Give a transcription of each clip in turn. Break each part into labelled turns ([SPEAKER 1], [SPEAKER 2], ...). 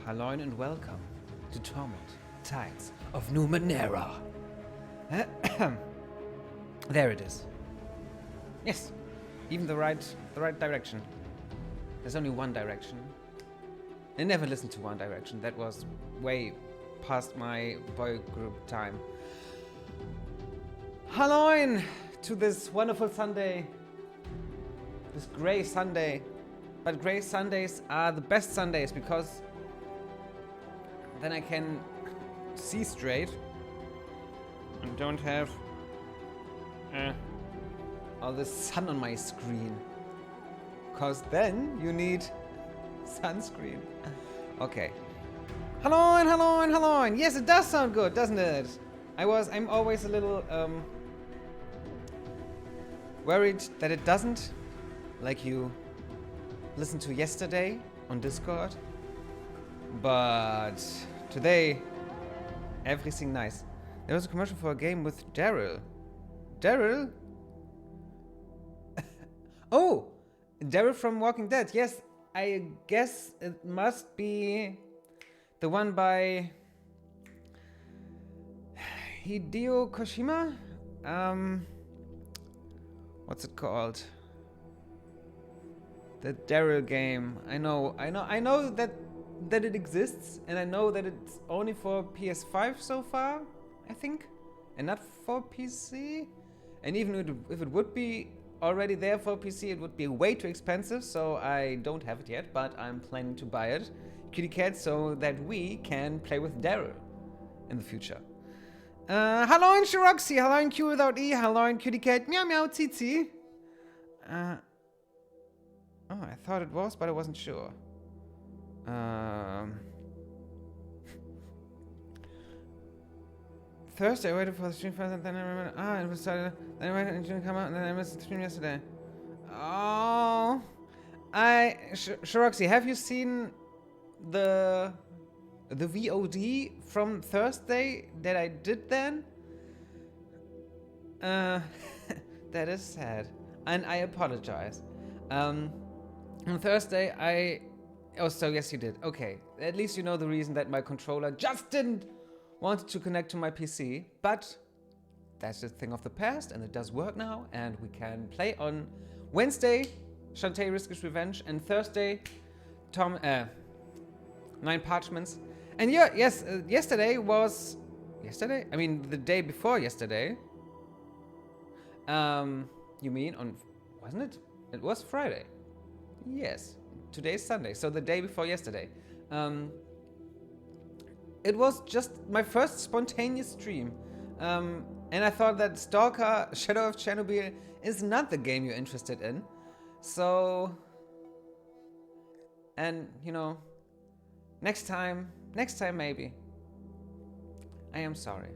[SPEAKER 1] Hello and welcome to Torment, Tides of Numenera. There it is. Yes, even the right direction. There's only one direction. I never listened to One Direction. That was way past my boy group time. Hello to this wonderful Sunday. This grey Sunday. But grey Sundays are the best Sundays because then I can see straight and don't have all the sun on my screen. Cause then you need sunscreen. Okay. Hello and hello and hello. And yes, it does sound good, doesn't it? I'm always a little worried that it doesn't. Like you listened to yesterday on Discord. But today, everything nice. There was a commercial for a game with Daryl. Daryl? Oh! Daryl from Walking Dead. Yes, I guess it must be the one by Hideo Kojima? What's it called? The Daryl game. I know that it exists, and I know that it's only for PS5 so far, I think, and not for PC. And even if it would be already there for PC, it would be way too expensive, so I don't have it yet, but I'm planning to buy it, Kitty Cat, so that we can play with Daryl in the future. Hello in Shiroxy, hello in Q without E, hello in Kitty Cat, meow meow tsitsi. Oh, I thought it was, but I wasn't sure. Thursday, I waited for the stream first, and then I remember. It was started. Then I waited and it didn't come out, and then I missed the stream yesterday. Oh, Shiroxy, have you seen the VOD from Thursday that I did then? That is sad, and I apologize. On Thursday, Oh, so yes, you did. Okay, at least you know the reason that my controller just didn't want to connect to my PC. But that's a thing of the past, and it does work now, and we can play on Wednesday, Shantae Riskish Revenge, and Thursday, 9 Parchments. And yeah, yes, yesterday was... Yesterday? I mean, the day before yesterday. You mean on... Wasn't it? It was Friday. Yes. Today's Sunday, so the day before yesterday. It was just my first spontaneous stream. And I thought that Stalker Shadow of Chernobyl is not the game you're interested in. So... And, you know, next time maybe. I am sorry.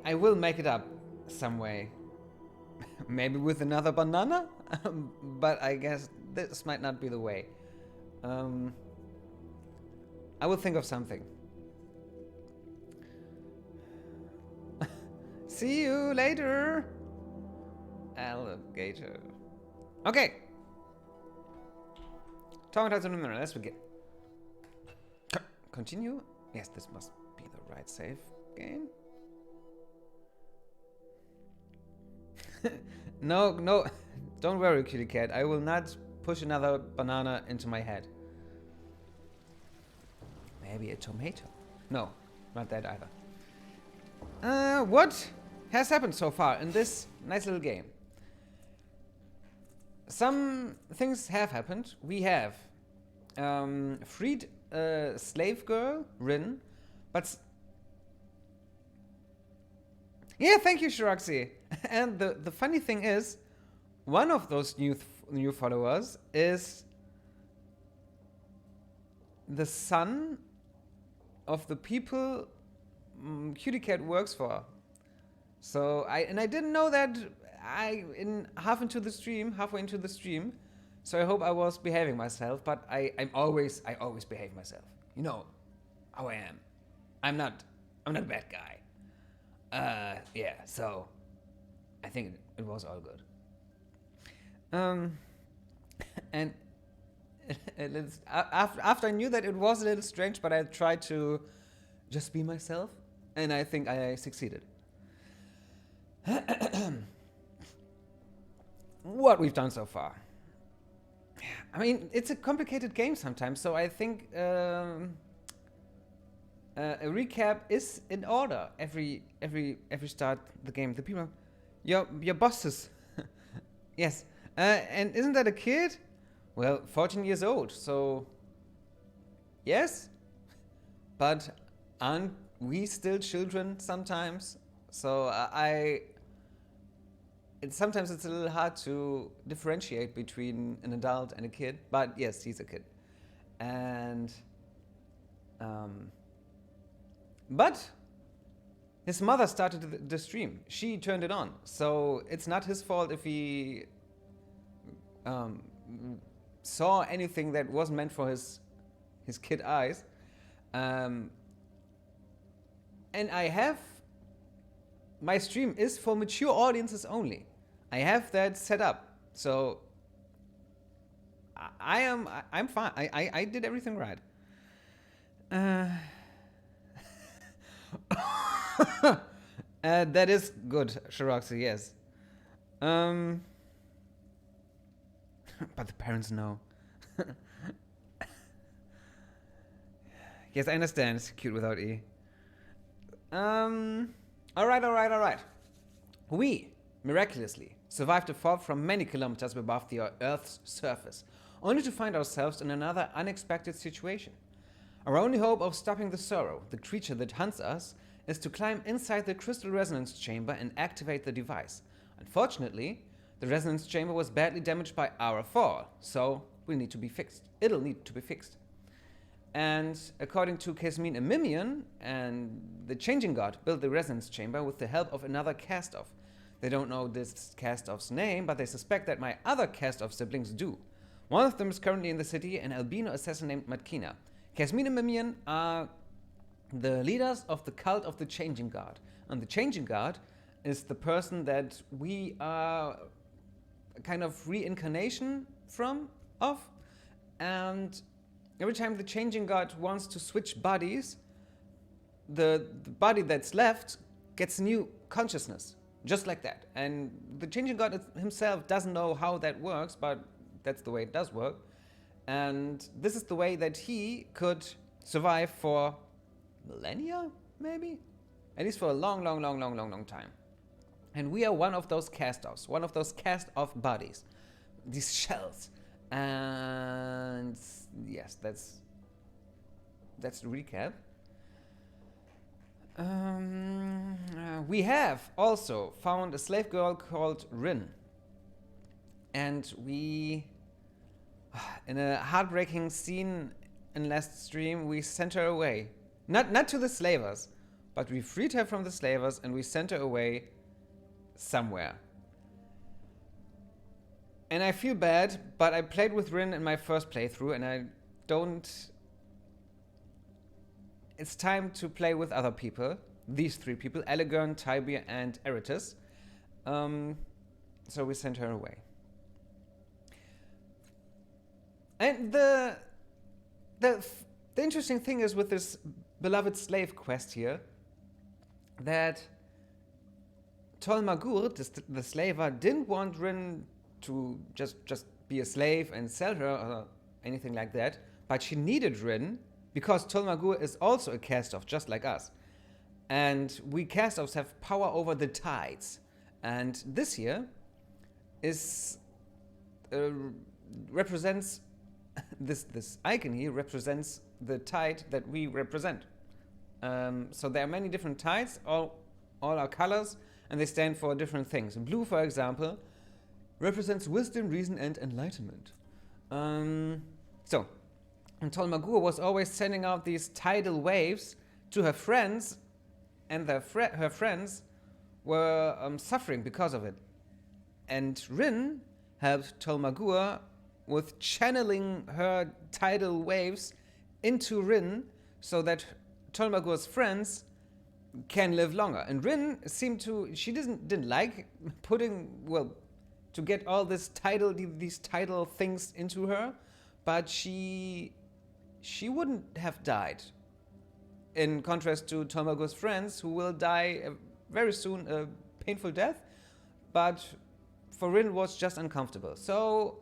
[SPEAKER 1] I will make it up some way. Maybe with another banana? But I guess this might not be the way. I will think of something. See you later, alligator. Okay. Torment, let's begin. Continue? Yes, this must be the right save game. No, don't worry, Kitty Cat. I will not push another banana into my head. Maybe a tomato. No, not that either. What has happened so far in this nice little game? Some things have happened. We have freed a slave girl, Rin, but... Yeah, thank you, Shiroxy. And the funny thing is, one of those new followers is the son of the people Cutie Cat works for. So I didn't know that halfway into the stream. So I hope I was behaving myself, but I always behave myself. You know how I am. I'm not a bad guy. Yeah, so I think it was all good. And after I knew that it was a little strange, but I tried to just be myself, and I think I succeeded. What we've done so far. I mean, it's a complicated game sometimes, so I think a recap is in order every start the game. The people, your bosses, yes, and isn't that a kid? Well, 14 years old, so yes, but aren't we still children sometimes? So sometimes it's a little hard to differentiate between an adult and a kid, but yes, he's a kid. And but his mother started the stream. She turned it on, so it's not his fault if he saw anything that wasn't meant for his kid eyes. And my stream is for mature audiences only. I have that set up, so I'm fine. I did everything right. That is good, Shiroxy, yes. But the parents know. Yes, I understand. It's cute without E. Alright. We, miraculously, survived a fall from many kilometers above the Earth's surface, only to find ourselves in another unexpected situation. Our only hope of stopping the sorrow, the creature that hunts us, is to climb inside the crystal resonance chamber and activate the device. Unfortunately, the resonance chamber was badly damaged by our fall, so it'll need to be fixed. And according to Kesmin and Mimian, and the Changing God built the resonance chamber with the help of another cast-off. They don't know this cast-off's name, but they suspect that my other cast-off siblings do. One of them is currently in the city, an albino assassin named Matkina. Kesmin and Mimian are the leaders of the cult of the Changing God. And the Changing God is the person that we are a kind of reincarnation of. And every time the Changing God wants to switch bodies, the body that's left gets new consciousness, just like that. And the Changing God himself doesn't know how that works, but that's the way it does work. And this is the way that he could survive for millennia, maybe? At least for a long time. And we are one of those cast-offs, one of those cast-off bodies, these shells. And yes, that's the recap. We have also found a slave girl called Rin. And we, in a heartbreaking scene in last stream, we sent her away. Not to the slavers, but we freed her from the slavers and we sent her away somewhere. And I feel bad, but I played with Rin in my first playthrough and I don't... It's time to play with other people. These three people, Elegern, Tibia, and Eritus. So we sent her away. And the interesting thing is with this beloved slave quest here, that Tolmagur, the slaver, didn't want Rin to just be a slave and sell her or anything like that, but she needed Rin because Tolmagur is also a cast-off, just like us. And we cast-offs have power over the tides. And this here is represents this icon here represents the tide that we represent. So there are many different tides, all are colors, and they stand for different things. Blue, for example, represents wisdom, reason, and enlightenment. And Tolmagur was always sending out these tidal waves to her friends, and her friends were suffering because of it. And Rin helped Tolmagur with channeling her tidal waves into Rin so that Tolmagur's friends can live longer. And Rin seemed to, she didn't like putting, well, to get all this title, these title things into her, but she wouldn't have died. In contrast to Tomago's friends, who will die very soon a painful death, but for Rin was just uncomfortable. So,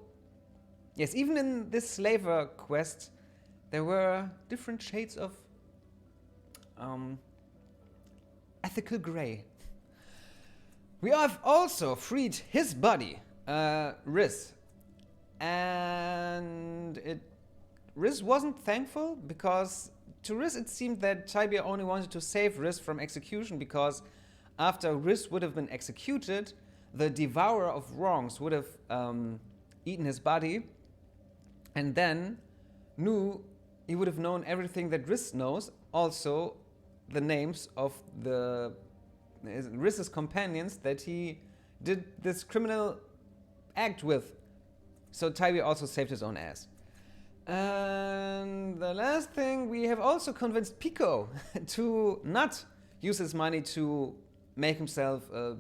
[SPEAKER 1] yes, even in this slaver quest, there were different shades of ethical gray. We have also freed his body, Riz. And Riz wasn't thankful because to Riz it seemed that Tibia only wanted to save Riz from execution because after Riz would have been executed, the devourer of wrongs would have eaten his body, and then he would have known everything that Riz knows, also the names of Riz's companions that he did this criminal act with. So Tibia also saved his own ass. And the last thing, we have also convinced Pico to not use his money to make himself a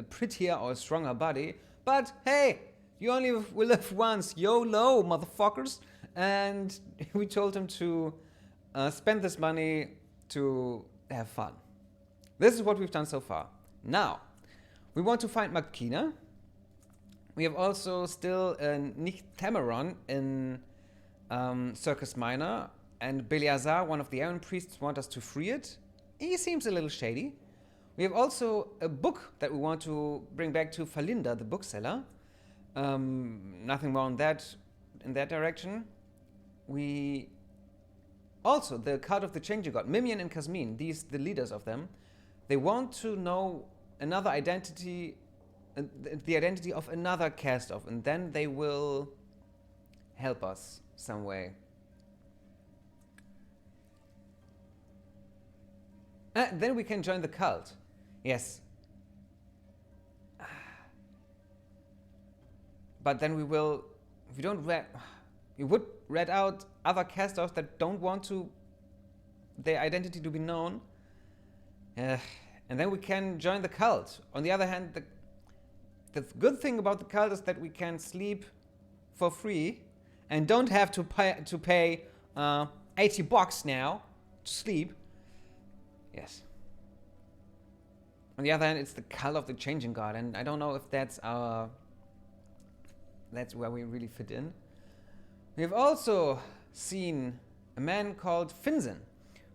[SPEAKER 1] prettier or stronger body. But hey, you only will live once, YOLO, motherfuckers. And we told him to spend this money to have fun. This is what we've done so far. Now, we want to find Makina. We have also still Nichtameron in Circus Minor, and Beliazar, one of the Aaron priests, want us to free it. He seems a little shady. We have also a book that we want to bring back to Falinda, the bookseller. Nothing more on that in that direction. We also, the cult of the Changing God, Mimian and Kasmin, the leaders of them, they want to know another identity, the identity of another cast-off, and then they will help us some way. Then we can join the cult. Yes. But then we will, if we don't we would read out other cast-offs that don't want to their identity to be known. And then we can join the cult. On the other hand, the good thing about the cult is that we can sleep for free and don't have to pay $80 now to sleep. Yes. On the other hand, it's the cult of the Changing God, and I don't know if that's where we really fit in. We have also seen a man called Finzen,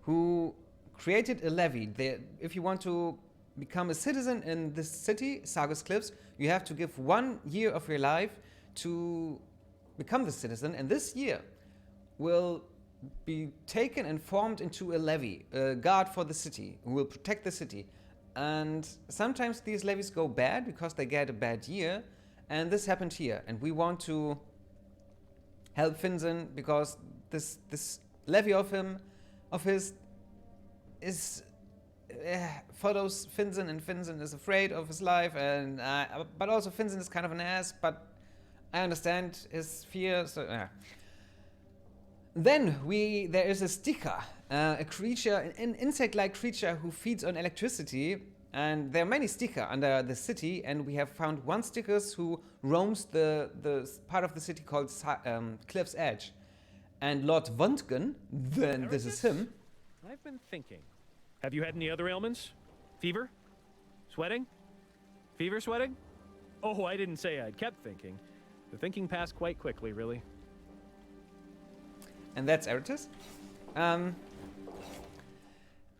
[SPEAKER 1] who created a levy. If you want to become a citizen in this city, Sargus Cliffs, you have to give 1 year of your life to become the citizen, and this year will be taken and formed into a levy, a guard for the city, who will protect the city. And sometimes these levies go bad because they get a bad year, and this happened here. And we want to help Finzen because this levy of his is follows Finzen, and Finzen is afraid of his life, and but also Finzen is kind of an ass, but I understand his fear. So then there is a sticker, a creature, an insect-like creature who feeds on electricity, and there are many sticker under the city, and we have found one sticker who roams the part of the city called Cliff's Edge. And Lord Wundgen, then this is him.
[SPEAKER 2] I've been thinking. Have you had any other ailments? Fever? Sweating? Fever sweating? Oh, I didn't say I'd kept thinking. The thinking passed quite quickly, really.
[SPEAKER 1] And that's Eritus.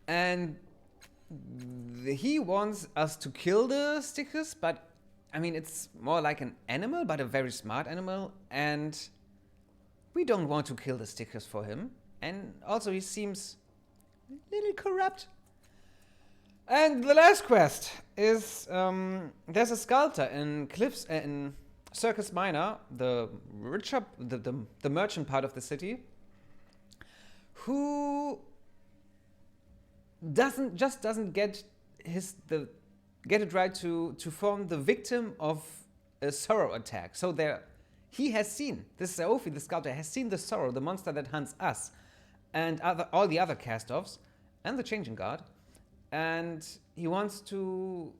[SPEAKER 1] And he wants us to kill the stickers, but I mean, it's more like an animal, but a very smart animal, and we don't want to kill the stickers for him. And also, he seems a little corrupt. And the last quest is there's a sculptor in in Circus Minor, the merchant part of the city, who doesn't get it right to form the victim of a sorrow attack. So he has seen, this Saofi, the sculptor, has seen the sorrow, the monster that hunts us, and all the other cast-offs, and the Changing God. And he wants to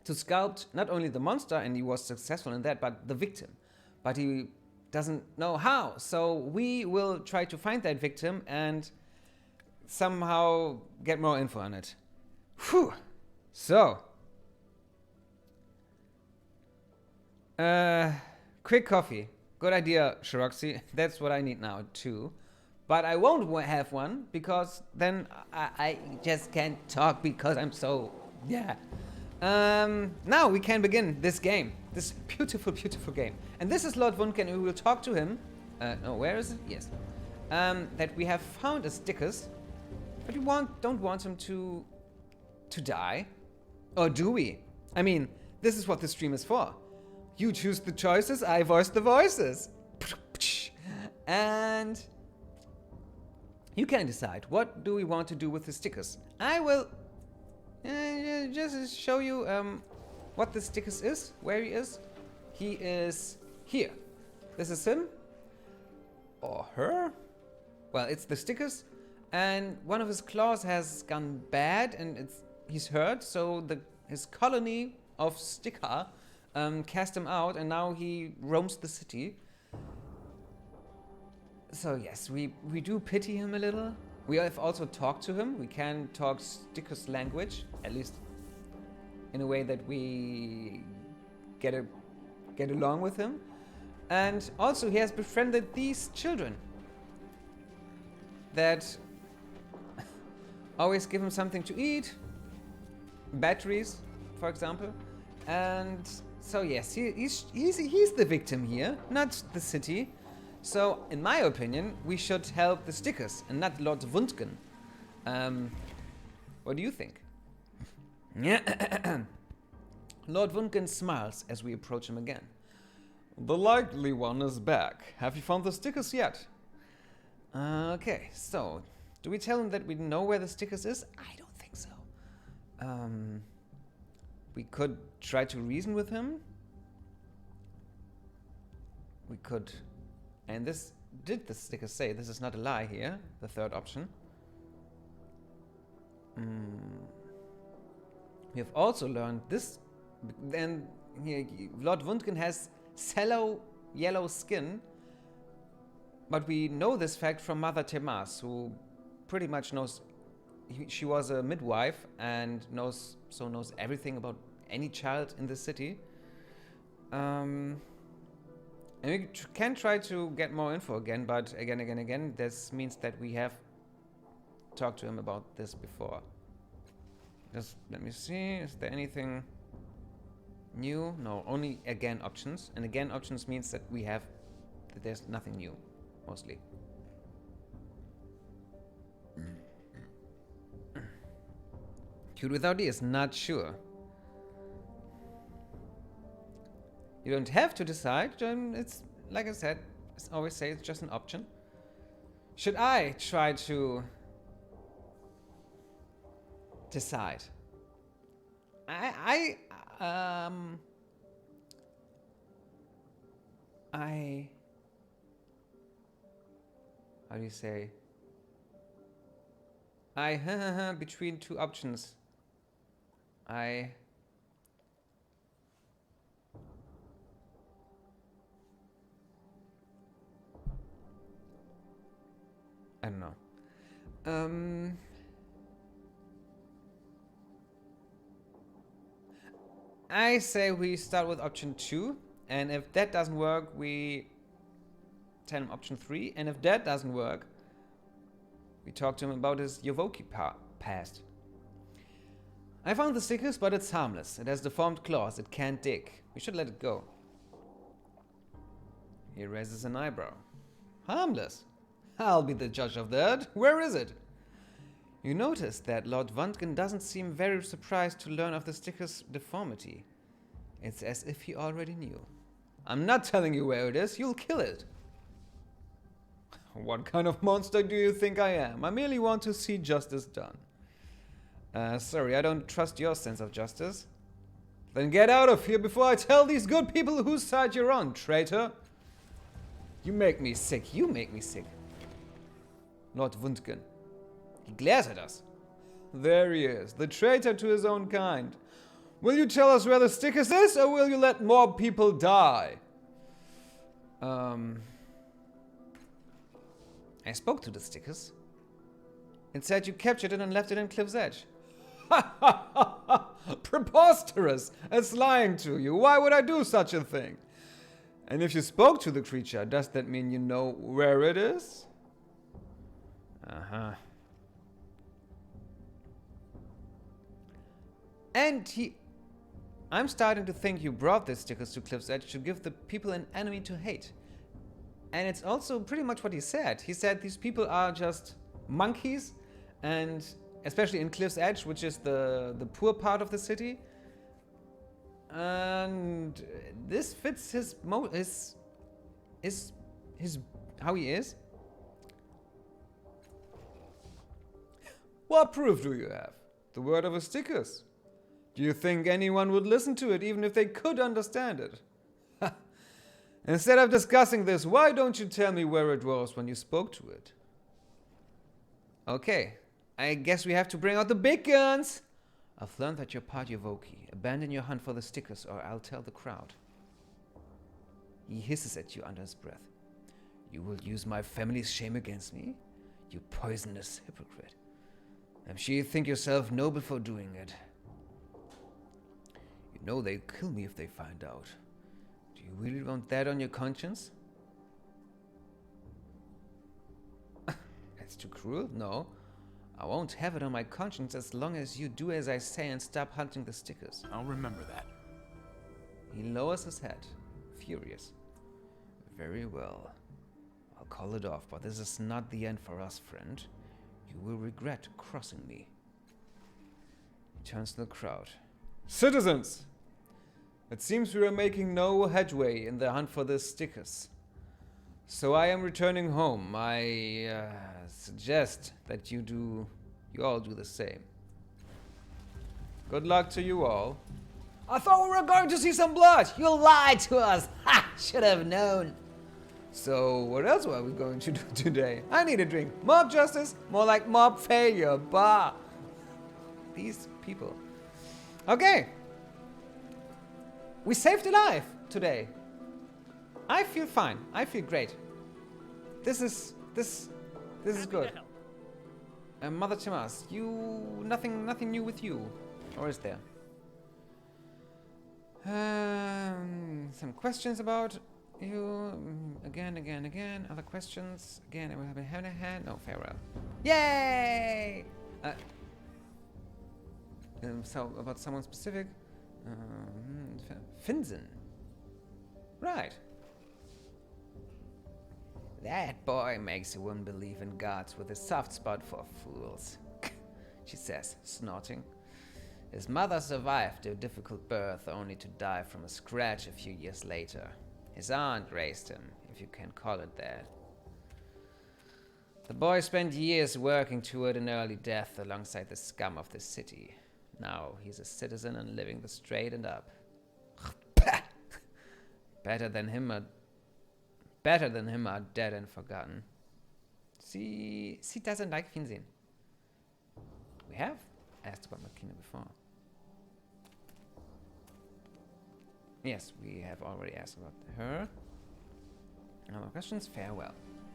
[SPEAKER 1] sculpt not only the monster, and he was successful in that, but the victim. But he doesn't know how. So we will try to find that victim and somehow get more info on it. Whew. So. Quick coffee. Good idea, Shiroxy. That's what I need now too. But I won't have one because then I just can't talk because I'm so... Yeah. Now we can begin this game. This beautiful, beautiful game. And this is Lord Wundken, and we will talk to him. No, where is it? Yes. That we have found a Stickers. But we don't want him to die. Or do we? I mean, this is what the stream is for. You choose the choices, I voice the voices. And you can decide, what do we want to do with the Stickers? I will just show you what the Stickers is, where he is. He is here. This is him. Or her. Well, it's the Stickers. And one of his claws has gone bad and he's hurt. So his colony of Sticker cast him out, and now he roams the city. So yes, we do pity him a little. We have also talked to him. We can talk Sticker's language, at least in a way that we get along with him. And also he has befriended these children that always give him something to eat, batteries, for example. And so yes, he's the victim here, not the city. So in my opinion, we should help the Stickers and not Lord Wundken. What do you think? Lord Wundken smiles as we approach him again. The likely one is back. Have you found the Stickers yet? Okay, so do we tell him that we know where the Stickers is? I don't think so. We could try to reason with him. We could... And this... Did the Stickers say this is not a lie here? The third option. We have also learned this... Then Lord Wundken has sallow yellow skin. But we know this fact from Mother Temas, who pretty much knows... She was a midwife and knows everything about any child in the city. And we can try to get more info again, but again, this means that we have talked to him about this before. Just let me see, is there anything new? No, only again options. And again options means that there's nothing new, mostly. Cute without E is not sure. You don't have to decide. It's like I said, I always say it's just an option. Should I try to decide? How do you say? Between two options. I don't know. I say we start with option 2, and if that doesn't work, we tell him option 3, and if that doesn't work, we talk to him about his Yovoki past. I found the Stickers, but it's harmless. It has deformed claws. It can't dig. We should let it go. He raises an eyebrow. Harmless? I'll be the judge of that. Where is it? You notice that Lord Wundken doesn't seem very surprised to learn of the Sticker's deformity. It's as if he already knew. I'm not telling you where it is. You'll kill it. What kind of monster do you think I am? I merely want to see justice done. Sorry, I don't trust your sense of justice. Then get out of here before I tell these good people whose side you're on, traitor. You make me sick. You make me sick. Lord Wundgen. He glares at us. There he is, the traitor to his own kind. Will you tell us where the stickers is, or will you let more people die? I spoke to the stickers. It said you captured it and left it in Cliff's Edge. Ha ha ha ha! Preposterous! It's lying to you. Why would I do such a thing? And if you spoke to the creature, does that mean you know where it is? Uh-huh. And I'm starting to think you brought the stickers to Cliff's Edge to give the people an enemy to hate. And it's also pretty much what he said. He said these people are just monkeys, and especially in Cliff's Edge, which is the poor part of the city. And this fits his how he is. What proof do you have? The word of a stickers. Do you think anyone would listen to it even if they could understand it? Instead of discussing this, why don't you tell me where it was when you spoke to it? Okay, I guess we have to bring out the big guns. I've learned that you're part Yovoki. Abandon your hunt for the stickers or I'll tell the crowd. He hisses at you under his breath. You will use my family's shame against me? You poisonous hypocrite. I'm sure you think yourself noble for doing it. You know they'll kill me if they find out. Do you really want that on your conscience? That's too cruel? No. I won't have it on my conscience as long as you do as I say and stop hunting the stickers.
[SPEAKER 3] I'll remember that.
[SPEAKER 1] He lowers his head, furious. Very well. I'll call it off, but this is not the end for us, friend. You will regret crossing me. He turns to the crowd. Citizens! It seems we are making no headway in the hunt for the stickers. So I am returning home. I suggest that you all do the same. Good luck to you all. I thought we were going to see some blood. You lied to us. Ha! Should have known. So what else are we going to do today? I need a drink. Mob justice? More like mob failure. Bah. These people. Okay. We saved a life today. I feel fine. I feel great. This is good. Mother Timas, nothing new with you, or is there? Some questions about you. Again. Other questions. Again, I will have a hand. No, farewell. Yay! So about someone specific. Finzen. Right. That boy makes a woman believe in gods with a soft spot for fools, she says, snorting. His mother survived a difficult birth only to die from a scratch a few years later. His aunt raised him, if you can call it that. The boy spent years working toward an early death alongside the scum of the city. Now he's a citizen and living the straight and up. Better than him are dead and forgotten. She doesn't like Finzen. We have asked about Makina before. Yes, we have already asked about her. No more questions? Farewell.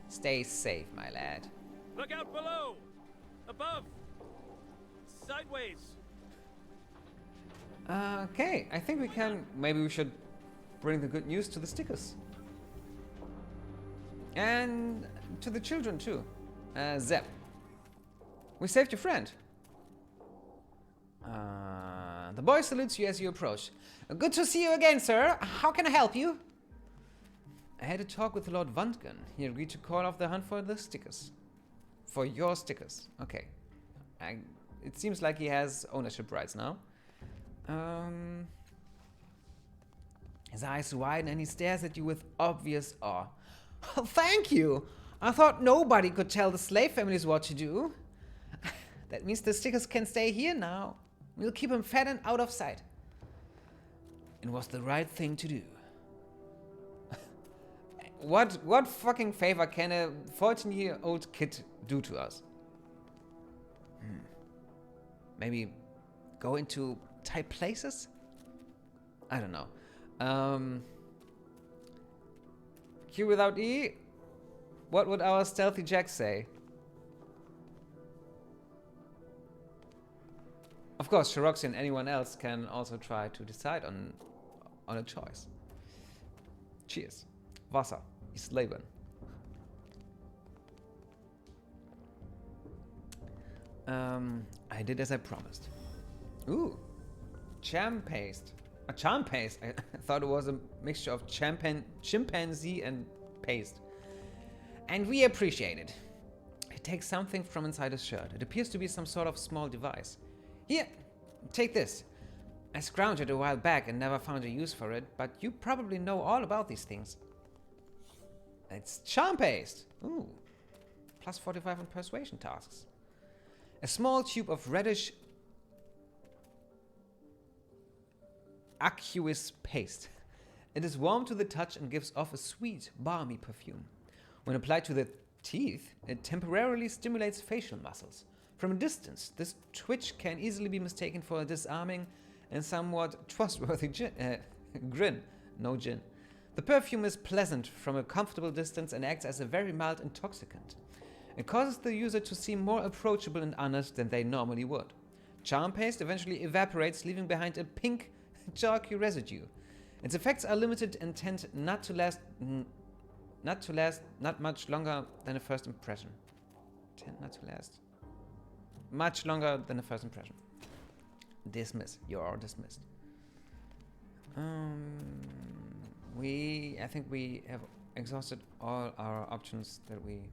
[SPEAKER 1] Stay safe, my lad.
[SPEAKER 2] Look out below! Above! Sideways!
[SPEAKER 1] Okay, I think we can... Maybe we should bring the good news to the stickers. And to the children, too. Zep. We saved your friend. The boy salutes you as you approach. Good to see you again, sir. How can I help you? I had a talk with Lord Wundgen. He agreed to call off the hunt for the stickers. For your stickers. Okay. It seems like he has ownership rights now. His eyes widen and he stares at you with obvious awe. Thank you! I thought nobody could tell the slave families what to do. That means the stickers can stay here now. We'll keep them fed and out of sight. It was the right thing to do. What fucking favor can a 14-year-old kid do to us? Maybe go into tight places? I don't know. Q without E? What would our stealthy Jack say? Of course, Shiroxy and anyone else can also try to decide on a choice. Cheers. Wasser ist Leben. I did as I promised. Ooh. Charm paste. A charm paste. I thought it was a mixture of chimpanzee and paste. And we appreciate it. He takes something from inside his shirt. It appears to be some sort of small device. Here, take this. I scrounged it a while back and never found a use for it, but you probably know all about these things. It's charm paste. Ooh. Plus 45 on persuasion tasks. A small tube of reddish aqueous paste. It is warm to the touch and gives off a sweet, balmy perfume. When applied to the teeth, it temporarily stimulates facial muscles. From a distance, this twitch can easily be mistaken for a disarming and somewhat trustworthy grin. No gin. The perfume is pleasant from a comfortable distance and acts as a very mild intoxicant. It causes the user to seem more approachable and honest than they normally would. Charm paste eventually evaporates, leaving behind a pink, chalky residue. Its effects are limited and tend not much longer than a first impression. Much longer than a first impression. Dismiss. You are dismissed. I think we have exhausted all our options that we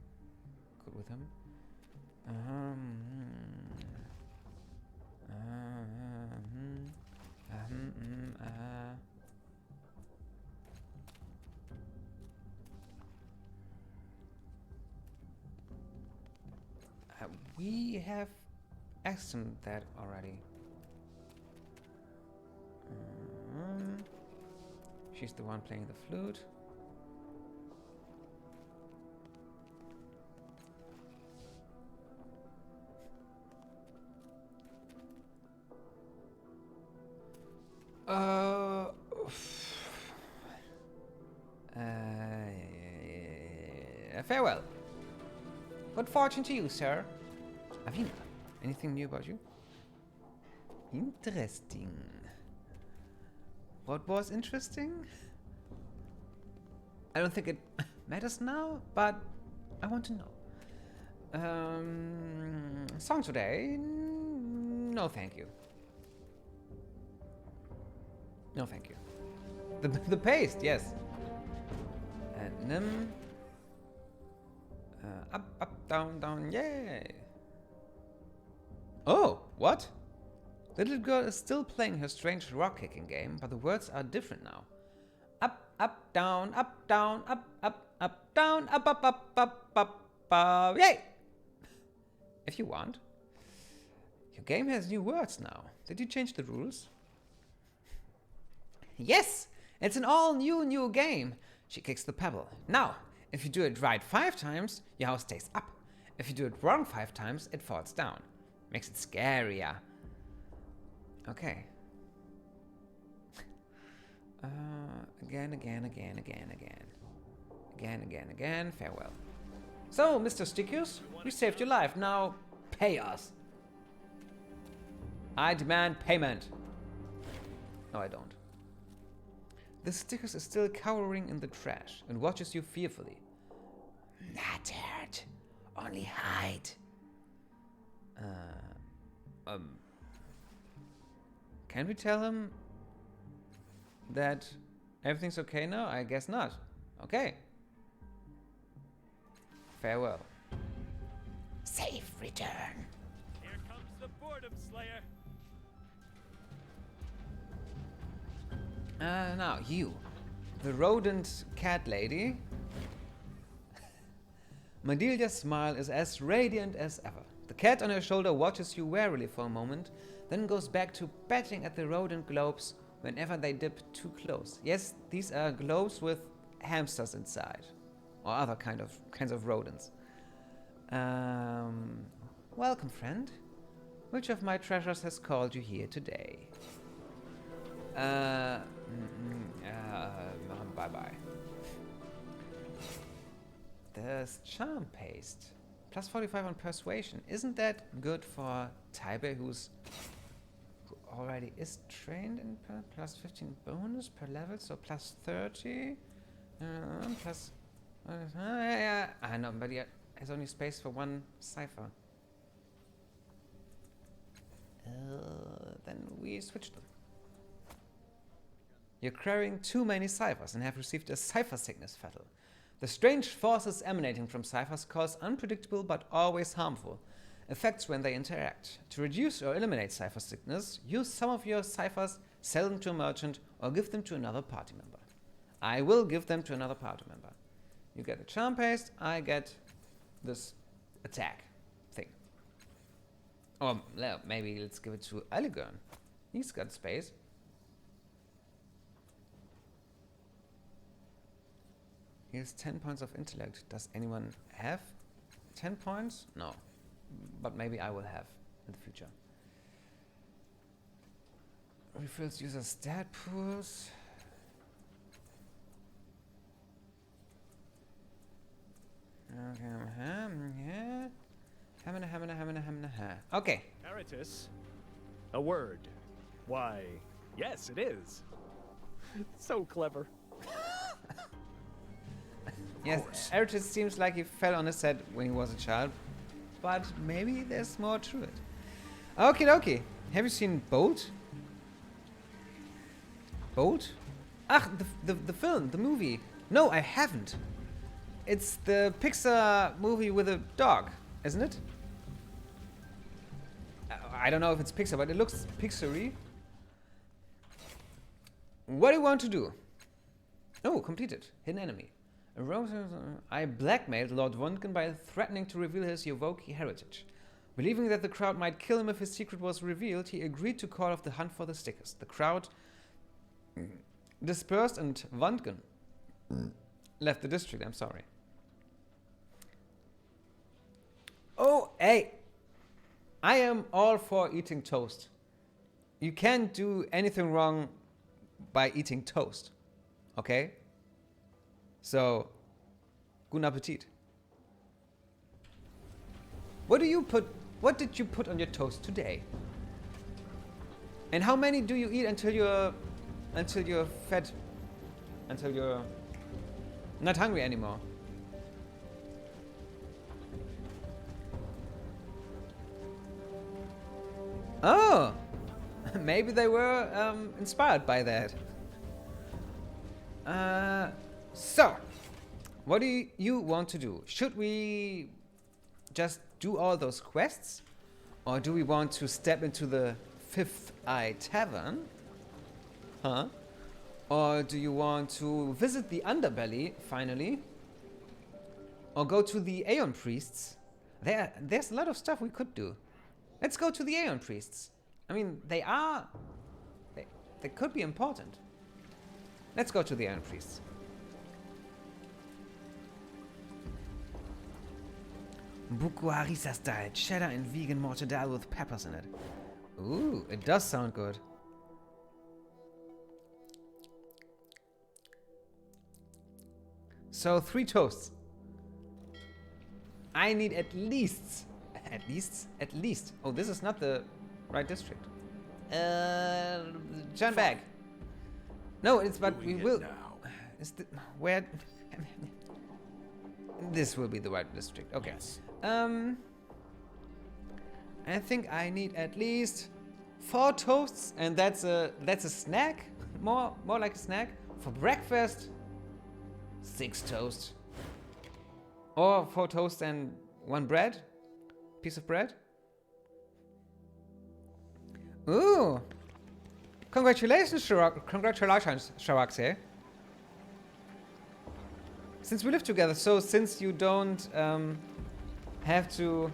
[SPEAKER 1] could with him. We have asked him that already. She's the one playing the flute. Farewell. Good fortune to you, sir. Avina, anything new about you? Interesting. What was interesting? I don't think it matters now, but I want to know. Song today? No, thank you. No, thank you. The paste, yes. And Nim. Up, down, down, yay. Oh, what? The little girl is still playing her strange rock-kicking game, but the words are different now. Up, down, down, up, down, up, yay! If you want. Your game has new words now. Did you change the rules? Yes! It's an all-new game. She kicks the pebble. Now, if you do it right 5 times, your house stays up. If you do it wrong 5 times, it falls down. Makes it scarier. Okay. Again. Farewell. So, Mr. Stickus, we saved your life. Now, pay us. I demand payment. No, I don't. The Stickus is still cowering in the trash and watches you fearfully. Not hurt. Only hide. Can we tell him that everything's okay now? I guess not. Okay. Farewell. Safe return.
[SPEAKER 2] Here comes the boredom slayer.
[SPEAKER 1] Now you, the rodent cat lady. Madelia's smile is as radiant as ever. The cat on her shoulder watches you warily for a moment, then goes back to batting at the rodent globes whenever they dip too close. Yes, these are globes with hamsters inside, or other kinds of rodents. Welcome, friend. Which of my treasures has called you here today? Bye-bye. There's charm paste. Plus 45 on persuasion. Isn't that good for Taibe, who already is trained in plus 15 bonus per level, so plus 30. Plus. Yeah, I know, but he has only space for one cipher. Then we switch them. You're carrying too many ciphers and have received a cipher sickness fatal. The strange forces emanating from ciphers cause unpredictable but always harmful effects when they interact. To reduce or eliminate cipher sickness, use some of your ciphers, sell them to a merchant, or give them to another party member. I will give them to another party member. You get the charm paste, I get this attack thing. Or maybe let's give it to Aidan. He's got space. He has 10 points of intellect. Does anyone have 10 points? No. But maybe I will have in the future. Refills user stat pools. Okay.
[SPEAKER 2] Emeritus, a word. Why, yes, it is. So clever.
[SPEAKER 1] Yes, Emeritus seems like he fell on his head when he was a child, but maybe there's more to it. Okie dokie. Have you seen Bolt? Bolt? Ah, the film, the movie. No, I haven't. It's the Pixar movie with a dog, isn't it? I don't know if it's Pixar, but it looks Pixar-y. What do you want to do? Oh, completed. Hidden enemy. I blackmailed Lord Wundken by threatening to reveal his Yovoki heritage. Believing that the crowd might kill him if his secret was revealed, he agreed to call off the hunt for the stickers. The crowd dispersed and Wundken left the district. I'm sorry. Oh, hey! I am all for eating toast. You can't do anything wrong by eating toast. Okay? So, guten Appetit. What did you put on your toast today? And how many do you eat until you're fed? Until you're not hungry anymore? Oh! Maybe they were inspired by that. So, what do you want to do? Should we just do all those quests? Or do we want to step into the Fifth Eye Tavern? Huh? Or do you want to visit the Underbelly, finally? Or go to the Aeon Priests? There's a lot of stuff we could do. Let's go to the Aeon Priests. I mean, they could be important. Let's go to the Aeon Priests. Buku harissa style, cheddar and vegan mortadella with peppers in it. Ooh, it does sound good. So 3 toasts. I need at least. Oh, this is not the right district. Turn back. No, it's but we will. Is the where? This will be the right district. Okay.
[SPEAKER 2] Yes.
[SPEAKER 1] I think I need at least 4 toasts, and that's a snack. More like a snack for breakfast. 6 toasts. Or 4 toasts and 1 piece of bread. Ooh! Congratulations, Sharaxe. Since we live together, so since you don't have to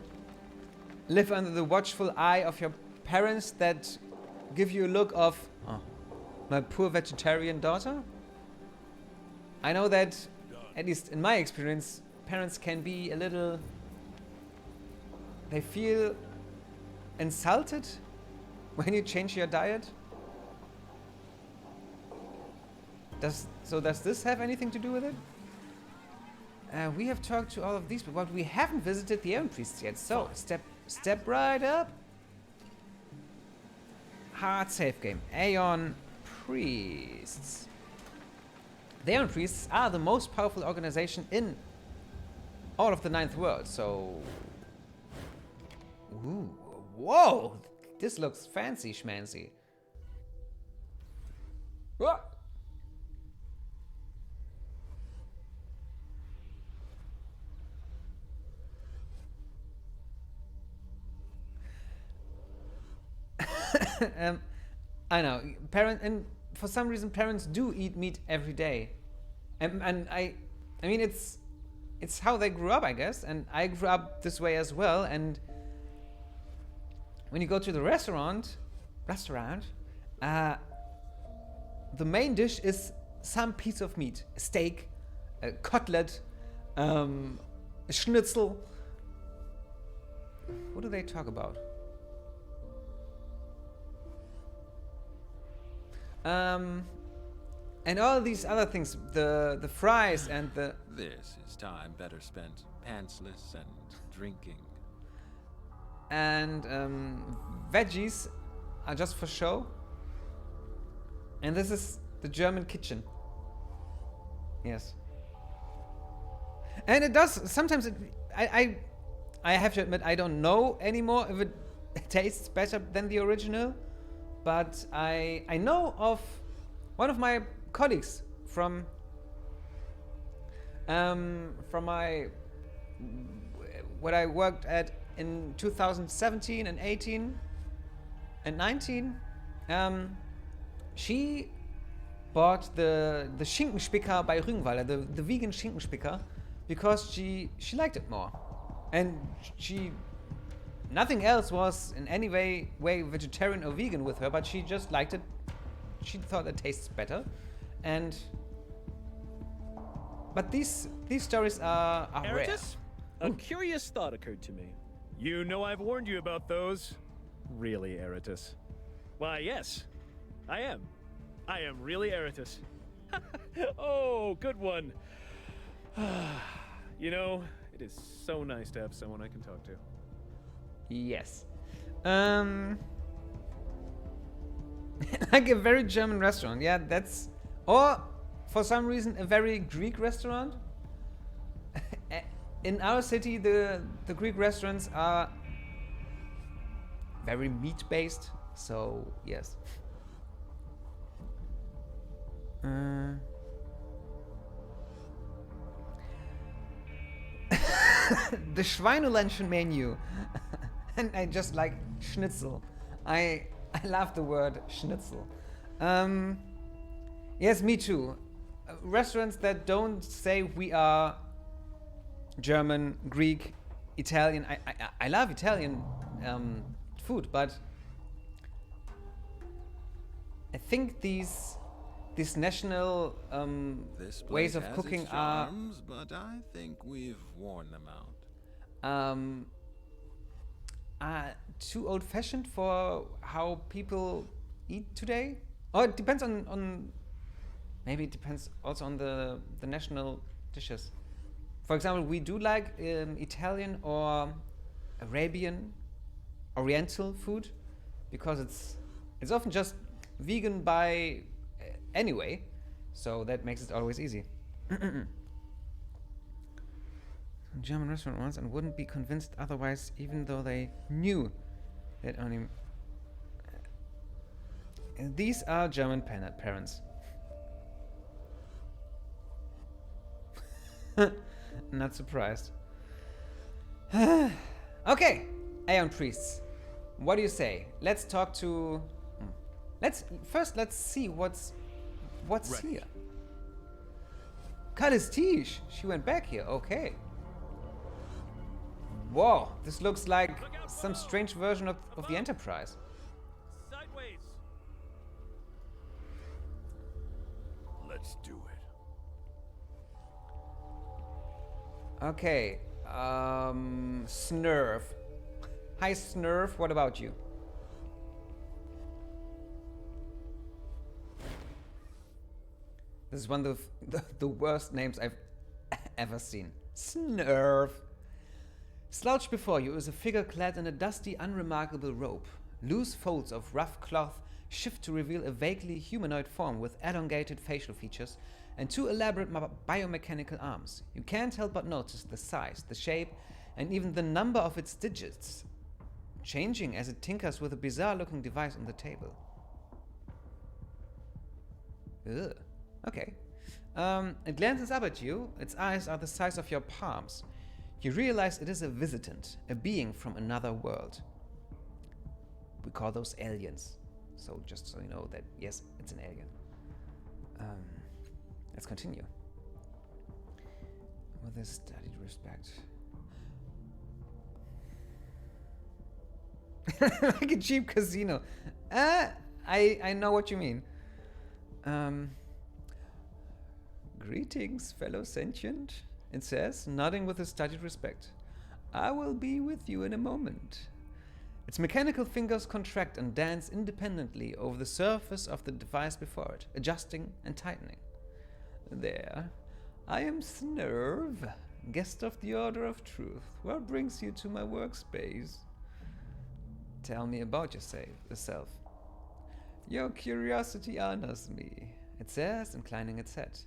[SPEAKER 1] live under the watchful eye of your parents that give you a look of, oh, my poor vegetarian daughter? I know that, at least in my experience, parents can be a little they feel insulted when you change your diet? Does this have anything to do with it? We have talked to all of these, but we haven't visited the Aeon Priests yet. So step right up. Hard save game. Aeon Priests. The Aeon Priests are the most powerful organization in all of the Ninth World. So, ooh, whoa! This looks fancy schmancy. What? I know, and for some reason parents do eat meat every day, and I mean it's how they grew up, I guess, and I grew up this way as well. And when you go to the restaurant, the main dish is some piece of meat, a steak, a cutlet, a schnitzel. What do they talk about? And all these other things, the fries and the...
[SPEAKER 3] This is time better spent pantsless and drinking.
[SPEAKER 1] And veggies are just for show. And this is the German kitchen. Yes. And it does, sometimes I have to admit, I don't know anymore if it tastes better than the original. But I know of one of my colleagues from my what I worked at in 2017 and 18 and 19. She bought the Schinkenspicker by Rügenwalder, the vegan Schinkenspicker, because she liked it more, and nothing else was in any way vegetarian or vegan with her, but she just liked it. She thought it tastes better. But these stories are rare.
[SPEAKER 2] A curious thought occurred to me. You know I've warned you about those. Really, Eratus? Why, yes. I am. I am really Eratus. Oh, good one. You know, it is so nice to have someone I can talk to.
[SPEAKER 1] Yes. Like a very German restaurant. Yeah, that's... Or, for some reason, a very Greek restaurant. In our city, the Greek restaurants are very meat-based. So, yes. The Schweinelunchen menu. And I just like schnitzel. I love the word schnitzel. Yes, me too. Restaurants that don't say we are German, Greek, Italian. I love Italian food, but I think these national ways of cooking
[SPEAKER 3] charms, but I think we've worn them out.
[SPEAKER 1] Too old-fashioned for how people eat today. Or it depends on maybe it depends also on the national dishes. For example, we do like Italian or Arabian, Oriental food, because it's often just vegan by anyway, so that makes it always easy. German restaurant once and wouldn't be convinced otherwise, even though they knew that only... These are German parents. Not surprised. Okay, Aeon Priests. What do you say? Let's talk to... Let's see what's
[SPEAKER 3] Ready.
[SPEAKER 1] here. Kalistige. She went back here. Okay. Whoa, this looks like some strange version of the Enterprise.
[SPEAKER 2] Sideways.
[SPEAKER 3] Let's do it.
[SPEAKER 1] Okay, Sn'erf. Hi Sn'erf, what about you? This is one of the worst names I've ever seen. Sn'erf. Slouched before you is a figure clad in a dusty, unremarkable robe. Loose folds of rough cloth shift to reveal a vaguely humanoid form with elongated facial features and two elaborate biomechanical arms. You can't help but notice the size, the shape, and even the number of its digits, changing as it tinkers with a bizarre-looking device on the table. Ugh. Okay. It glances up at you. Its eyes are the size of your palms. You realize it is a visitant, a being from another world. We call those aliens. So just so you know that, yes, it's an alien. Let's continue. With a studied respect. Like a cheap casino. I know what you mean. Greetings, fellow sentient, it says, nodding with a studied respect. I will be with you in a moment. Its mechanical fingers contract and dance independently over the surface of the device before it, adjusting and tightening. There. I am Sn'erf, guest of the Order of Truth. What brings you to my workspace? Tell me about yourself. Your curiosity honors me, it says, inclining its head.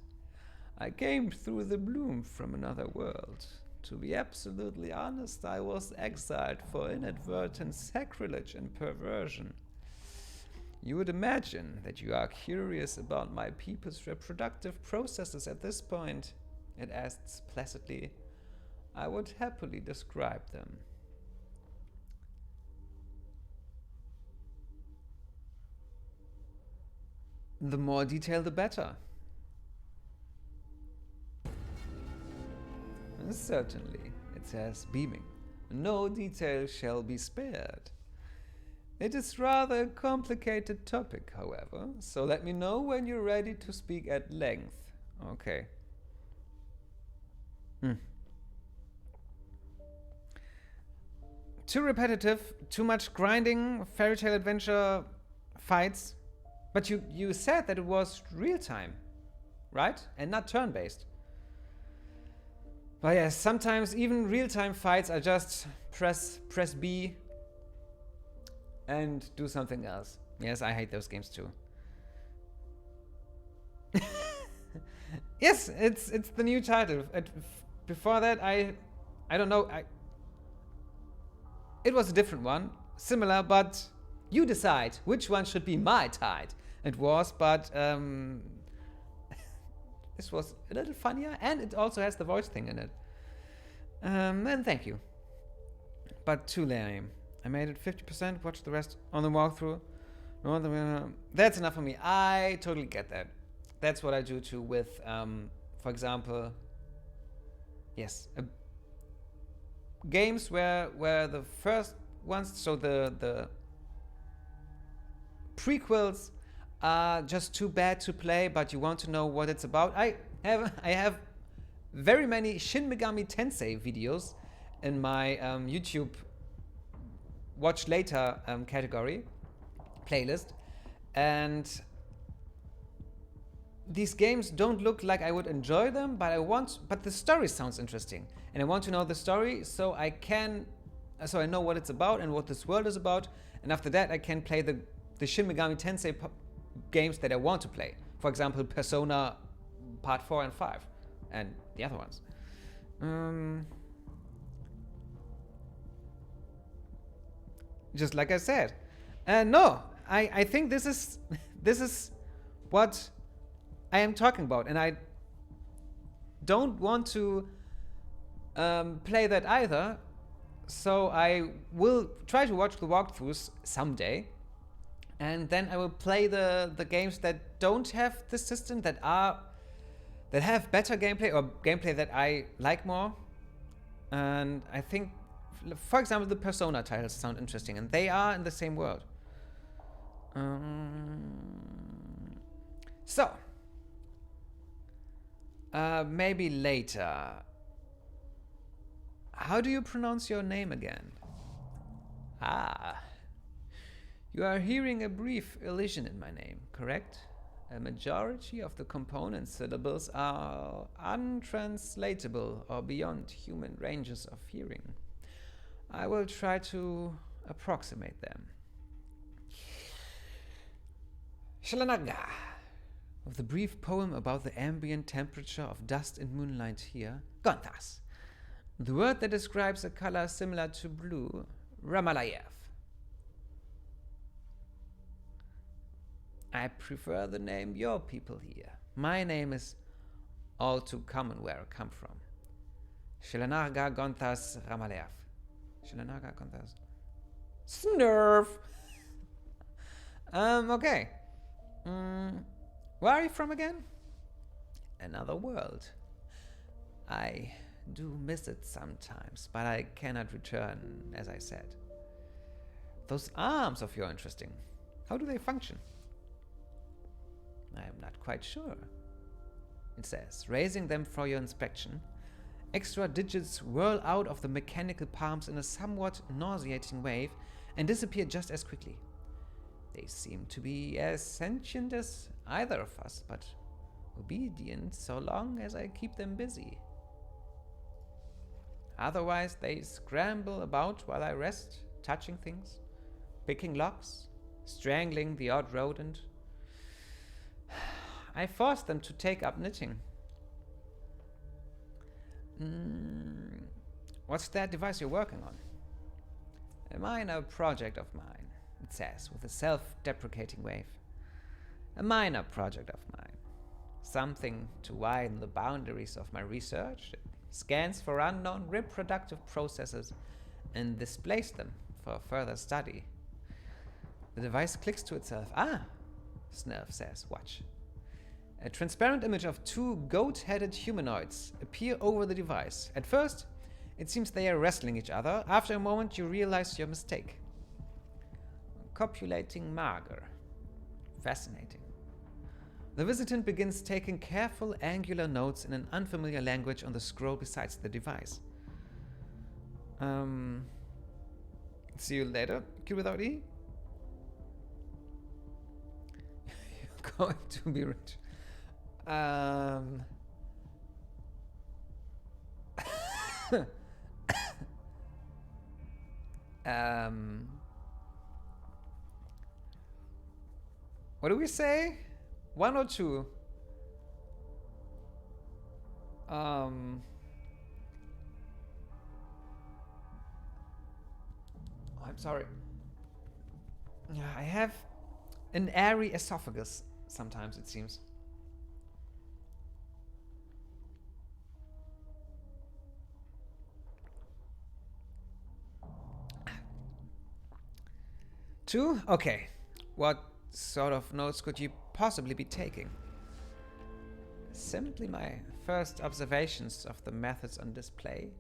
[SPEAKER 1] I came through the bloom from another world. To be absolutely honest, I was exiled for inadvertent sacrilege and perversion. You would imagine that you are curious about my people's reproductive processes at this point, it asks placidly. I would happily describe them. The more detail, the better. Certainly, it says, beaming. No detail shall be spared. It is rather a complicated topic, however, so let me know when you're ready to speak at length. Okay. Too repetitive, too much grinding, fairy tale adventure fights. But you said that it was real time, right? And not turn-based. But yes, sometimes even real-time fights are just press B and do something else. Yes, I hate those games too. Yes, it's the new title. Before that, I don't know. It was a different one, similar, but you decide which one should be my tide. It was, but this was a little funnier, and it also has the voice thing in it. And thank you. But too lame. I made it 50%, watched the rest on the walkthrough. That's enough for me. I totally get that. That's what I do too with, for example, yes, games where the first ones, so the prequels are just too bad to play, but you want to know what it's about. I have very many Shin Megami Tensei videos in my YouTube watch later category playlist, and these games don't look like I would enjoy them, but the story sounds interesting, and I want to know the story so I know what it's about and what this world is about, and after that I can play the Shin Megami Tensei games that I want to play. For example, Persona Part 4 and 5, and the other ones. Just like I said. No, I think this is what I am talking about, and I don't want to play that either, so I will try to watch the walkthroughs someday, and then I will play the games that don't have this system, that have better gameplay, or gameplay that I like more. And I think, for example, the Persona titles sound interesting, and they are in the same world. So, maybe later. How do you pronounce your name again? Ah. You are hearing a brief elision in my name, correct? A majority of the component syllables are untranslatable or beyond human ranges of hearing. I will try to approximate them. Shalanaga. Of the brief poem about the ambient temperature of dust and moonlight here, Gontas. The word that describes a color similar to blue, Ramalayev. I prefer the name your people here. My name is all too common where I come from. Shalanaga Gontas Ramalayev. Shalanaga Gontas. Sn'erf! Okay. Where are you from again? Another world. I do miss it sometimes, but I cannot return, as I said. Those arms of yours are interesting. How do they function? I am not quite sure. It says, raising them for your inspection, extra digits whirl out of the mechanical palms in a somewhat nauseating wave and disappear just as quickly. They seem to be as sentient as either of us, but obedient so long as I keep them busy. Otherwise, they scramble about while I rest, touching things, picking locks, strangling the odd rodent. I force them to take up knitting. What's that device you're working on? A minor project of mine. It says, with a self-deprecating wave. A minor project of mine. Something to widen the boundaries of my research. It scans for unknown reproductive processes and displays them for further study. The device clicks to itself. Ah, Sn'erf says, watch. A transparent image of two goat-headed humanoids appear over the device. At first, it seems they are wrestling each other. After a moment, you realize your mistake. Copulating mager. Fascinating. The visitant begins taking careful angular notes in an unfamiliar language on the scroll beside the device. See you later, Q without E. You're going to be rich. What do we say? 1 or 2? I'm sorry. I have an airy esophagus sometimes, it seems. Two? Okay. What sort of notes could you possibly be taking? Simply my first observations of the methods on display.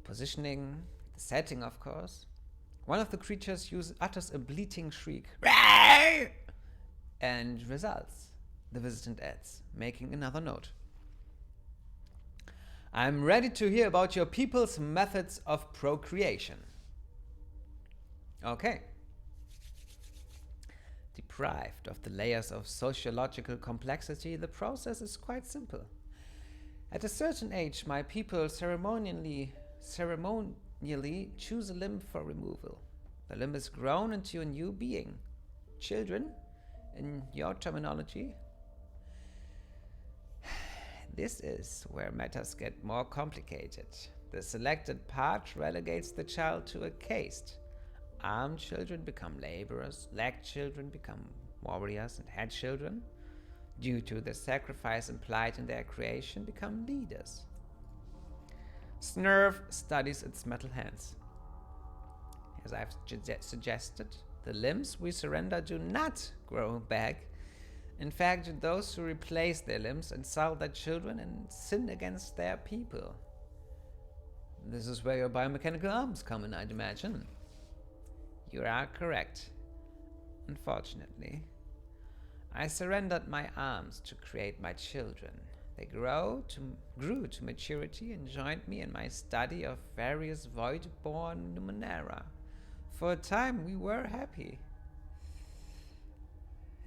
[SPEAKER 1] Positioning, the setting, of course. One of the creatures utters a bleating shriek. And results, the visitant adds, making another note. I'm ready to hear about your people's methods of procreation. Okay. Deprived of the layers of sociological complexity, the process is quite simple. At a certain age, my people ceremonially choose a limb for removal. The limb is grown into a new being. Children, in your terminology. This is where matters get more complicated. The selected part relegates the child to a caste. Armed children become laborers, leg children become warriors, and head children, due to the sacrifice implied in their creation, become leaders. Sn'erf studies its metal hands. As I've suggested, the limbs we surrender do not grow back. In fact, those who replace their limbs insult their children and sin against their people. This is where your biomechanical arms come in, I'd imagine. You are correct. Unfortunately, I surrendered my arms to create my children. They grew to maturity and joined me in my study of various void-born Numenera, For a time, we were happy.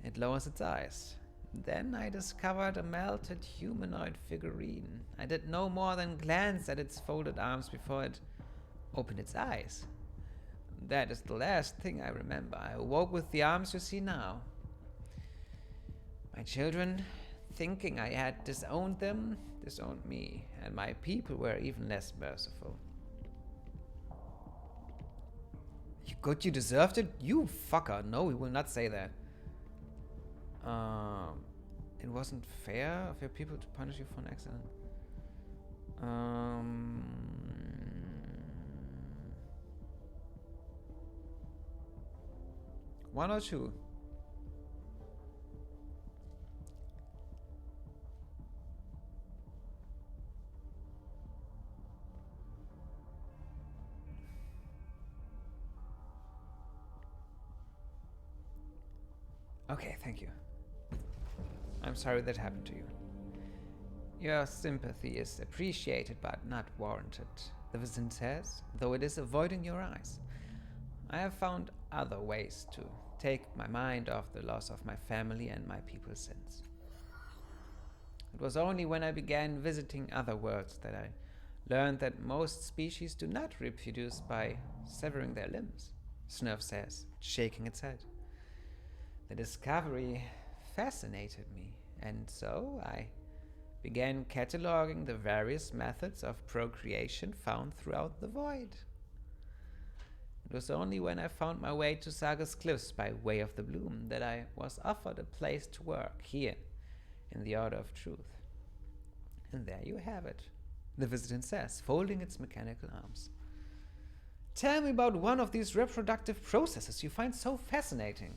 [SPEAKER 1] It lowers its eyes. Then I discovered a melted humanoid figurine. I did no more than glance at its folded arms before it opened its eyes. That is the last thing I remember. I awoke with the arms you see now. My children, thinking I had disowned them, disowned me, and my people were even less merciful. You got you deserved it? You fucker. No, we will not say that. It wasn't fair of your people to punish you for an accident. One or two? Okay, thank you. I'm sorry that happened to you. Your sympathy is appreciated but not warranted, the Vision says, though it is avoiding your eyes. I have found other ways to take my mind off the loss of my family and my people since. It was only when I began visiting other worlds that I learned that most species do not reproduce by severing their limbs, Sn'erf says, shaking its head. The discovery fascinated me, and so I began cataloging the various methods of procreation found throughout the void. It was only when I found my way to Saga's Cliffs by way of the Bloom that I was offered a place to work here in the Order of Truth. And there you have it, the Visitant says, folding its mechanical arms. Tell me about one of these reproductive processes you find so fascinating.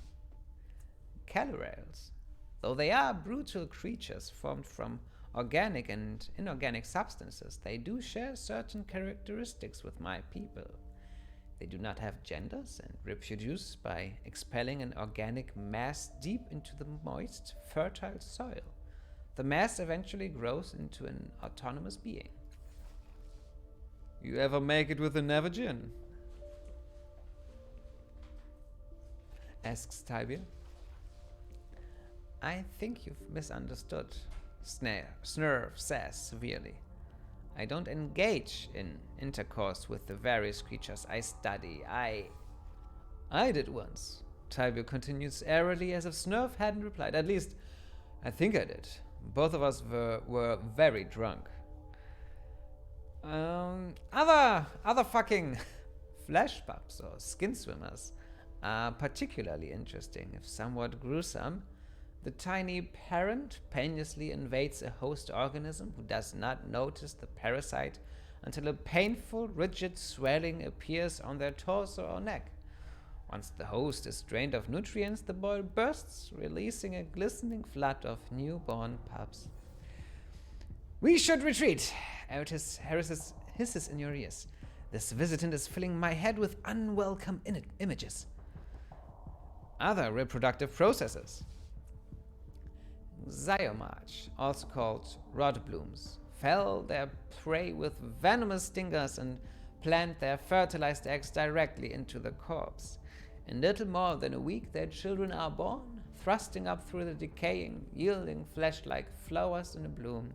[SPEAKER 1] Calorales, though they are brutal creatures formed from organic and inorganic substances, they do share certain characteristics with my people. They do not have genders and reproduce by expelling an organic mass deep into the moist, fertile soil. The mass eventually grows into an autonomous being. You ever make it with a Navagin? Asks Tybia. I think you've misunderstood, Sn'erf says severely. I don't engage in intercourse with the various creatures I study. I did once, Tybia continues airily as if Sn'erf hadn't replied. At least, I think I did. Both of us were very drunk. Other fucking flesh pups or skin swimmers are particularly interesting, if somewhat gruesome. The tiny parent painlessly invades a host organism who does not notice the parasite until a painful, rigid swelling appears on their torso or neck. Once the host is drained of nutrients, the boil bursts, releasing a glistening flood of newborn pups. We should retreat, Eritis hisses in your ears. This visitant is filling my head with unwelcome images. Other reproductive processes. Zyomach, also called rod blooms, fell their prey with venomous stingers and plant their fertilized eggs directly into the corpse. In little more than a week, their children are born, thrusting up through the decaying, yielding flesh like flowers in a bloom.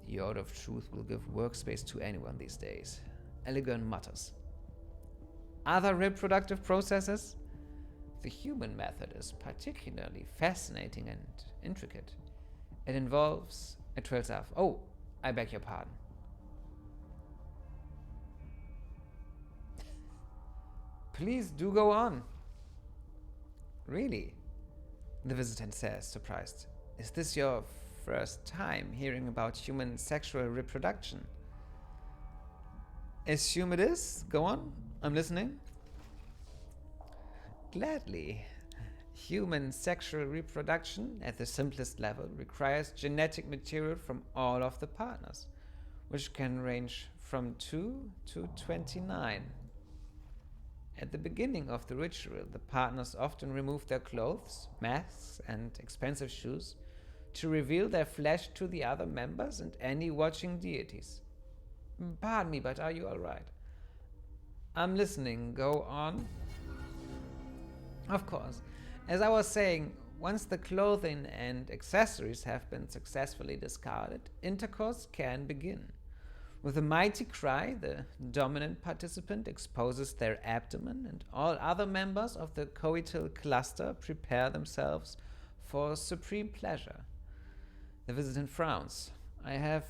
[SPEAKER 1] The Order of Truth will give workspace to anyone these days, Elegant mutters. Other reproductive processes? The human method is particularly fascinating and intricate. It involves a trail staff. Oh, I beg your pardon. Please do go on. Really? The visitant says, surprised. Is this your first time hearing about human sexual reproduction? Assume it is. Go on. I'm listening. Gladly. Human sexual reproduction, at the simplest level, requires genetic material from all of the partners, which can range from 2 to 29. At the beginning of the ritual, the partners often remove their clothes, masks, and expensive shoes to reveal their flesh to the other members and any watching deities. Pardon me, but are you all right? I'm listening. Go on. Of course. As I was saying, once the clothing and accessories have been successfully discarded, intercourse can begin. With a mighty cry, the dominant participant exposes their abdomen, and all other members of the coital cluster prepare themselves for supreme pleasure. The visitant frowns. I have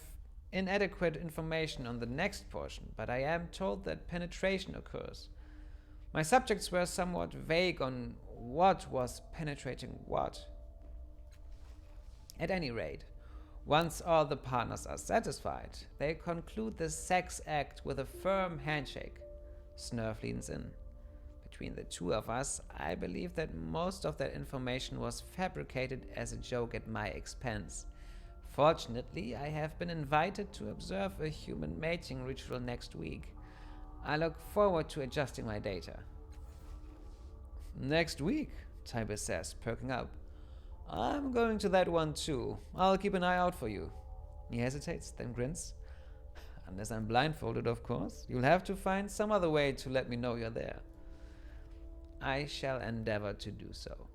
[SPEAKER 1] inadequate information on the next portion, but I am told that penetration occurs. My subjects were somewhat vague on what was penetrating what. At any rate, once all the partners are satisfied, they conclude the sex act with a firm handshake. Sn'erf leans in. Between the two of us, I believe that most of that information was fabricated as a joke at my expense. Fortunately, I have been invited to observe a human mating ritual next week. I look forward to adjusting my data. Next week, Tibus says, perking up. I'm going to that one too. I'll keep an eye out for you. He hesitates, then grins. Unless I'm blindfolded, of course. You'll have to find some other way to let me know you're there. I shall endeavor to do so.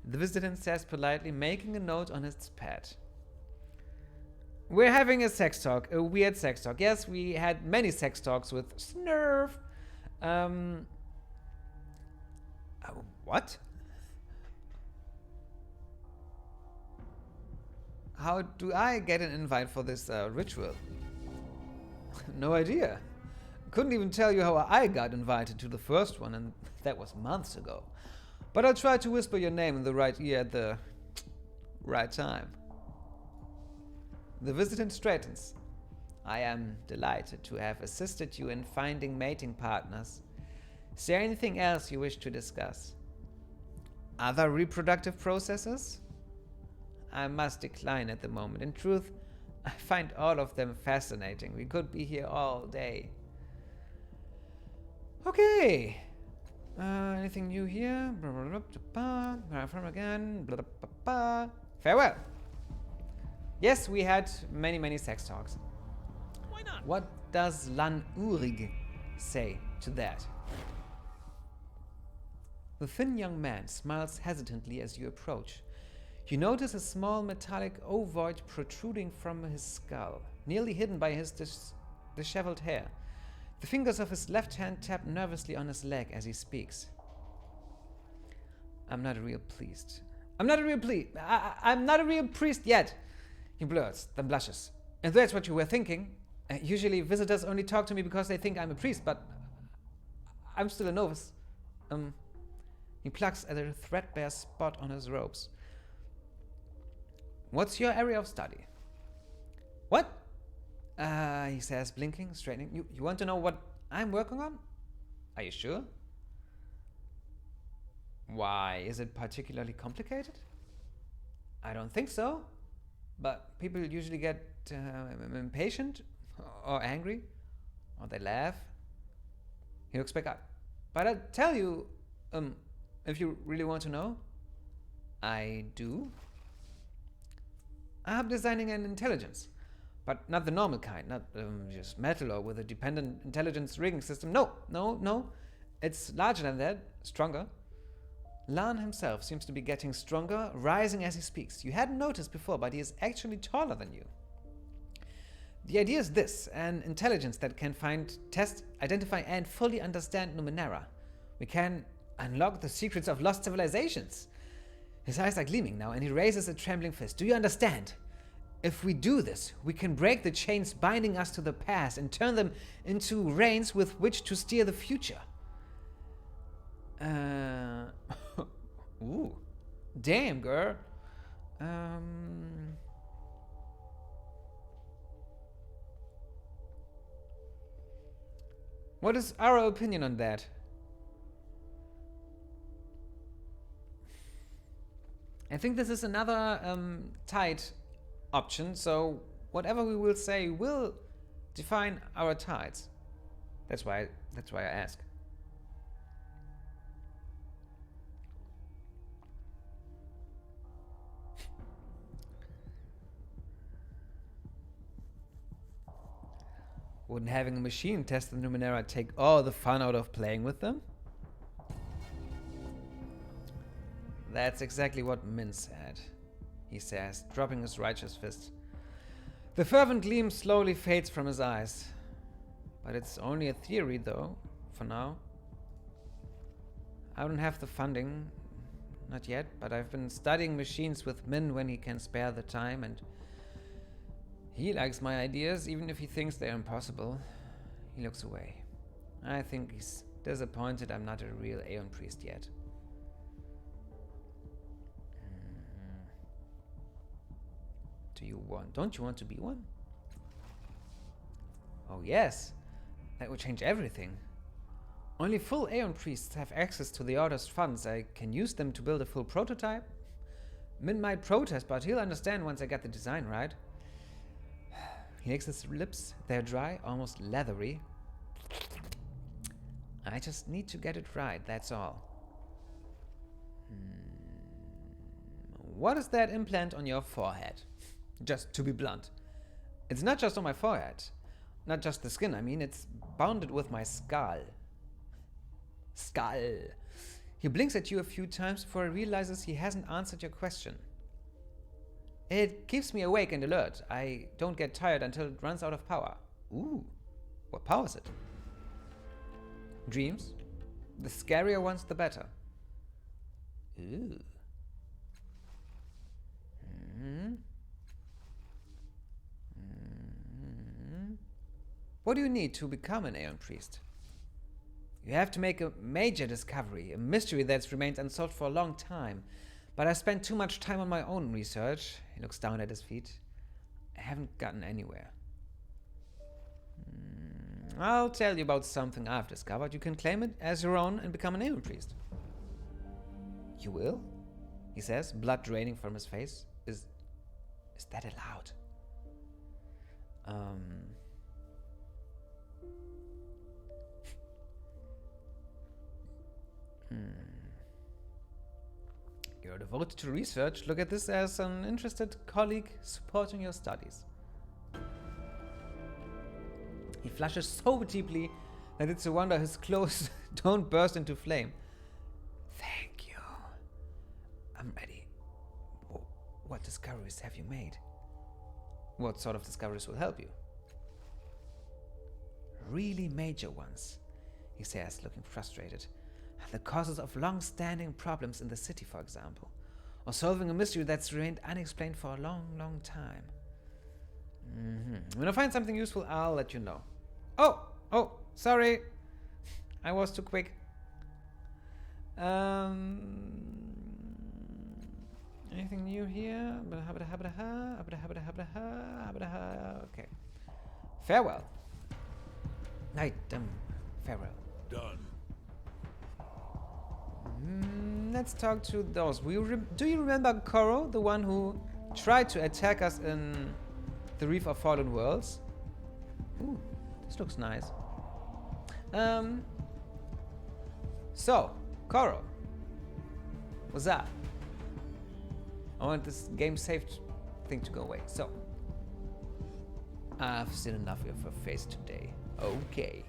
[SPEAKER 1] The visitant says politely, making a note on his pad. We're having a sex talk, a weird sex talk. Yes, we had many sex talks with Sn'erf. What? How do I get an invite for this ritual? No idea. Couldn't even tell you how I got invited to the first one, and that was months ago. But I'll try to whisper your name in the right ear at the right time. The visitant straightens. I am delighted to have assisted you in finding mating partners. Is there anything else you wish to discuss? Other reproductive processes? I must decline at the moment. In truth, I find all of them fascinating. We could be here all day. Okay. Anything new here? From again. Farewell. Yes, we had many sex talks.
[SPEAKER 2] Why not?
[SPEAKER 1] What does Uring say to that? The thin young man smiles hesitantly as you approach. You notice a small metallic ovoid protruding from his skull, nearly hidden by his disheveled hair. The fingers of his left hand tap nervously on his leg as he speaks. I'm not a real priest. I'm not a real priest yet, he blurts, then blushes. If that's what you were thinking, usually visitors only talk to me because they think I'm a priest, but I'm still a novice. He plucks at a threadbare spot on his robes. What's your area of study? What? He says, blinking, straightening. You want to know what I'm working on? Are you sure? Why, is it particularly complicated? I don't think so. But people usually get impatient or angry, or they laugh. He looks back up. But I'll tell you, if you really want to know. I do. I'm designing an intelligence, but not the normal kind, not just metal or with a dependent intelligence rigging system. No. It's larger than that, stronger. Lan himself seems to be getting stronger, rising as he speaks. You hadn't noticed before, but he is actually taller than you. The idea is this: an intelligence that can find, test, identify, and fully understand Numenera. We can unlock the secrets of lost civilizations. His eyes are gleaming now, and he raises a trembling fist. Do you understand? If we do this, we can break the chains binding us to the past and turn them into reins with which to steer the future. Ooh. Damn, girl. What is our opinion on that? I think this is another tight option, so whatever we will say will define our tides. That's why I ask. Wouldn't having a machine test the Numenera take all the fun out of playing with them? That's exactly what Min said, he says, dropping his righteous fist. The fervent gleam slowly fades from his eyes. But it's only a theory, though, for now. I don't have the funding, not yet, but I've been studying machines with Min when he can spare the time, and he likes my ideas, even if he thinks they're impossible. He looks away. I think he's disappointed I'm not a real Aeon priest yet. Don't you want to be one? Oh yes, that would change everything. Only full Aeon priests have access to the Order's funds. I can use them to build a full prototype. Min might protest, but he'll understand once I get the design right. He licks his lips. They're dry, almost leathery. I just need to get it right, that's all. What is that implant on your forehead? Just to be blunt. It's not just on my forehead. Not just the skin, I mean, it's bounded with my skull. Skull. He blinks at you a few times before he realizes he hasn't answered your question. It keeps me awake and alert. I don't get tired until it runs out of power. Ooh, what power is it? Dreams? The scarier ones, the better. Ooh. What do you need to become an Aeon priest? You have to make a major discovery, a mystery that's remained unsolved for a long time. But I spent too much time on my own research. He looks down at his feet. I haven't gotten anywhere. I'll tell you about something I've discovered. You can claim it as your own and become an Aeon priest. You will? He says, blood draining from his face. Is that allowed? You're devoted to research. Look at this as an interested colleague supporting your studies. He flushes so deeply that it's a wonder his clothes don't burst into flame. Thank you. I'm ready. What discoveries have you made? What sort of discoveries will help you? Really major ones, he says, looking frustrated. The causes of long-standing problems in the city, for example. Or solving a mystery that's remained unexplained for a long, long time. When I find something useful, I'll let you know. Oh, sorry. I was too quick. Anything new here? Okay. Farewell. Night, farewell.
[SPEAKER 4] Done.
[SPEAKER 1] Let's talk to those. Do you remember Qorro, the one who tried to attack us in the Reef of Fallen Worlds? Ooh, this looks nice. So, Qorro. What's up? I want this game saved thing to go away. So, I've seen enough of your face today. Okay.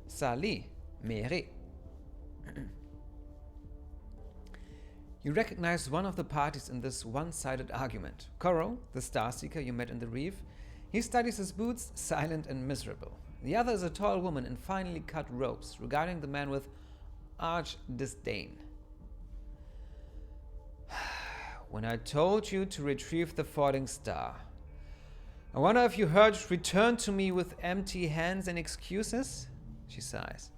[SPEAKER 1] Salimeri. You recognize one of the parties in this one-sided argument. Qorro, the Starseeker you met in the reef. He studies his boots, silent and miserable. The other is a tall woman in finely cut robes, regarding the man with arch disdain. When I told you to retrieve the falling star, I wonder if you heard it return to me with empty hands and excuses? She sighs.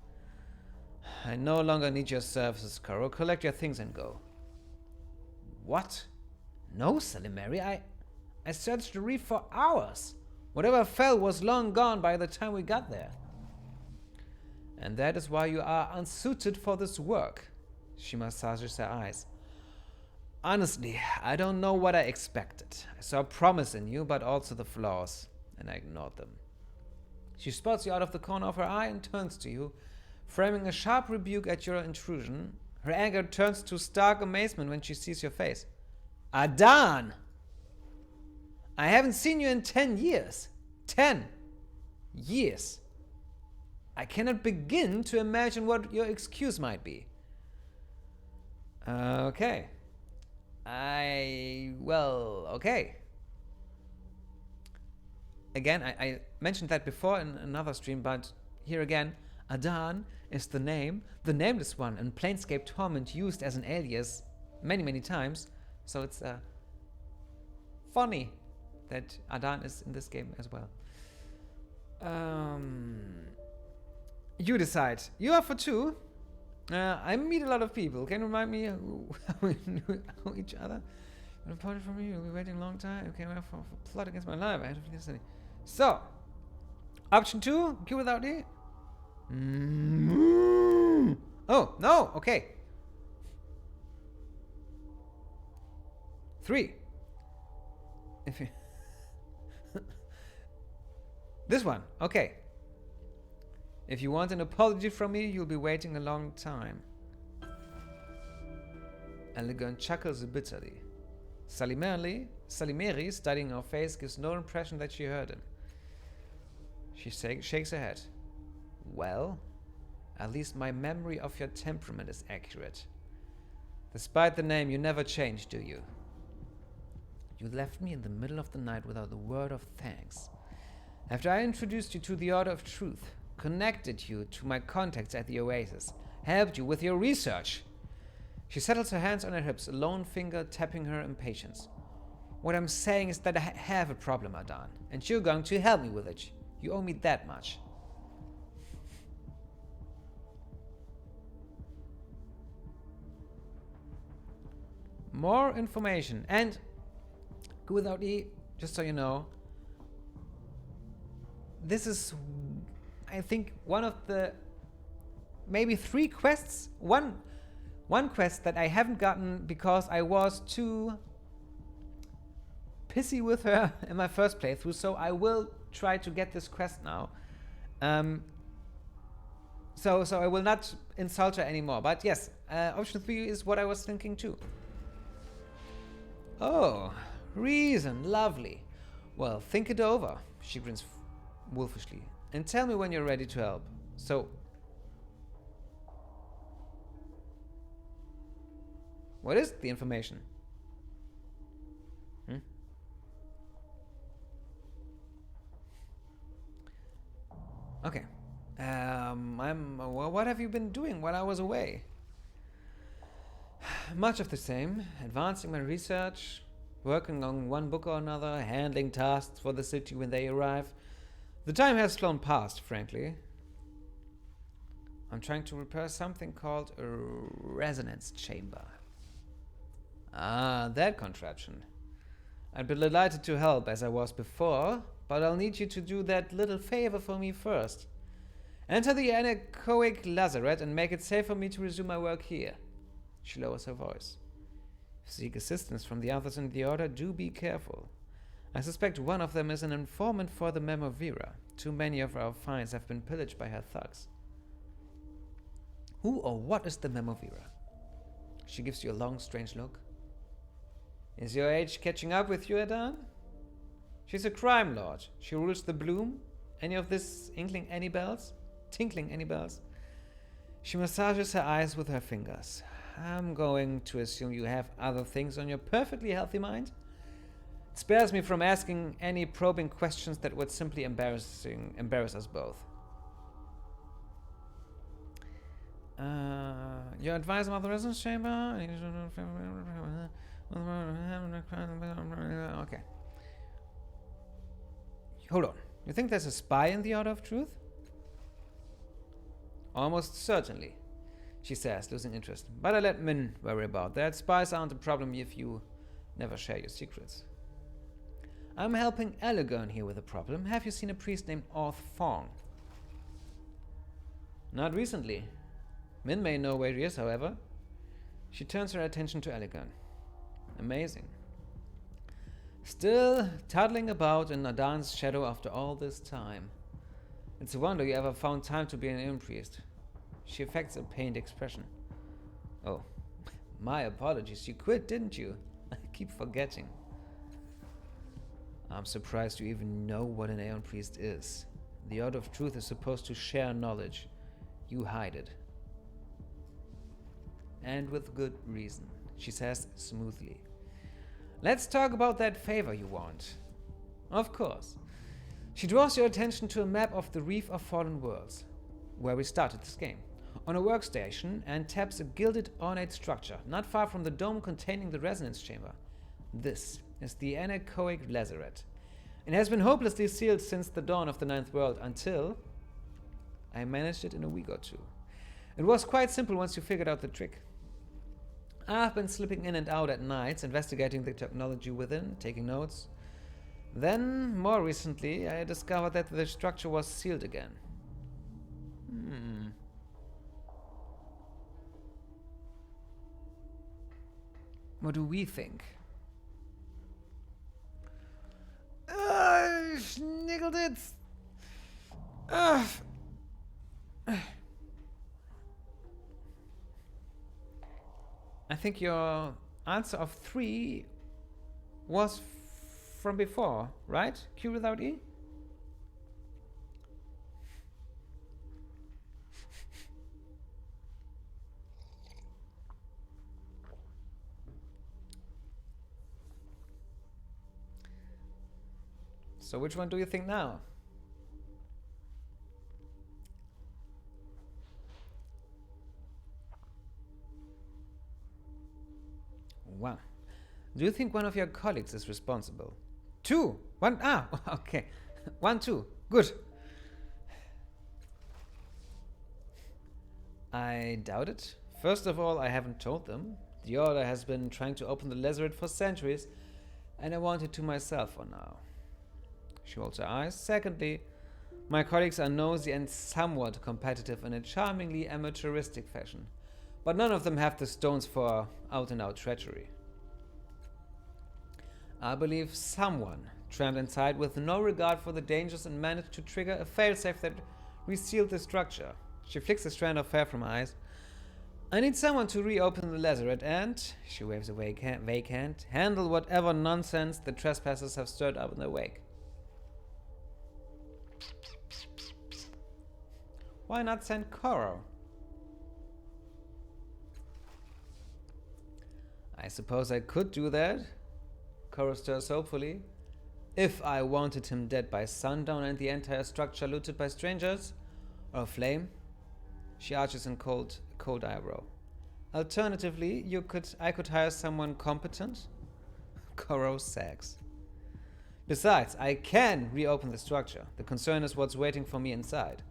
[SPEAKER 1] I no longer need your services, Qorro. Collect your things and go. What? No, Salimeri. I searched the reef for hours. Whatever fell was long gone by the time we got there. And that is why you are unsuited for this work. She massages her eyes. Honestly, I don't know what I expected. I saw promise in you, but also the flaws, and I ignored them. She spots you out of the corner of her eye and turns to you, framing a sharp rebuke at your intrusion. Her anger turns to stark amazement when she sees your face. Aidan! I haven't seen you in 10 years. 10 years. I cannot begin to imagine what your excuse might be. Okay. Okay. Again, I mentioned that before in another stream, but here again, Aidan is the name, the nameless one in Planescape Torment, used as an alias many, many times. So it's funny that Aidan is in this game as well. You decide. You are for 2. I meet a lot of people. Can you remind me how we knew each other? When apart from you, we're waiting a long time. Okay, well, for plot against my life. I have to listen. So, option 2, Q without E. Oh, no, okay. 3. If you this one, okay. If you want an apology from me, you'll be waiting a long time. Elegant chuckles bitterly. Salimeri, studying her face, gives no impression that she heard him. She shakes her head. Well, at least my memory of your temperament is accurate. Despite the name, you never change, do you? You left me in the middle of the night without a word of thanks. After I introduced you to the Order of Truth, connected you to my contacts at the Oasis, helped you with your research. She settles her hands on her hips, a lone finger tapping her impatience. What I'm saying is that I have a problem, Aidan, and you're going to help me with it. You owe me that much. More information. And go without E, just so you know, this is, I think, one of the maybe 3 quests. One quest that I haven't gotten because I was too pissy with her in my first playthrough, so I will try to get this quest now. So I will not insult her anymore. But yes, option 3 is what I was thinking too. Oh, reason, lovely. Well, think it over, she grins wolfishly, and tell me when you're ready to help. So, what is the information? Okay. What have you been doing while I was away? Much of the same. Advancing my research, working on one book or another, handling tasks for the city when they arrive. The time has flown past, frankly. I'm trying to repair something called a resonance chamber. Ah, that contraption. I'd be delighted to help as I was before, but I'll need you to do that little favor for me first. Enter the anechoic lazaret and make it safe for me to resume my work here. She lowers her voice. If you seek assistance from the others in the Order, do be careful. I suspect one of them is an informant for the Memovira. Too many of our finds have been pillaged by her thugs. Who or what is the Memovira? She gives you a long, strange look. Is your age catching up with you, Aidan? She's a crime lord. She rules the Bloom. Any of this tinkling any bells? She massages her eyes with her fingers. I'm going to assume you have other things on your perfectly healthy mind. It spares me from asking any probing questions that would simply embarrass us both. Your advice about the resonance chamber? Okay. Hold on. You think there's a spy in the Order of Truth? Almost certainly, she says, losing interest. But I let Min worry about that. Spies aren't a problem if you never share your secrets. I'm helping Elegern here with a problem. Have you seen a priest named Orth Fong? Not recently. Min may know where he is, however. She turns her attention to Elegern. Amazing. Still toddling about in Aidan's shadow after all this time. It's a wonder you ever found time to be an Aeon priest. She affects a pained expression. Oh, my apologies. You quit, didn't you? I keep forgetting. I'm surprised you even know what an Aeon priest is. The Order of Truth is supposed to share knowledge. You hide it. And with good reason, she says smoothly. Let's talk about that favor you want. Of course. She draws your attention to a map of the Reef of Fallen Worlds, where we started this game, on a workstation, and taps a gilded ornate structure not far from the dome containing the resonance chamber. This is the anechoic lazaret. It has been hopelessly sealed since the dawn of the Ninth World until I managed it in a week or two. It was quite simple once you figured out the trick. I've been slipping in and out at nights, investigating the technology within, taking notes. Then, more recently, I discovered that the structure was sealed again. What do we think? Sniggled it! I think your answer of 3 was from before, right? Q without E? So which one do you think now? One. Do you think one of your colleagues is responsible? 2. 1. Okay. 1, 2. Good. I doubt it. First of all, I haven't told them. The Order has been trying to open the lazaret for centuries, and I want it to myself for now. She rolls her eyes. Secondly, my colleagues are nosy and somewhat competitive in a charmingly amateuristic fashion, but none of them have the stones for out-and-out treachery. I believe someone tramped inside with no regard for the dangers and managed to trigger a failsafe that resealed the structure. She flicks a strand of hair from her eyes. I need someone to reopen the lazaret and, she waves a vague hand, handle whatever nonsense the trespassers have stirred up in their wake. Why not send Qorro? I suppose I could do that. Qorro stirs hopefully. If I wanted him dead by sundown and the entire structure looted by strangers, or flame. She arches in cold eyebrow. Alternatively, I could hire someone competent. Qorro sags. Besides, I can reopen the structure. The concern is what's waiting for me inside.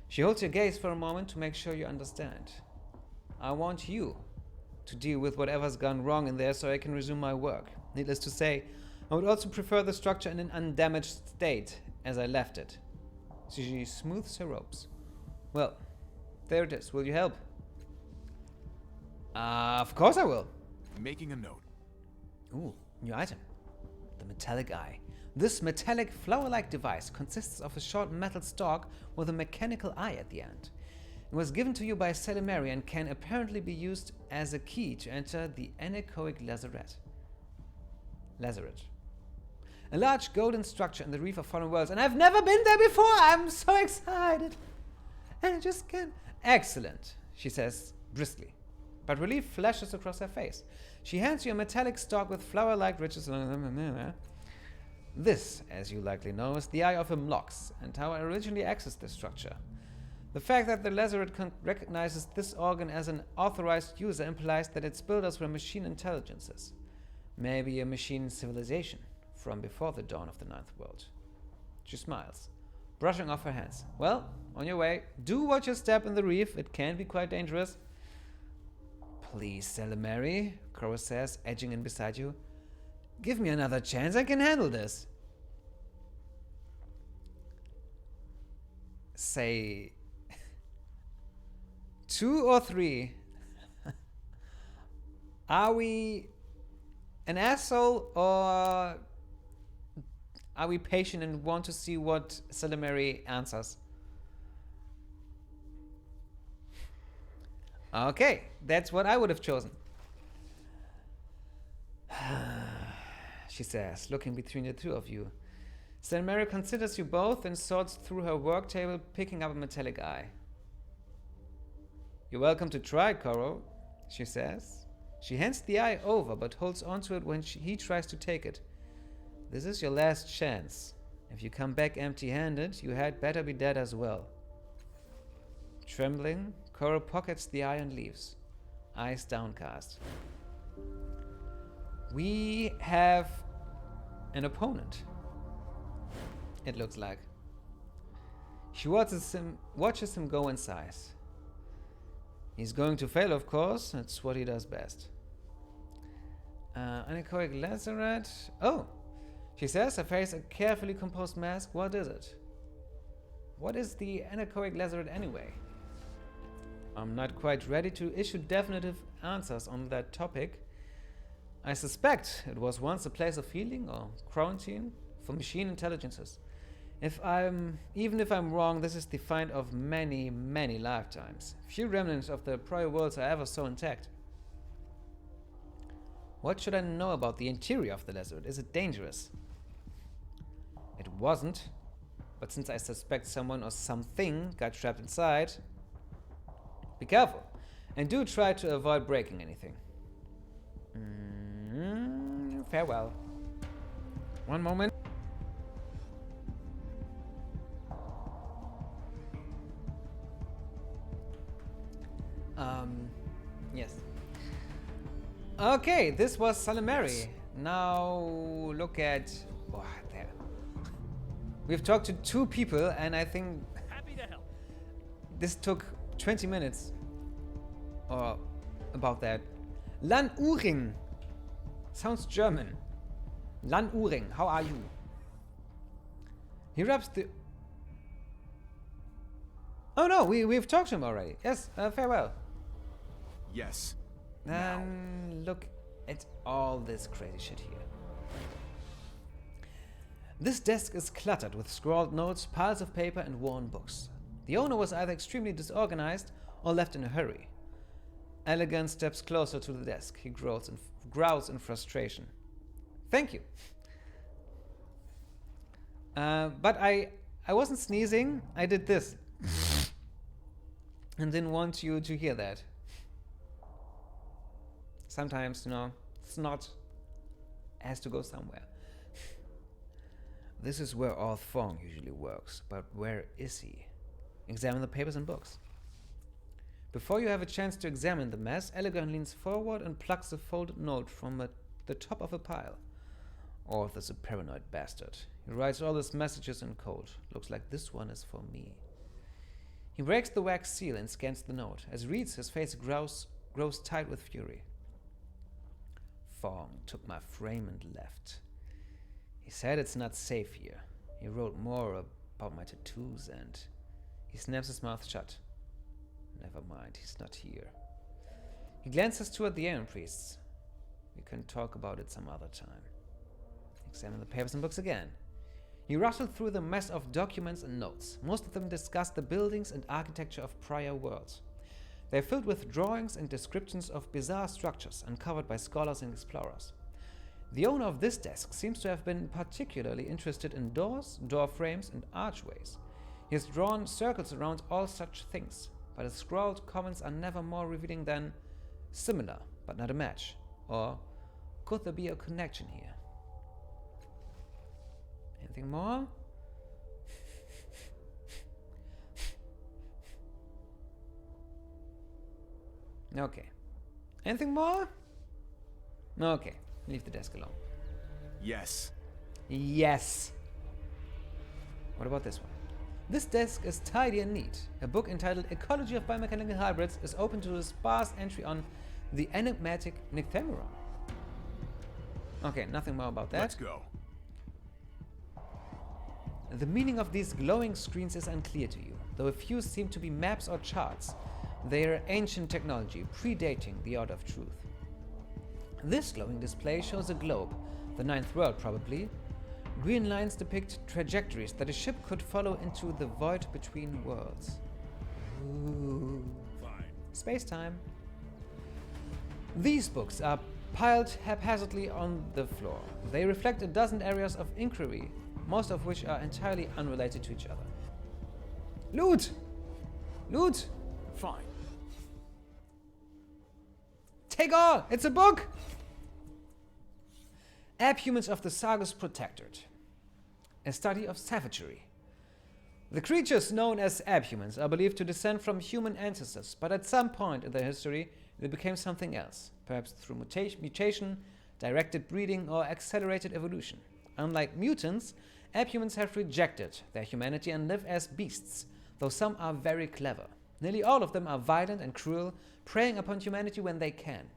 [SPEAKER 1] She holds your gaze for a moment to make sure you understand. I want you to deal with whatever's gone wrong in there so I can resume my work. Needless to say, I would also prefer the structure in an undamaged state as I left it. She smooths her robes. Well, there it is. Will you help? Of course I will.
[SPEAKER 4] Making a note.
[SPEAKER 1] Ooh, new item. The metallic eye. This metallic flower-like device consists of a short metal stalk with a mechanical eye at the end. It was given to you by Salimeri and can apparently be used as a key to enter the anechoic lazaret. A large golden structure in the Reef of Fallen Worlds, and I've never been there before! I'm so excited! And I just can't... Excellent, she says briskly. But relief flashes across her face. She hands you a metallic stalk with flower-like ridges along the... This, as you likely know, is the Eye of Imlox, and how I originally accessed this structure. The fact that the lazaret recognizes this organ as an authorized user implies that its builders were machine intelligences. Maybe a machine civilization from before the dawn of the Ninth World. She smiles, brushing off her hands. Well, on your way. Do watch your step in the reef. It can be quite dangerous. Please, Salimeri, Qorro says, edging in beside you. Give me another chance. I can handle this. Say 2 or 3. Are we an asshole or are we patient and want to see what Salimeri answers? Okay, that's what I would have chosen. She says, looking between the two of you. Salimeri considers you both and sorts through her work table, picking up a metallic eye. You're welcome to try, Qorro, she says. She hands the eye over, but holds onto it when he tries to take it. This is your last chance. If you come back empty-handed, you had better be dead as well. Trembling, Qorro pockets the eye and leaves, eyes downcast. We have an opponent, it looks like. She watches him go and sighs. He's going to fail, of course. That's what he does best. Anechoic lazaret. Oh, she says, her face a carefully composed mask. What is it? What is the anechoic lazaret anyway? I'm not quite ready to issue definitive answers on that topic. I suspect it was once a place of healing or quarantine for machine intelligences. Even if I'm wrong, this is the find of many, many lifetimes. Few remnants of the prior worlds are ever so intact. What should I know about the interior of the lazaret? Is it dangerous? It wasn't, but since I suspect someone or something got trapped inside, be careful, and do try to avoid breaking anything. Farewell. One moment. Yes. Okay, this was Salimeri. Yes. Now look at... Oh, there. We've talked to 2 people, and I think...
[SPEAKER 2] Happy to help.
[SPEAKER 1] This took 20 minutes. Or about that. Uring. Sounds German. Uring, how are you? He rubs the... Oh no, we've talked to him already. Yes, farewell.
[SPEAKER 4] Yes.
[SPEAKER 1] And look at all this crazy shit here. This desk is cluttered with scrawled notes, piles of paper, and worn books. The owner was either extremely disorganized or left in a hurry. Elegant steps closer to the desk. He growls in frustration. Thank you. But I wasn't sneezing. I did this. And didn't want you to hear that. Sometimes, snot has to go somewhere. This is where Fong usually works, but where is he? Examine the papers and books. Before you have a chance to examine the mess, Elegant leans forward and plucks a folded note from the top of a pile. Arthur's a paranoid bastard. He writes all his messages in code. Looks like this one is for me. He breaks the wax seal and scans the note. As he reads, his face grows tight with fury. Fong took my frame and left. He said it's not safe here. He wrote more about my tattoos and... He snaps his mouth shut. Never mind, he's not here. He glances toward the Aidan priests. We can talk about it some other time. Examine the papers and books again. He rustled through the mess of documents and notes. Most of them discuss the buildings and architecture of prior worlds. They're filled with drawings and descriptions of bizarre structures uncovered by scholars and explorers. The owner of this desk seems to have been particularly interested in doors, door frames, and archways. He has drawn circles around all such things, but his scrawled comments are never more revealing than similar, but not a match, or could there be a connection here? Anything more? Okay. Anything more? Okay. Leave the desk alone.
[SPEAKER 4] Yes.
[SPEAKER 1] Yes. What about this one? This desk is tidy and neat. A book entitled Ecology of Biomechanical Hybrids is open to a sparse entry on the enigmatic Nycthemeron. Okay, nothing more about that.
[SPEAKER 4] Let's go.
[SPEAKER 1] The meaning of these glowing screens is unclear to you, though a few seem to be maps or charts. They are ancient technology, predating the Order of Truth. This glowing display shows a globe, the ninth world probably. Green lines depict trajectories that a ship could follow into the void between worlds. Ooh.
[SPEAKER 4] Fine.
[SPEAKER 1] Space-time. These books are piled haphazardly on the floor. They reflect a dozen areas of inquiry most of which are entirely unrelated to each other. Loot! Loot!
[SPEAKER 4] Fine.
[SPEAKER 1] Take all! It's a book! Abhumans of the Sargus Protectorate. A study of savagery. The creatures known as abhumans are believed to descend from human ancestors, but at some point in their history they became something else, perhaps through mutation, directed breeding, or accelerated evolution. Unlike mutants, abhumans have rejected their humanity and live as beasts, though some are very clever. Nearly all of them are violent and cruel, preying upon humanity when they can.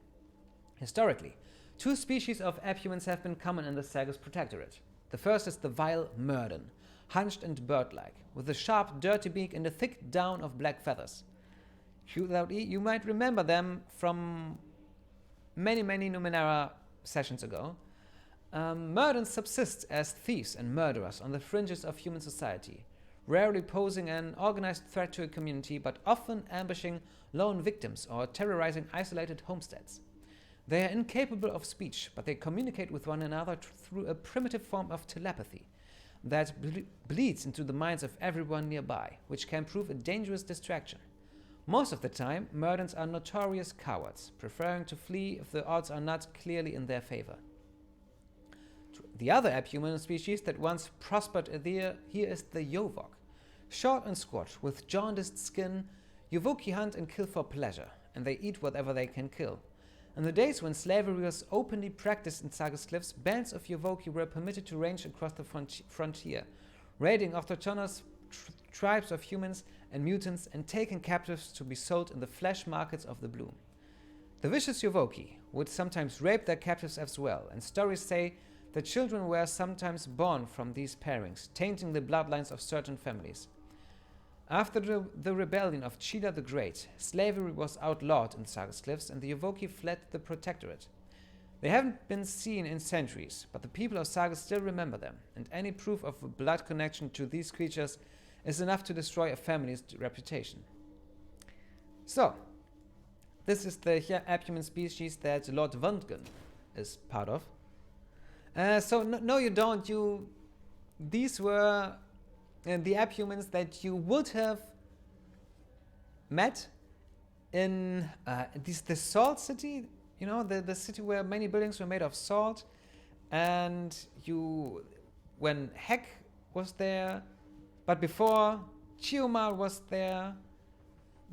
[SPEAKER 1] Historically, two species of abhumans have been common in the Sargus Protectorate. The first is the vile Murden, hunched and bird-like, with a sharp, dirty beak and a thick down of black feathers. You might remember them from many Numenera sessions ago. Murdens subsist as thieves and murderers on the fringes of human society, rarely posing an organized threat to a community, but often ambushing lone victims or terrorizing isolated homesteads. They are incapable of speech, but they communicate with one another through a primitive form of telepathy that bleeds into the minds of everyone nearby, which can prove a dangerous distraction. Most of the time, Murdens are notorious cowards, preferring to flee if the odds are not clearly in their favor. The other abhuman species that once prospered here is the Yovok. Short and squat, with jaundiced skin, Yovoki hunt and kill for pleasure, and they eat whatever they can kill. In the days when slavery was openly practiced in Sargus Cliffs, bands of Yovoki were permitted to range across the frontier, raiding autochthonous tribes of humans and mutants and taking captives to be sold in the flesh markets of the Bloom. The vicious Yovoki would sometimes rape their captives as well, and stories say that children were sometimes born from these pairings, tainting the bloodlines of certain families. After the rebellion of Chida the Great, slavery was outlawed in Sargus Cliffs and the Yovoki fled the Protectorate. They haven't been seen in centuries, but the people of Sargus still remember them, and any proof of a blood connection to these creatures is enough to destroy a family's reputation. So, this is the abhuman species that Lord Wundgen is part of. No, you don't. These were the abhumans that you would have met in the Salt City, the city where many buildings were made of salt, and when Heck was there, but before Chiomar was there,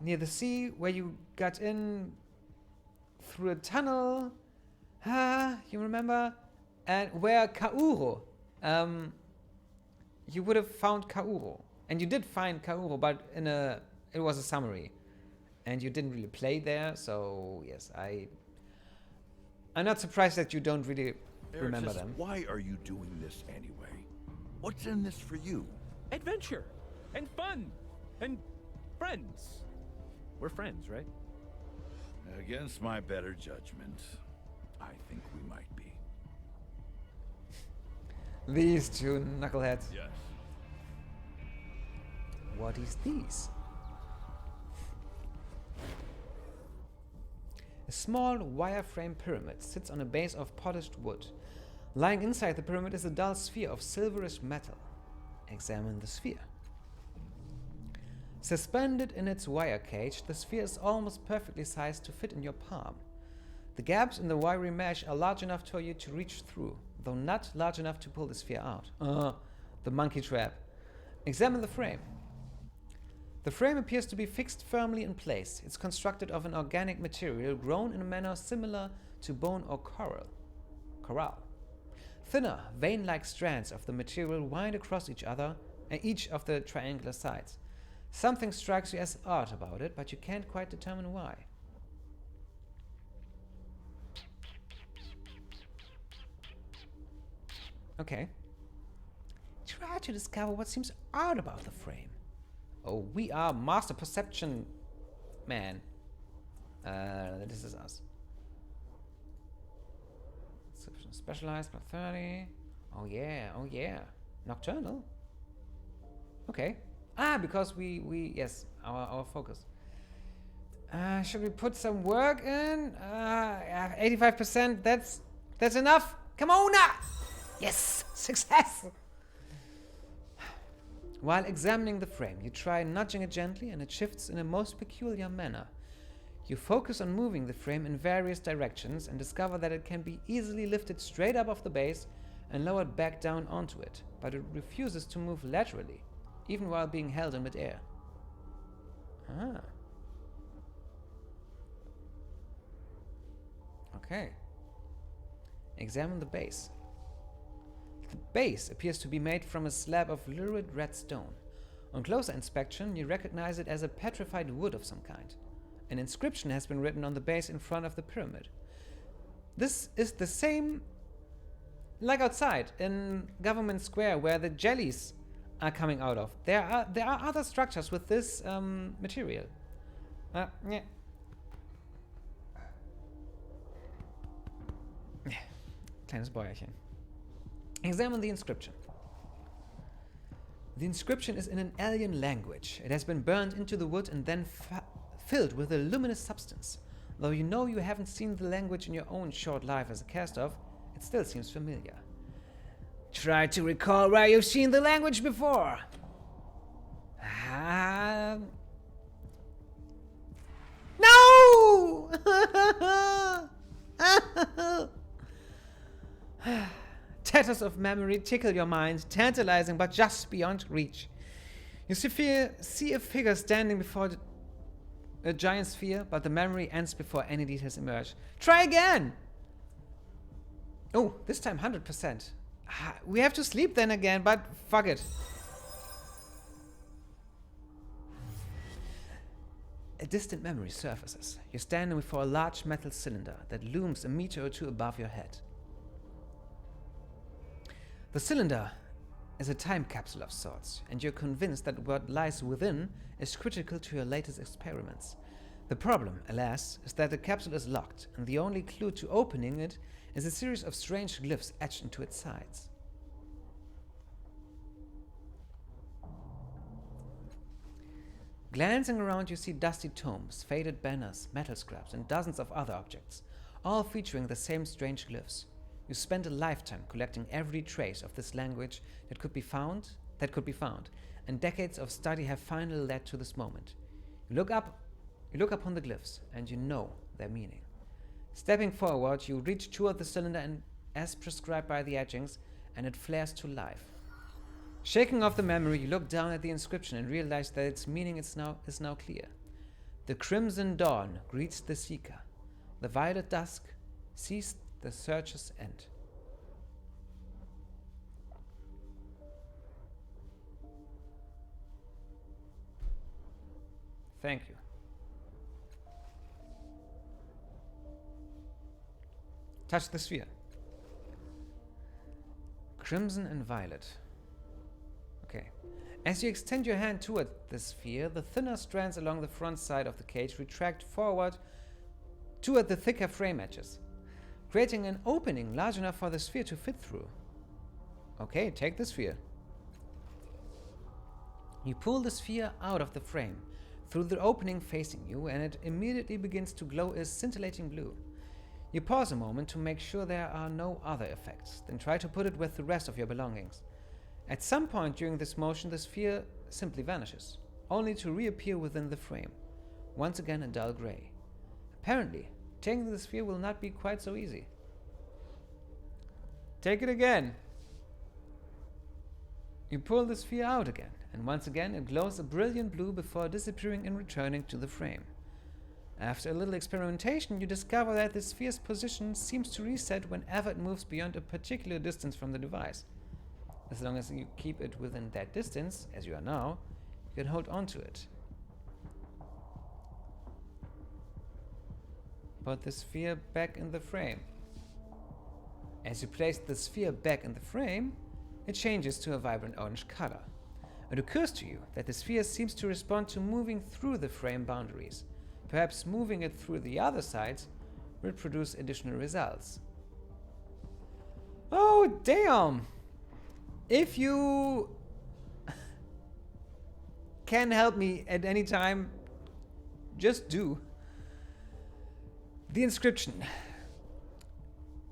[SPEAKER 1] near the sea, where you got in through a tunnel, you remember, and where Kauro, you would have found Kauro, and you did find Kauro, but it was a summary, and you didn't really play there. So yes, I'm not surprised that you don't really remember them.
[SPEAKER 5] Why are you doing this anyway? What's in this for you?
[SPEAKER 2] Adventure and fun and friends. We're friends, right?
[SPEAKER 5] Against my better judgment, I think we might be.
[SPEAKER 1] These two knuckleheads.
[SPEAKER 5] Yes.
[SPEAKER 1] What is this? A small wireframe pyramid sits on a base of polished wood. Lying inside the pyramid is a dull sphere of silverish metal. Examine the sphere. Suspended in its wire cage, the sphere is almost perfectly sized to fit in your palm. The gaps in the wiry mesh are large enough for you to reach through, though not large enough to pull the sphere out. The monkey trap. Examine the frame. The frame appears to be fixed firmly in place. It's constructed of an organic material grown in a manner similar to bone or coral. Thinner, vein-like strands of the material wind across each of the triangular sides. Something strikes you as odd about it, but you can't quite determine why. Okay. Try to discover what seems odd about the frame. Oh, we are master perception man. This is us. Specialized by 30. Oh yeah. Nocturnal. Okay. Because we yes, our focus. Should we put some work in? 85%. That's enough. Come on now. Yes, success. While examining the frame, you try nudging it gently and it shifts in a most peculiar manner. You focus on moving the frame in various directions and discover that it can be easily lifted straight up off the base and lowered back down onto it, but it refuses to move laterally, even while being held in midair. Ah. Okay. Examine the base. The base appears to be made from a slab of lurid red stone. On closer inspection, you recognize it as a petrified wood of some kind. An inscription has been written on the base in front of the pyramid. This is the same like outside in Government Square where the jellies are coming out of. There are other structures with this material. Yeah. Kleines Bäuerchen. Examine the inscription. The inscription is in an alien language. It has been burned into the wood and then filled with a luminous substance. Though you know you haven't seen the language in your own short life as a cast-off, it still seems familiar. Try to recall where you've seen the language before. No! Tatters of memory tickle your mind, tantalizing but just beyond reach. You see a figure standing before a giant sphere, but the memory ends before any details emerge. Try again! Oh, this time 100%. We have to sleep then again, but fuck it. A distant memory surfaces. You're standing before a large metal cylinder that looms a meter or two above your head. The cylinder is a time capsule of sorts, and you're convinced that what lies within is critical to your latest experiments. The problem, alas, is that the capsule is locked, and the only clue to opening it is a series of strange glyphs etched into its sides. Glancing around, you see dusty tomes, faded banners, metal scraps, and dozens of other objects, all featuring the same strange glyphs. You spent a lifetime collecting every trace of this language that could be found, and decades of study have finally led to this moment. You look upon the glyphs, and you know their meaning. Stepping forward, you reach toward the cylinder and as prescribed by the etchings, and it flares to life. Shaking off the memory, you look down at the inscription and realize that its meaning is now clear. The crimson dawn greets the seeker. The violet dusk sees the search's end. Thank you. Touch the sphere. Crimson and violet. Okay. As you extend your hand toward the sphere, the thinner strands along the front side of the cage retract forward toward the thicker frame edges, creating an opening large enough for the sphere to fit through. Okay, take the sphere. You pull the sphere out of the frame through the opening facing you, and it immediately begins to glow a scintillating blue. You pause a moment to make sure there are no other effects, then try to put it with the rest of your belongings. At some point during this motion, the sphere simply vanishes, only to reappear within the frame, once again a dull gray. Apparently, taking the sphere will not be quite so easy. Take it again. You pull the sphere out again, and once again it glows a brilliant blue before disappearing and returning to the frame. After a little experimentation, you discover that the sphere's position seems to reset whenever it moves beyond a particular distance from the device. As long as you keep it within that distance, as you are now, you can hold on to it. Put the sphere back in the frame. As you place the sphere back in the frame, it changes to a vibrant orange color. It occurs to you that the sphere seems to respond to moving through the frame boundaries. Perhaps moving it through the other sides will produce additional results. Oh, damn! If you can help me at any time, just do. The inscription.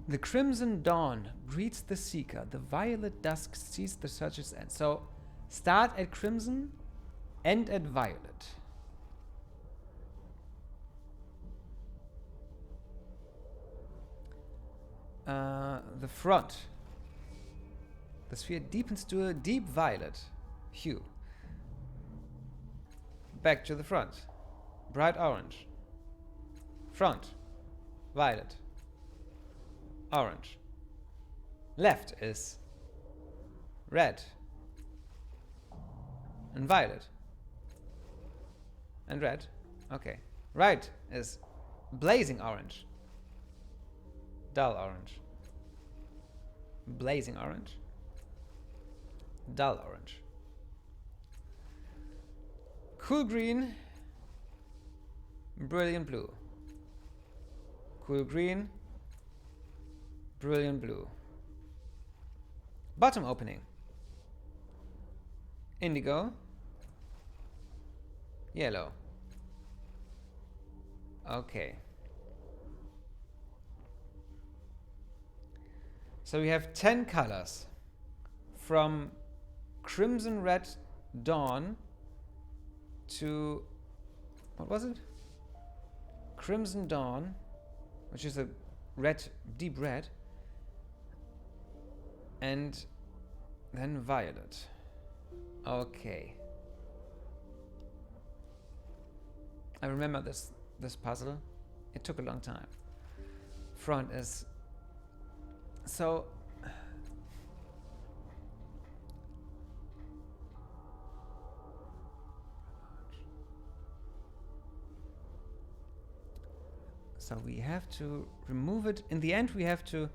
[SPEAKER 1] The crimson dawn greets the seeker. The violet dusk sees the searcher's end. So Start at crimson, end at violet. The front. The sphere deepens to a deep violet hue. Back to the front. Bright orange. Front. Violet. Orange. Left is red. And violet. And red. Okay. Right is blazing orange. Dull orange. Blazing orange. Dull orange. Cool green. Brilliant blue. Cool green. Brilliant blue. Bottom opening. Indigo. Yellow. Okay. So we have 10 colors. From crimson red dawn to, what was it? Crimson dawn, which is a red, deep red, and then violet. Okay. I remember this puzzle. It took a long time. Front is so. So we have to remove it. In the end, we have to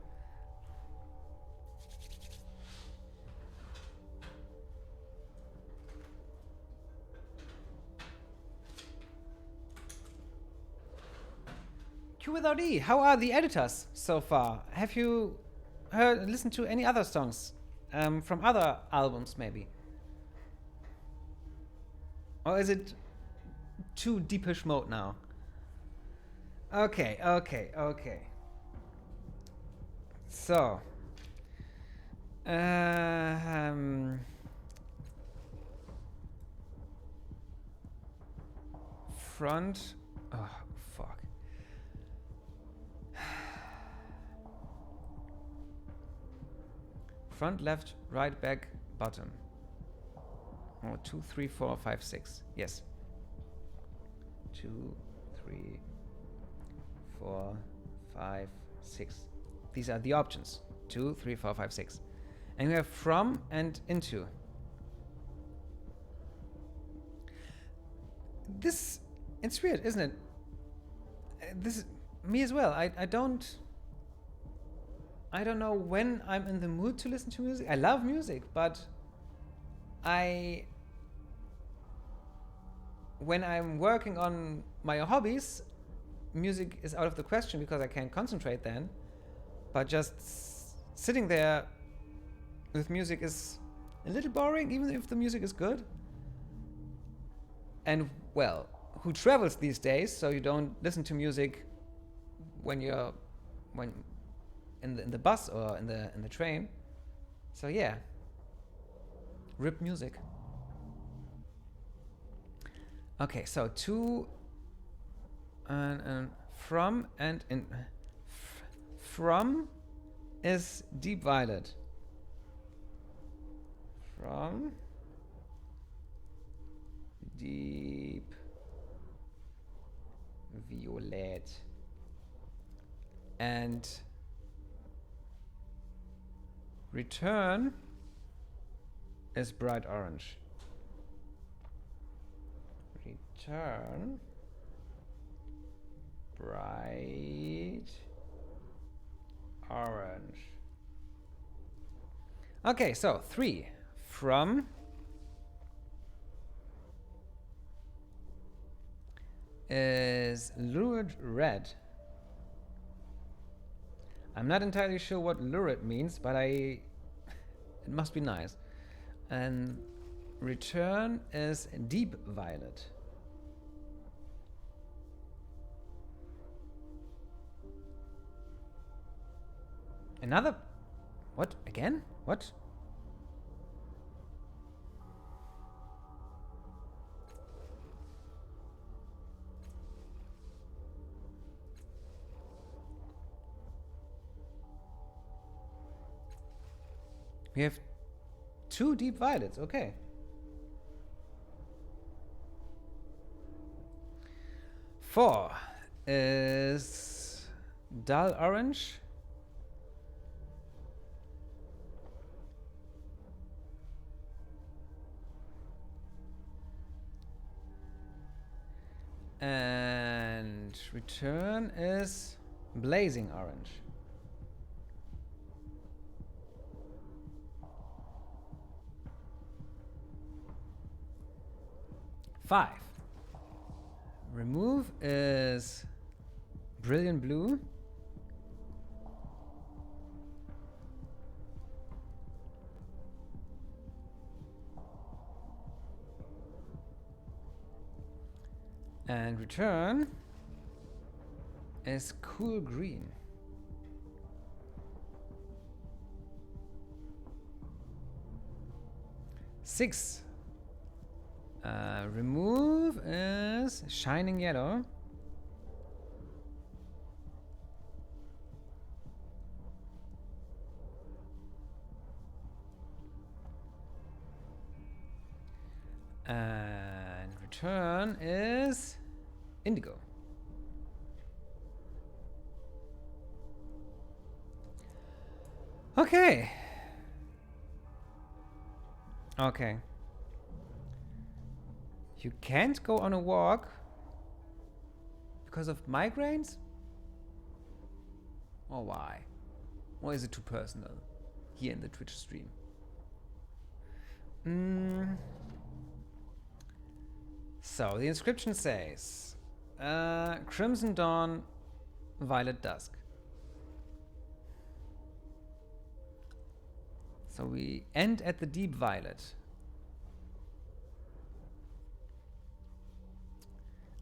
[SPEAKER 1] Q without E. How are the editors so far? Have you listened to any other songs from other albums, maybe? Or is it too deepish mode now? Okay. So, front. Oh, fuck. Front, left, right, back, bottom. Oh, 2, 3, 4, 5, 6. Yes. 2, 3, 4, 5, 6. These are the options. 2, 3, 4, 5, 6. And we have from and into. It's weird, isn't it? This is me as well. I don't know when I'm in the mood to listen to music. I love music, but when I'm working on my hobbies, music is out of the question because I can't concentrate then. But just sitting there with music is a little boring, even if the music is good. And well, who travels these days? So you don't listen to music when in the bus or in the train. So yeah, rip music. Okay, so to and from and in. From is deep violet. From deep violet. And return is bright orange. Return bright orange. Okay, so 3 from is lurid red. I'm not entirely sure what lurid means, but it must be nice. And return is deep violet. Another. What? Again? What? We have 2 deep violets, okay. Four is dull orange. And return is blazing orange. Five. Remove is brilliant blue. And return is cool green. Six. Remove is shining yellow. And return is indigo. Okay. Okay. You can't go on a walk because of migraines? Or why? Or is it too personal here in the Twitch stream? So the inscription says Crimson Dawn, Violet Dusk. So we end at the deep violet.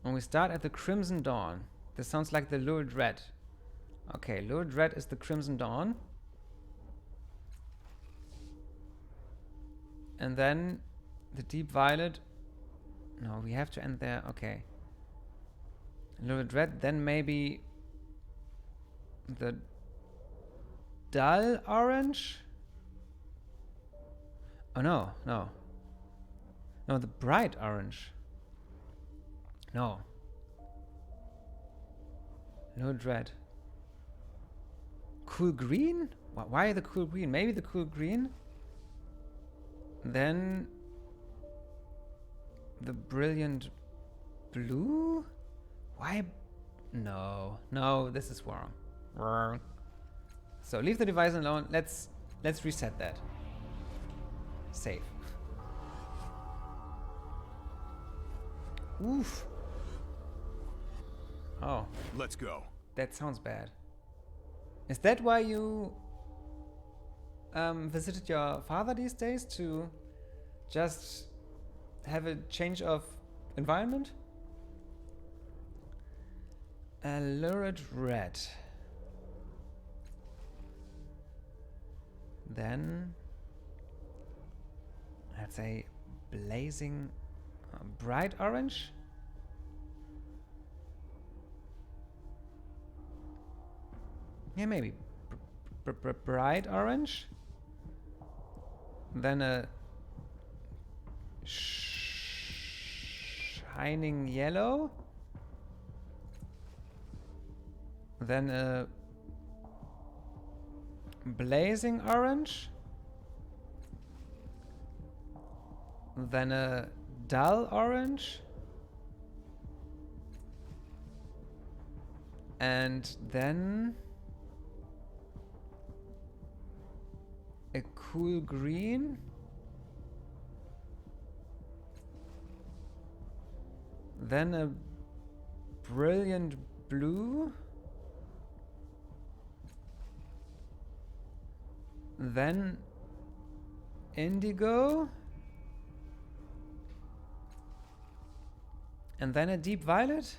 [SPEAKER 1] And we start at the Crimson Dawn. This sounds like the Lurid Red. Okay, Lurid Red is the Crimson Dawn. And then the deep violet. No, we have to end there. Okay. Lurid Red, then maybe the dull orange. Oh no, no. No, the bright orange. No. Lurid Red. Cool green? Why the cool green? Maybe the cool green? Then the brilliant blue? Why? No, no, this is wrong. Wrong. So leave the device alone. Let's reset that. Save. Oof. Oh.
[SPEAKER 4] Let's go.
[SPEAKER 1] That sounds bad. Is that why you visited your father these days, to just have a change of environment? A lurid red. Then let's say blazing bright orange. Yeah, maybe bright orange. Then a shining yellow. Then a blazing orange. Then a dull orange. And then a cool green. Then a brilliant blue. Then indigo. And then a deep violet.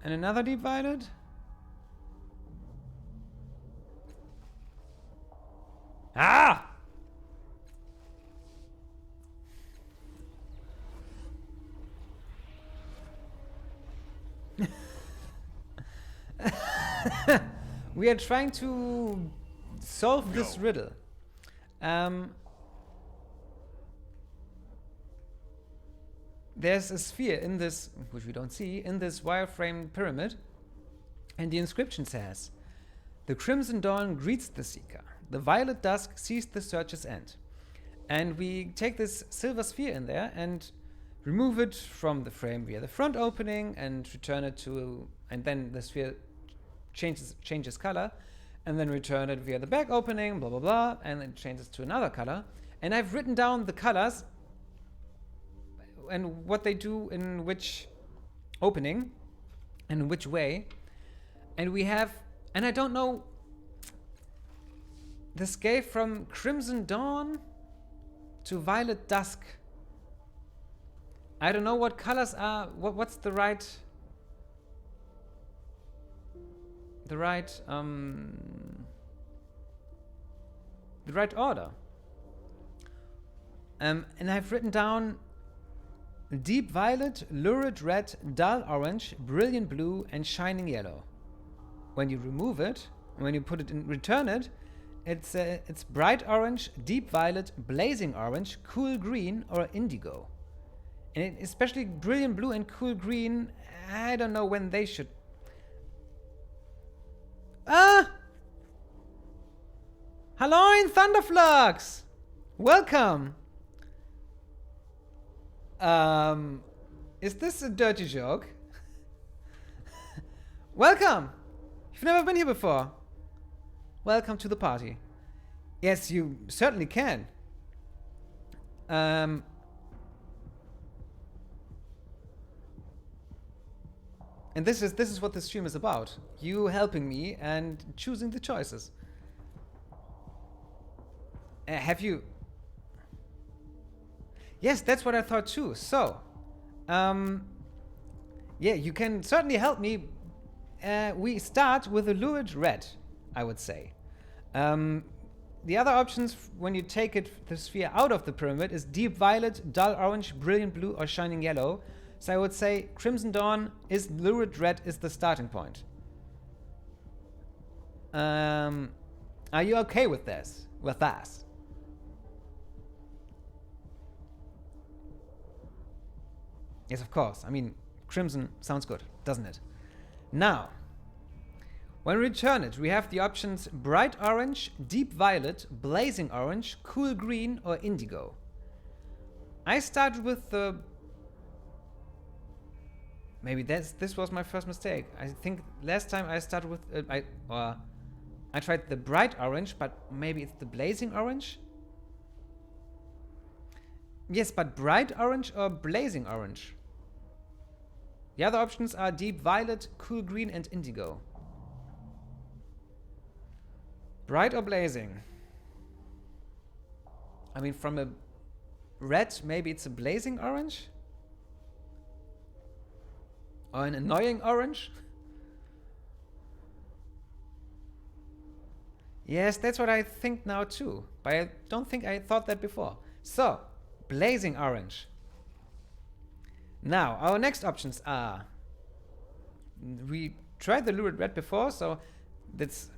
[SPEAKER 1] And another deep violet. Ah! We are trying to solve this riddle. There's a sphere in this, which we don't see, in this wireframe pyramid, and the inscription says, "The crimson dawn greets the seeker. The violet dusk sees the search's end." And we take this silver sphere in there and remove it from the frame via the front opening and return it to, and then the sphere changes color, and then return it via the back opening, blah blah blah, and it changes to another color. And I've written down the colors and what they do in which opening and in which way. And we have, and I don't know, the scale from Crimson Dawn to Violet Dusk. I don't know what colors are, what's the right order. And I've written down deep violet, lurid red, dull orange, brilliant blue, and shining yellow. When you remove it, when you put it in, return it, it's bright orange, deep violet, blazing orange, cool green, or indigo. And especially brilliant blue and cool green, I don't know when they should. Hello in Thunderflux! Welcome! Is this a dirty joke? Welcome! You've never been here before. Welcome to the party. Yes, you certainly can. And this is what the stream is about. You helping me and choosing the choices. Have you? Yes, that's what I thought too. So, yeah, you can certainly help me. We start with a lurid red, I would say. The other options when you take the sphere out of the pyramid is deep violet, dull orange, brilliant blue, or shining yellow. So I would say Crimson Dawn is lurid red is the starting point. Are you okay with this? With that? Yes, of course. I mean, crimson sounds good, doesn't it? Now, when we return it, we have the options bright orange, deep violet, blazing orange, cool green, or indigo. I started with the... Maybe this was my first mistake. I think last time I started with... I tried the bright orange, but maybe it's the blazing orange? Yes, but bright orange or blazing orange? The other options are deep violet, cool green, and indigo. Bright or blazing? I mean, from a red, maybe it's a blazing orange? Or an annoying orange? Yes, that's what I think now too. But I don't think I thought that before. So, blazing orange. Now, our next options are... We tried the lurid red before, so that's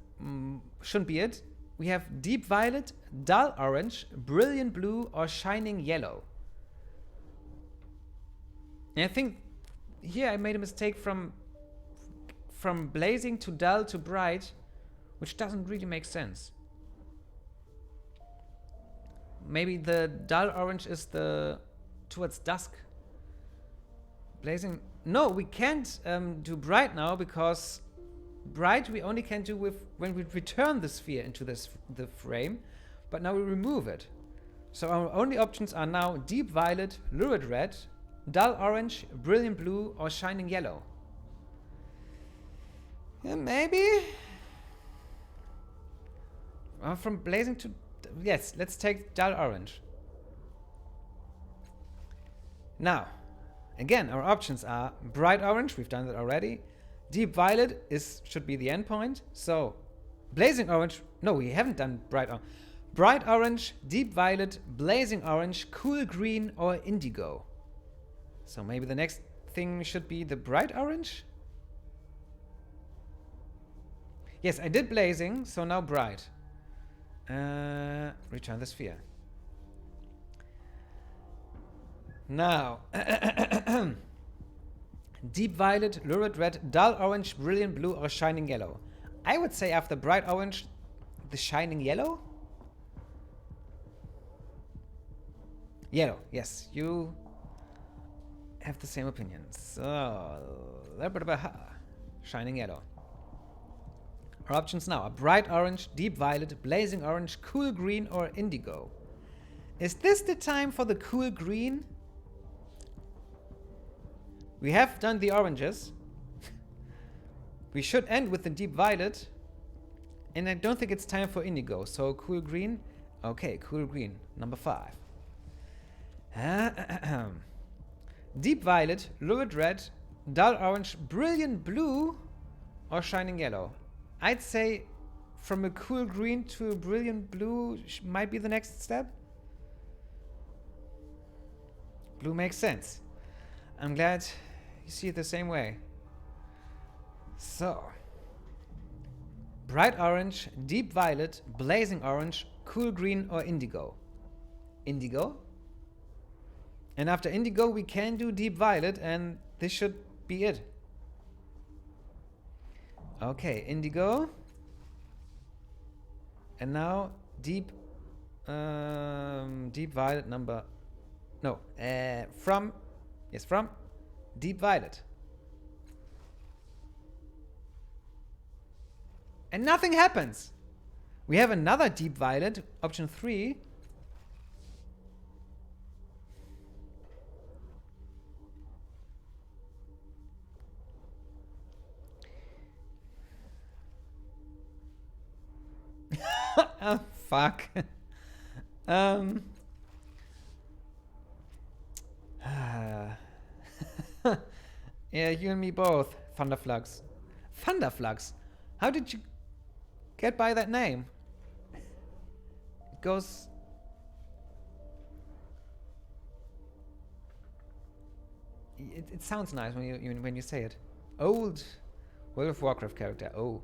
[SPEAKER 1] shouldn't be it. We have deep violet, dull orange, brilliant blue, or shining yellow. And I think here I made a mistake from blazing to dull to bright, which doesn't really make sense. Maybe the dull orange is towards dusk. Blazing... No, we can't do bright now because bright we only can do when we return the sphere into the frame, but now we remove it. So our only options are now deep violet, lurid red, dull orange, brilliant blue, or shining yellow. Yeah, maybe. From blazing to... Yes, let's take dull orange. Now, again, our options are bright orange, we've done that already. Deep violet should be the endpoint. So, blazing orange, no, we haven't done bright orange. Bright orange, deep violet, blazing orange, cool green, or indigo. So maybe the next thing should be the bright orange? Yes, I did blazing, so now bright. Return the sphere. Now. Deep violet, lurid red, dull orange, brilliant blue, or shining yellow. I would say after bright orange, the shining yellow? Yellow, yes, you have the same opinion. So, shining yellow. Our options now are bright orange, deep violet, blazing orange, cool green, or indigo. Is this the time for the cool green? We have done the oranges. We should end with the deep violet. And I don't think it's time for indigo. So cool green. Okay, cool green. Number 5. Deep violet, lurid red, dull orange, brilliant blue, or shining yellow. I'd say from a cool green to a brilliant blue might be the next step. Blue makes sense. I'm glad you see it the same way. So, bright orange, deep violet, blazing orange, cool green, or indigo. Indigo? And after indigo, we can do deep violet, and this should be it. Okay, indigo. And now deep violet number. No, from deep violet. And nothing happens. We have another deep violet, option 3. Oh, fuck. Yeah, you and me both. Thunderflux. Thunderflux? How did you get by that name? It goes... It sounds nice when you say it. Old World of Warcraft character. Oh.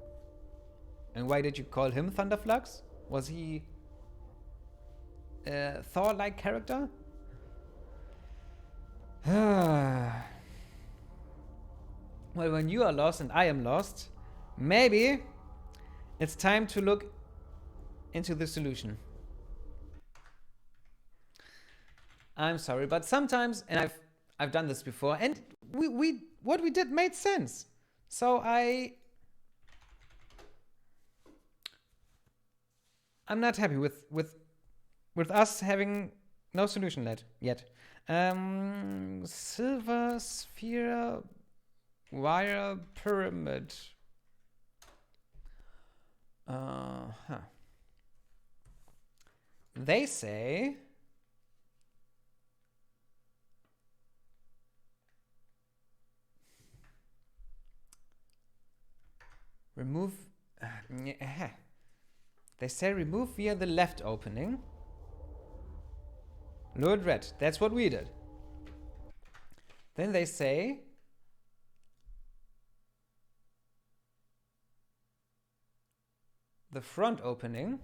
[SPEAKER 1] And why did you call him Thunderflux? Was he a Thor-like character? Well, when you are lost and I am lost, maybe it's time to look into the solution. I'm sorry, but sometimes, and I've done this before, and what we did made sense. So I'm not happy with us having no solution yet. Silver sphere wire pyramid. They say remove. They say remove via the left opening. Lurid red. That's what we did. Then they say the front opening.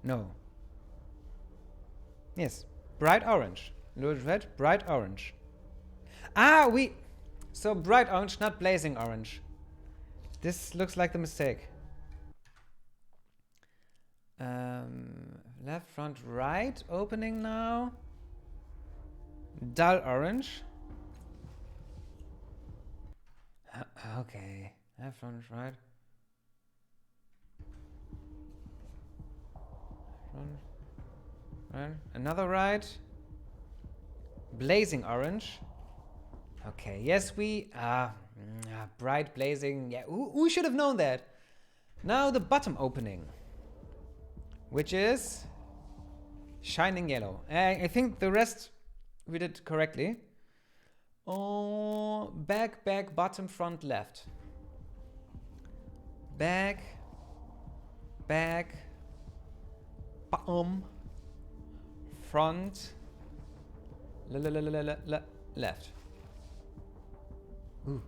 [SPEAKER 1] No. Yes. Bright orange. Lurid red, bright orange. So bright orange, not blazing orange. This looks like the mistake. Left, front, right opening now. Dull orange. Okay. Left, front, right. Front, right. Another right. Blazing orange. Okay, yes, bright blazing. Yeah, who should have known that? Now the bottom opening, which is shining yellow. I think the rest we did correctly. Oh, back, bottom, front, left. Back, bottom, front, Left. Ooh.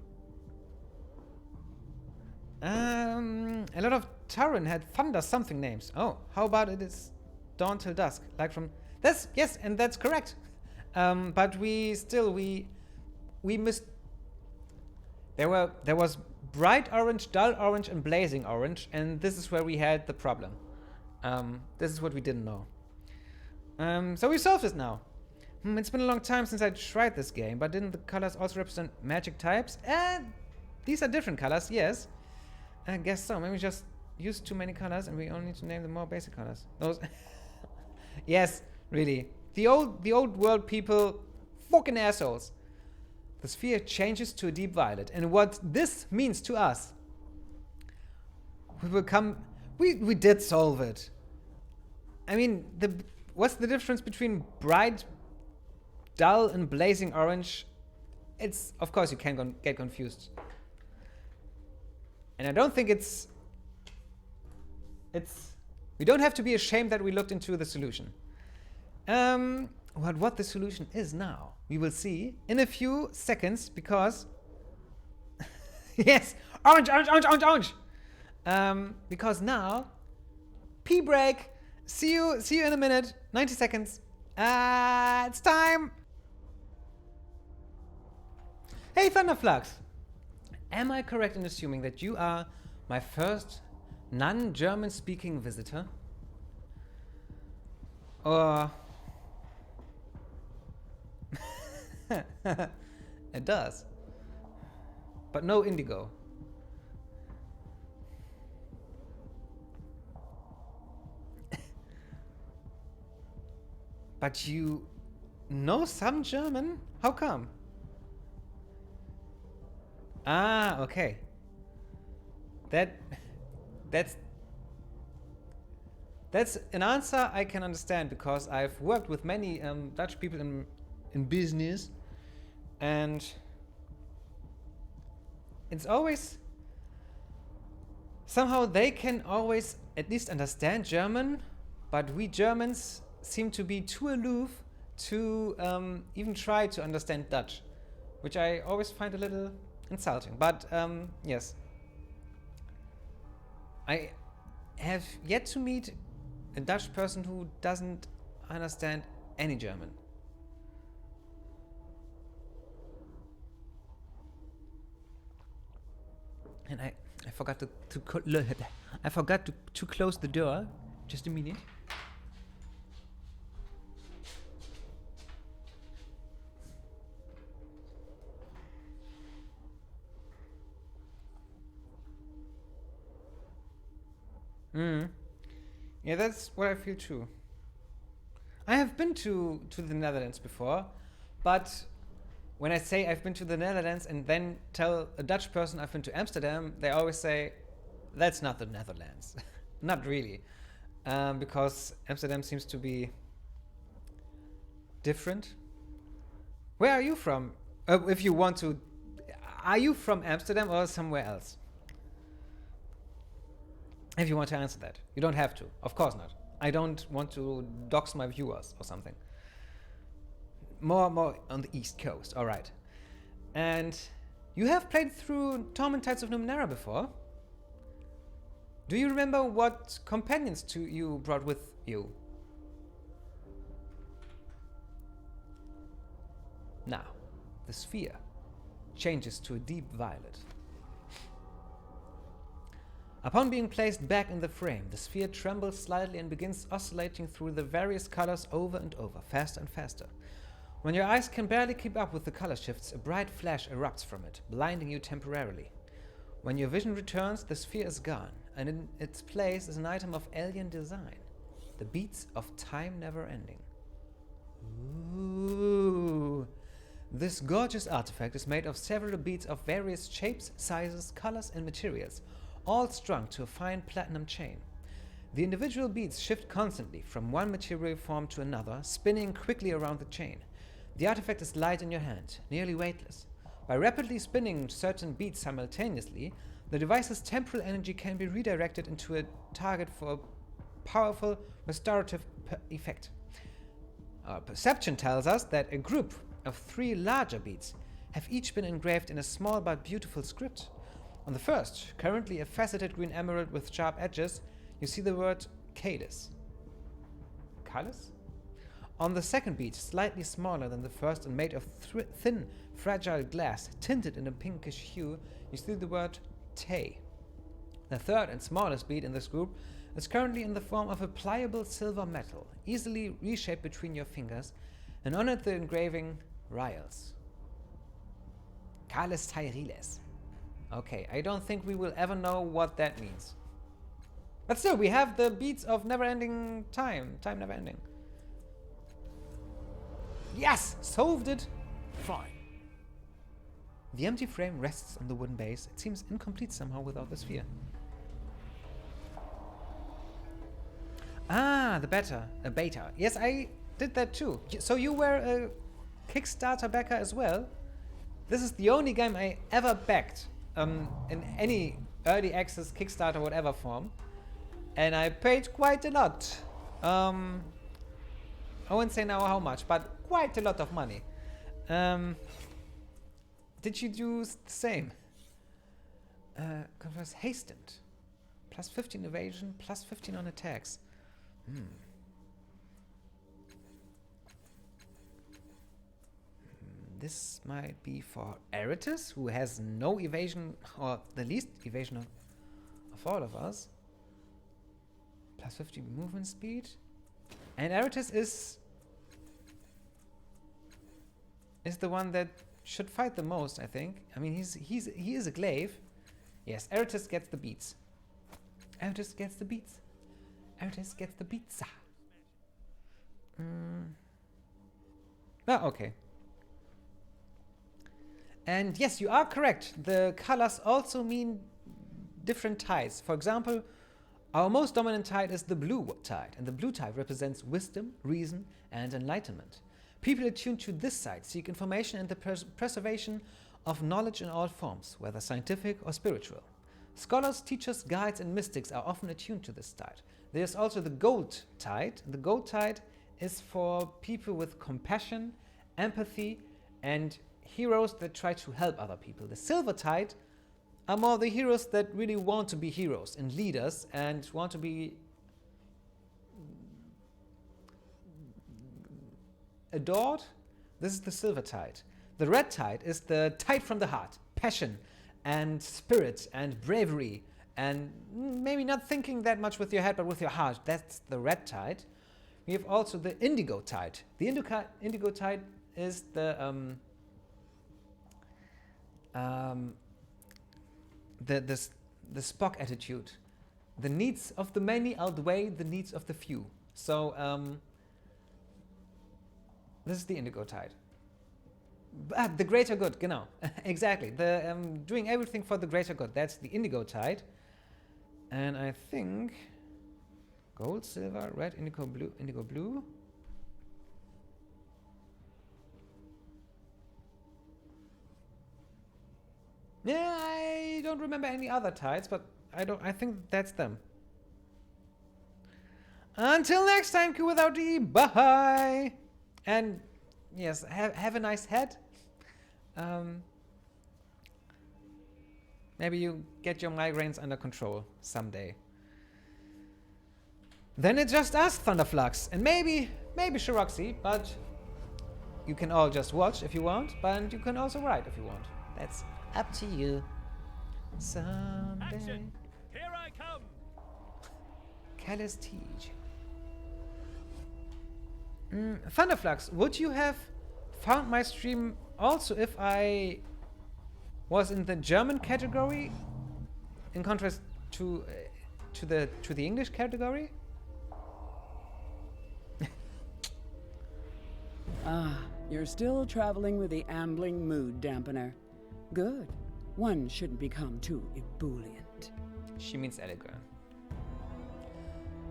[SPEAKER 1] A lot of Tauren had thunder something names. Oh, how about it is dawn till dusk, like from that's yes, and that's correct. But we missed. There was bright orange, dull orange, and blazing orange, and this is where we had the problem. This is what we didn't know. So we solved this now. It's been a long time since I tried this game, but didn't the colors also represent magic types? These are different colors, yes. I guess so. Maybe we just used too many colors and we only need to name the more basic colors. Those. Yes, really. The old world people, fucking assholes. The sphere changes to a deep violet, and what this means to us, we did solve it. I mean, what's the difference between bright, dull, and blazing orange? It's, of course, you can get confused. And I don't think we don't have to be ashamed that we looked into the solution. What the solution is now, we will see in a few seconds, because yes, orange. Because now, pee break. See you in a minute. 90 seconds. It's time. Hey, Thunderflux. Am I correct in assuming that you are my first non-German speaking visitor? Or it does, but no indigo. But you know some German? How come? Ah, okay. That's an answer I can understand, because I've worked with many Dutch people in business, and it's always somehow they can always at least understand German, but we Germans seem to be too aloof to even try to understand Dutch, which I always find a little insulting. But yes, I have yet to meet a Dutch person who doesn't understand any German. And I forgot to close the door. Just a minute. Yeah, that's what I feel too. I have been to the Netherlands before, but when I say I've been to the Netherlands and then tell a Dutch person I've been to Amsterdam, they always say, that's not the Netherlands. Not really. Because Amsterdam seems to be different. Where are you from? If you want to, are you from Amsterdam or somewhere else? If you want to answer that. You don't have to. Of course not. I don't want to dox my viewers or something. More on the East Coast. All right. And you have played through Torment Tides of Numenera before. Do you remember what companions you brought with you? Now, the sphere changes to a deep violet. Upon being placed back in the frame, the sphere trembles slightly and begins oscillating through the various colors over and over, faster and faster. When your eyes can barely keep up with the color shifts, a bright flash erupts from it, blinding you temporarily. When your vision returns, the sphere is gone, and in its place is an item of alien design. The beats of time never ending. Ooh. This gorgeous artifact is made of several beads of various shapes, sizes, colors, and materials, all strung to a fine platinum chain. The individual beads shift constantly from one material form to another, spinning quickly around the chain. The artifact is light in your hand, nearly weightless. By rapidly spinning certain beads simultaneously, the device's temporal energy can be redirected into a target for a powerful restorative effect. Our perception tells us that a group of 3 larger beads have each been engraved in a small but beautiful script. On the first, currently a faceted green emerald with sharp edges, you see the word Kalis. Kalis? On the second bead, slightly smaller than the first and made of thin, fragile glass, tinted in a pinkish hue, you see the word Tay. The third and smallest bead in this group is currently in the form of a pliable silver metal, easily reshaped between your fingers, and on it the engraving Riles. Kalis Tyriles. Okay, I don't think we will ever know what that means. But still, we have the beads of never-ending time. Time never-ending. Yes! Solved it!
[SPEAKER 4] Fine.
[SPEAKER 1] The empty frame rests on the wooden base. It seems incomplete somehow without the sphere. Ah, the beta. Yes, I did that too. So you were a Kickstarter backer as well? This is the only game I ever backed in any early access, Kickstarter, whatever form. And I paid quite a lot. I won't say now how much, but quite a lot of money. Did you do the same? Converse hastened. Plus 15 evasion, plus 15 on attacks. This might be for Eritus, who has no evasion, or the least evasion of all of us. Plus 50 movement speed. And Eritus is the one that should fight the most, I think. I mean, he is a glaive. Yes, Eritus gets the beats. Eritus gets the beats. Eritus gets the pizza. Okay. And yes, you are correct. The colors also mean different tides. For example, our most dominant tide is the blue tide, and the blue tide represents wisdom, reason, and enlightenment. People attuned to this side seek information and the preservation of knowledge in all forms, whether scientific or spiritual. Scholars, teachers, guides, and mystics are often attuned to this tide. There's also the gold tide. The gold tide is for people with compassion, empathy, and heroes that try to help other people. The silver tide are more the heroes that really want to be heroes and leaders and want to be adored. This is the silver tide. The red tide is the tide from the heart, passion and spirit and bravery and maybe not thinking that much with your head but with your heart. That's the red tide. We have also the indigo tide. The indigo tide is the Spock attitude. The needs of the many outweigh the needs of the few. So this is the indigo tide. The greater good, genau. Exactly. The doing everything for the greater good. That's the indigo tide. And I think gold, silver, red, indigo, blue. Yeah, I don't remember any other tides, but I think that's them. Until next time, Q without E, bye! And yes, have a nice head. Maybe you get your migraines under control someday. Then it's just us, Thunderflux, and maybe Shiroxy, but you can all just watch if you want, but you can also write if you want. That's up to you. Someday.
[SPEAKER 2] Action! Here I come!
[SPEAKER 1] Calestige. Thunderflux, would you have found my stream also if I was in the German category, in contrast to the English category?
[SPEAKER 6] Ah, you're still traveling with the ambling mood dampener. Good. One shouldn't become too ebullient.
[SPEAKER 1] She means elegant.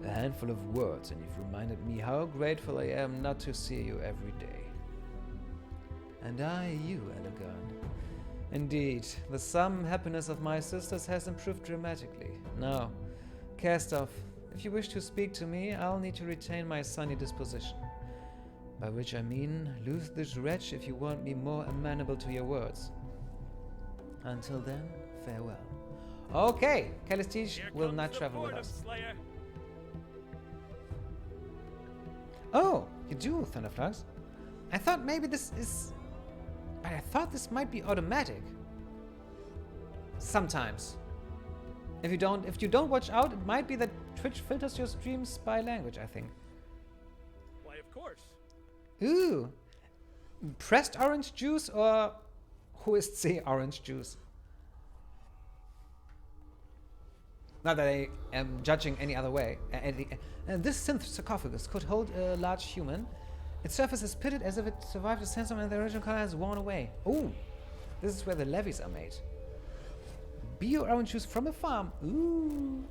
[SPEAKER 1] A handful of words, and you've reminded me how grateful I am not to see you every day. And I you, Elegant. Indeed, the sum happiness of my sisters has improved dramatically. Now, cast off. If you wish to speak to me, I'll need to retain my sunny disposition. By which I mean, lose this wretch if you want me more amenable to your words. Until then, farewell. Okay, Calestige will not travel with us.
[SPEAKER 2] Slayer.
[SPEAKER 1] Oh, you do, Thunderflux. I thought maybe this is... But I thought this might be automatic. Sometimes. If you don't watch out, it might be that Twitch filters your streams by language, I think.
[SPEAKER 2] Why, of course.
[SPEAKER 1] Ooh. Pressed orange juice or... Who is say orange juice? Not that I am judging any other way. This synth sarcophagus could hold a large human. Its surface is pitted as if it survived a sandstorm and the original color has worn away. Ooh, this is where the levies are made. Bio-orange juice from a farm. Ooh.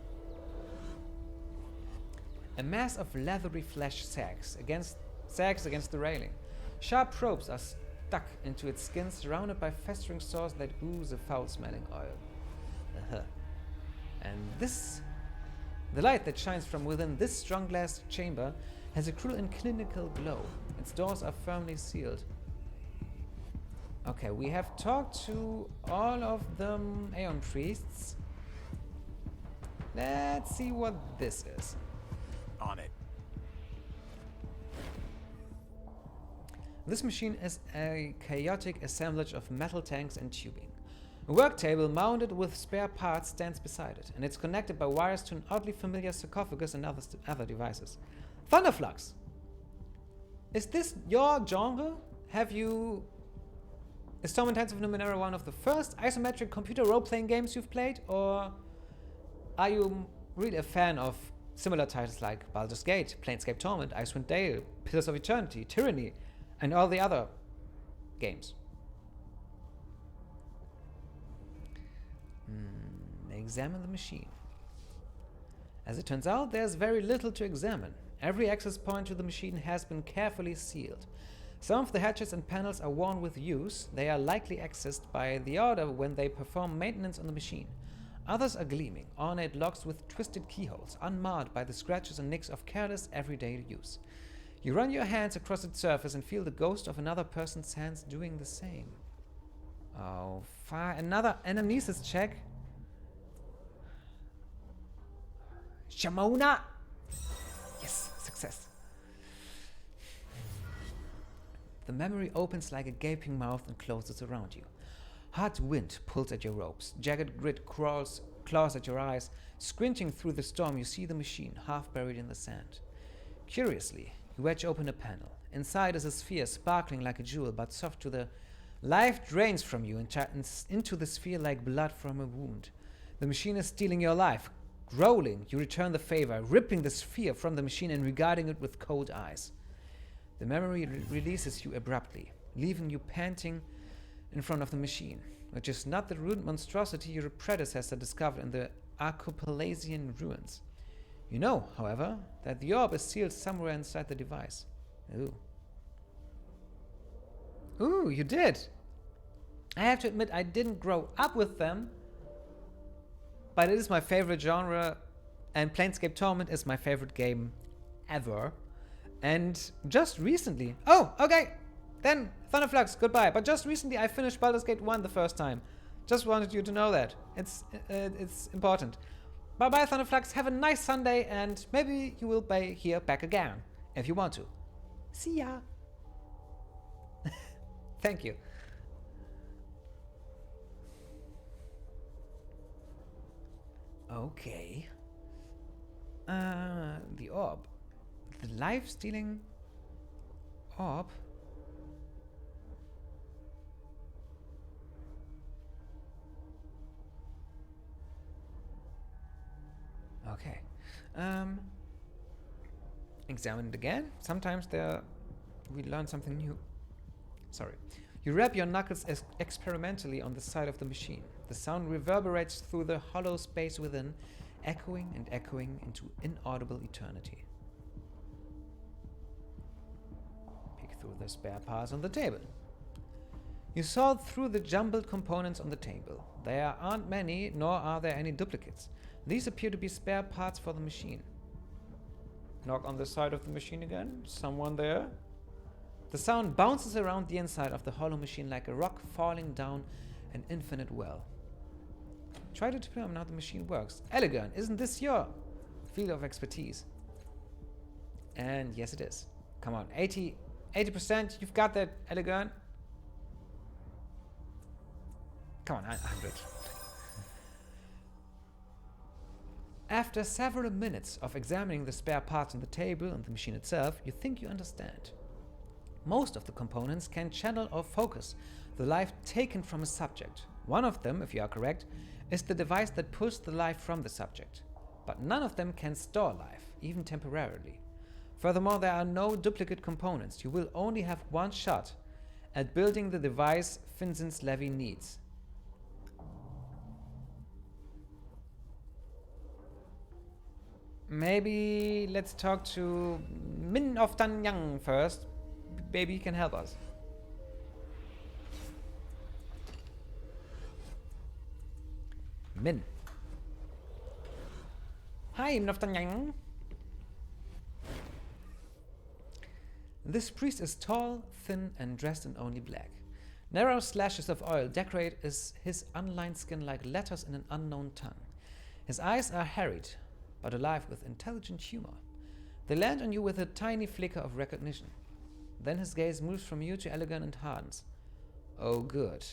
[SPEAKER 1] A mass of leathery flesh sags against the railing. Sharp probes are stuck into its skin, surrounded by festering sores that ooze a foul-smelling oil. And the light that shines from within this strong glass chamber has a cruel and clinical glow. Its doors are firmly sealed. Okay, we have talked to all of the Aeon priests. Let's see what this is.
[SPEAKER 4] On it.
[SPEAKER 1] This machine is a chaotic assemblage of metal tanks and tubing. A work table mounted with spare parts stands beside it, and it's connected by wires to an oddly familiar sarcophagus and other devices. Thunderflux! Is this your genre? Is Torment of Numenera one of the first isometric computer role-playing games you've played, or are you really a fan of similar titles like Baldur's Gate, Planescape Torment, Icewind Dale, Pillars of Eternity, Tyranny, and all the other games? Examine the machine. As it turns out, there's very little to examine. Every access point to the machine has been carefully sealed. Some of the hatches and panels are worn with use. They are likely accessed by the Order when they perform maintenance on the machine. Others are gleaming, ornate locks with twisted keyholes, unmarred by the scratches and nicks of careless everyday use. You run your hands across its surface and feel the ghost of another person's hands doing the same. Oh, another anamnesis check. Shamona! Yes, success. The memory opens like a gaping mouth and closes around you. Hot wind pulls at your ropes. Jagged grit claws at your eyes. Squinting through the storm, you see the machine, half buried in the sand. Curiously, you wedge open a panel. Inside is a sphere sparkling like a jewel, but soft to the... Life drains from you into the sphere like blood from a wound. The machine is stealing your life. Growling, you return the favor, ripping the sphere from the machine and regarding it with cold eyes. The memory releases you abruptly, leaving you panting in front of the machine, which is not the ruined monstrosity your predecessor discovered in the Archipelagian ruins. You know, however, that the orb is sealed somewhere inside the device. Ooh, you did! I have to admit, I didn't grow up with them, but it is my favorite genre, and Planescape Torment is my favorite game ever. And just recently... Oh, okay! Then, Thunderflux, goodbye. But just recently I finished Baldur's Gate 1 the first time. Just wanted you to know that. It's important. Bye-bye, Thunderflux. Have a nice Sunday, and maybe you will be here back again, if you want to. See ya! Thank you. Okay. The orb. The life-stealing orb. Okay. Examine it again. Sometimes we learn something new. Sorry. You rub your knuckles experimentally on the side of the machine. The sound reverberates through the hollow space within, echoing and echoing into inaudible eternity. Peek through the spare parts on the table. You sort through the jumbled components on the table. There aren't many, nor are there any duplicates. These appear to be spare parts for the machine. Knock on the side of the machine again. Someone there? The sound bounces around the inside of the hollow machine like a rock falling down an infinite well. Try to determine how the machine works. Elegant, isn't this your field of expertise? And yes, it is. Come on, 80%. You've got that, Elegant. Come on, 100. After several minutes of examining the spare parts on the table and the machine itself, you think you understand. Most of the components can channel or focus the life taken from a subject. One of them, if you are correct, is the device that pulls the life from the subject. But none of them can store life, even temporarily. Furthermore, there are no duplicate components. You will only have one shot at building the device Finzin's Levy needs. Maybe let's talk to Min of Tanyang first. Maybe he can help us. Min. Hi, Min of Tanyang. This priest is tall, thin, and dressed in only black. Narrow slashes of oil decorate his unlined skin like letters in an unknown tongue. His eyes are harried, but alive with intelligent humor. They land on you with a tiny flicker of recognition. Then his gaze moves from you to Elegant and hardens. Oh, good.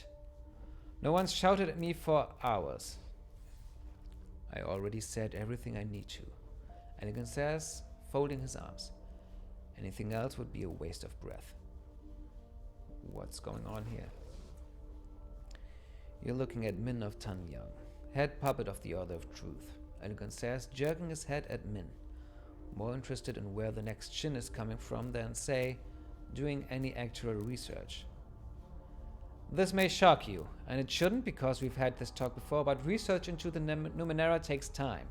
[SPEAKER 1] No one's shouted at me for hours. I already said everything I need to, Elegant says, folding his arms. Anything else would be a waste of breath. What's going on here? You're looking at Min of Tanyang, head puppet of the Order of Truth, Elegant says, jerking his head at Min, more interested in where the next shin is coming from than, say, doing any actual research. This may shock you, and it shouldn't because we've had this talk before, but research into the Numenera takes time.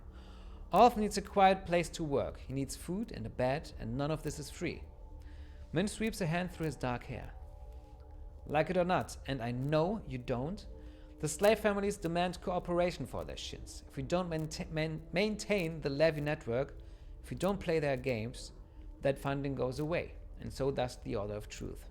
[SPEAKER 1] Orth needs a quiet place to work. He needs food and a bed, and none of this is free. Min sweeps a hand through his dark hair. Like it or not, and I know you don't, the slave families demand cooperation for their shins. If we don't maintain the Levy network, if we don't play their games, that funding goes away, and so does the Order of Truth.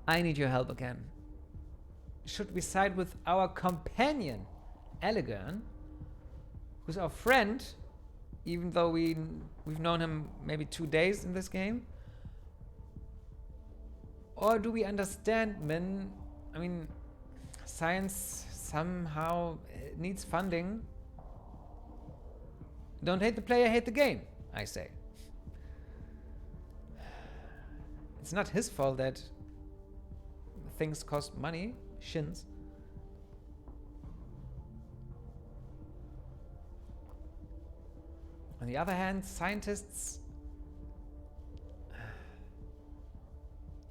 [SPEAKER 1] I need your help again. Should we side with our companion, Elegant, who's our friend, even though we've known him maybe 2 days in this game? Or do we understand Min? I mean, science somehow needs funding. Don't hate the player, hate the game, I say. It's not his fault that things cost money, shins. On the other hand, scientists...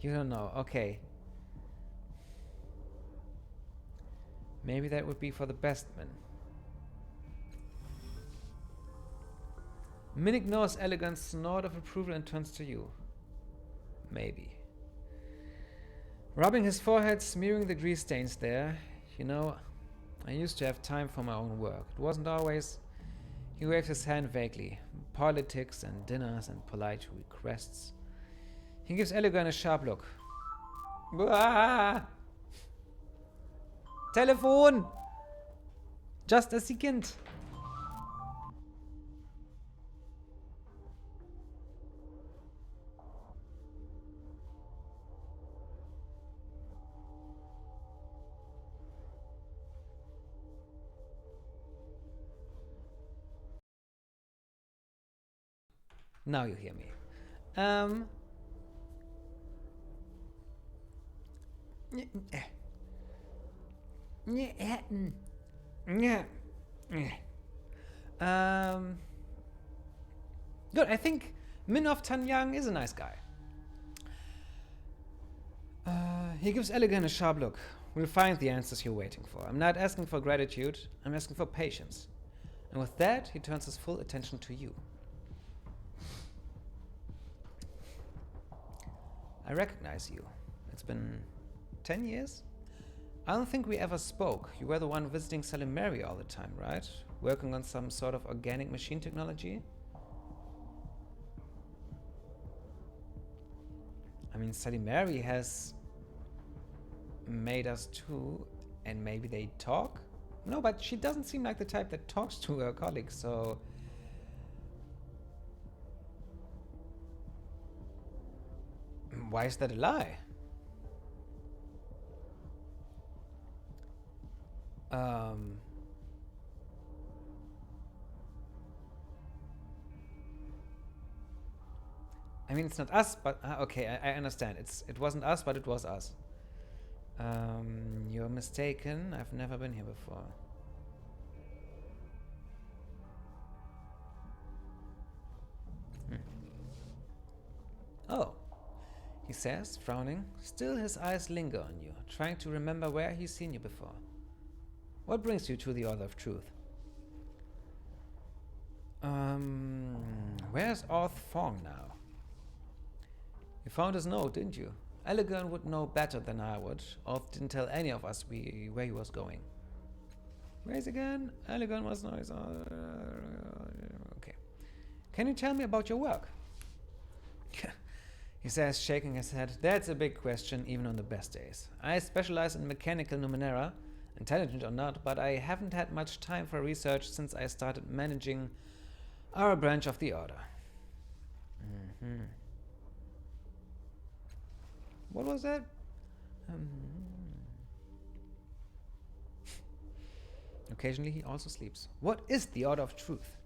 [SPEAKER 1] You don't know, okay. Maybe that would be for the best, Min. Min ignores Elegant's snort of approval and turns to you. Maybe. Rubbing his forehead, smearing the grease stains there. You know, I used to have time for my own work. It wasn't always... He waves his hand vaguely. Politics and dinners and polite requests. He gives Elegant a sharp look. Bah! Telefon! Just a second. Now you hear me. Good, I think Min of Tanyang is a nice guy. He gives Elegant a sharp look. We'll find the answers you're waiting for. I'm not asking for gratitude, I'm asking for patience. And with that, he turns his full attention to you. I recognize you. It's been 10 years, I don't think we ever spoke. You were the one visiting Salimeri all the time, right? Working on some sort of organic machine technology? I mean, Salimeri has made us too, and maybe they talk? No, but she doesn't seem like the type that talks to her colleagues, so... Why is that a lie? I mean, it's not us, but okay, I understand. It wasn't us, but it was us. You're mistaken. I've never been here before. Oh, he says, frowning. Still his eyes linger on you, trying to remember where he's seen you before. What brings you to the Order of Truth? Where's Orth Fong now? You found his note, didn't you? Elegant would know better than I would. Orth didn't tell any of us where he was going. Where is he again? Elegant was nice. Okay. Can you tell me about your work? He says, shaking his head. That's a big question, even on the best days. I specialize in mechanical Numenera, intelligent or not, but I haven't had much time for research since I started managing our branch of the Order. What was that? Occasionally he also sleeps. What is the Order of Truth?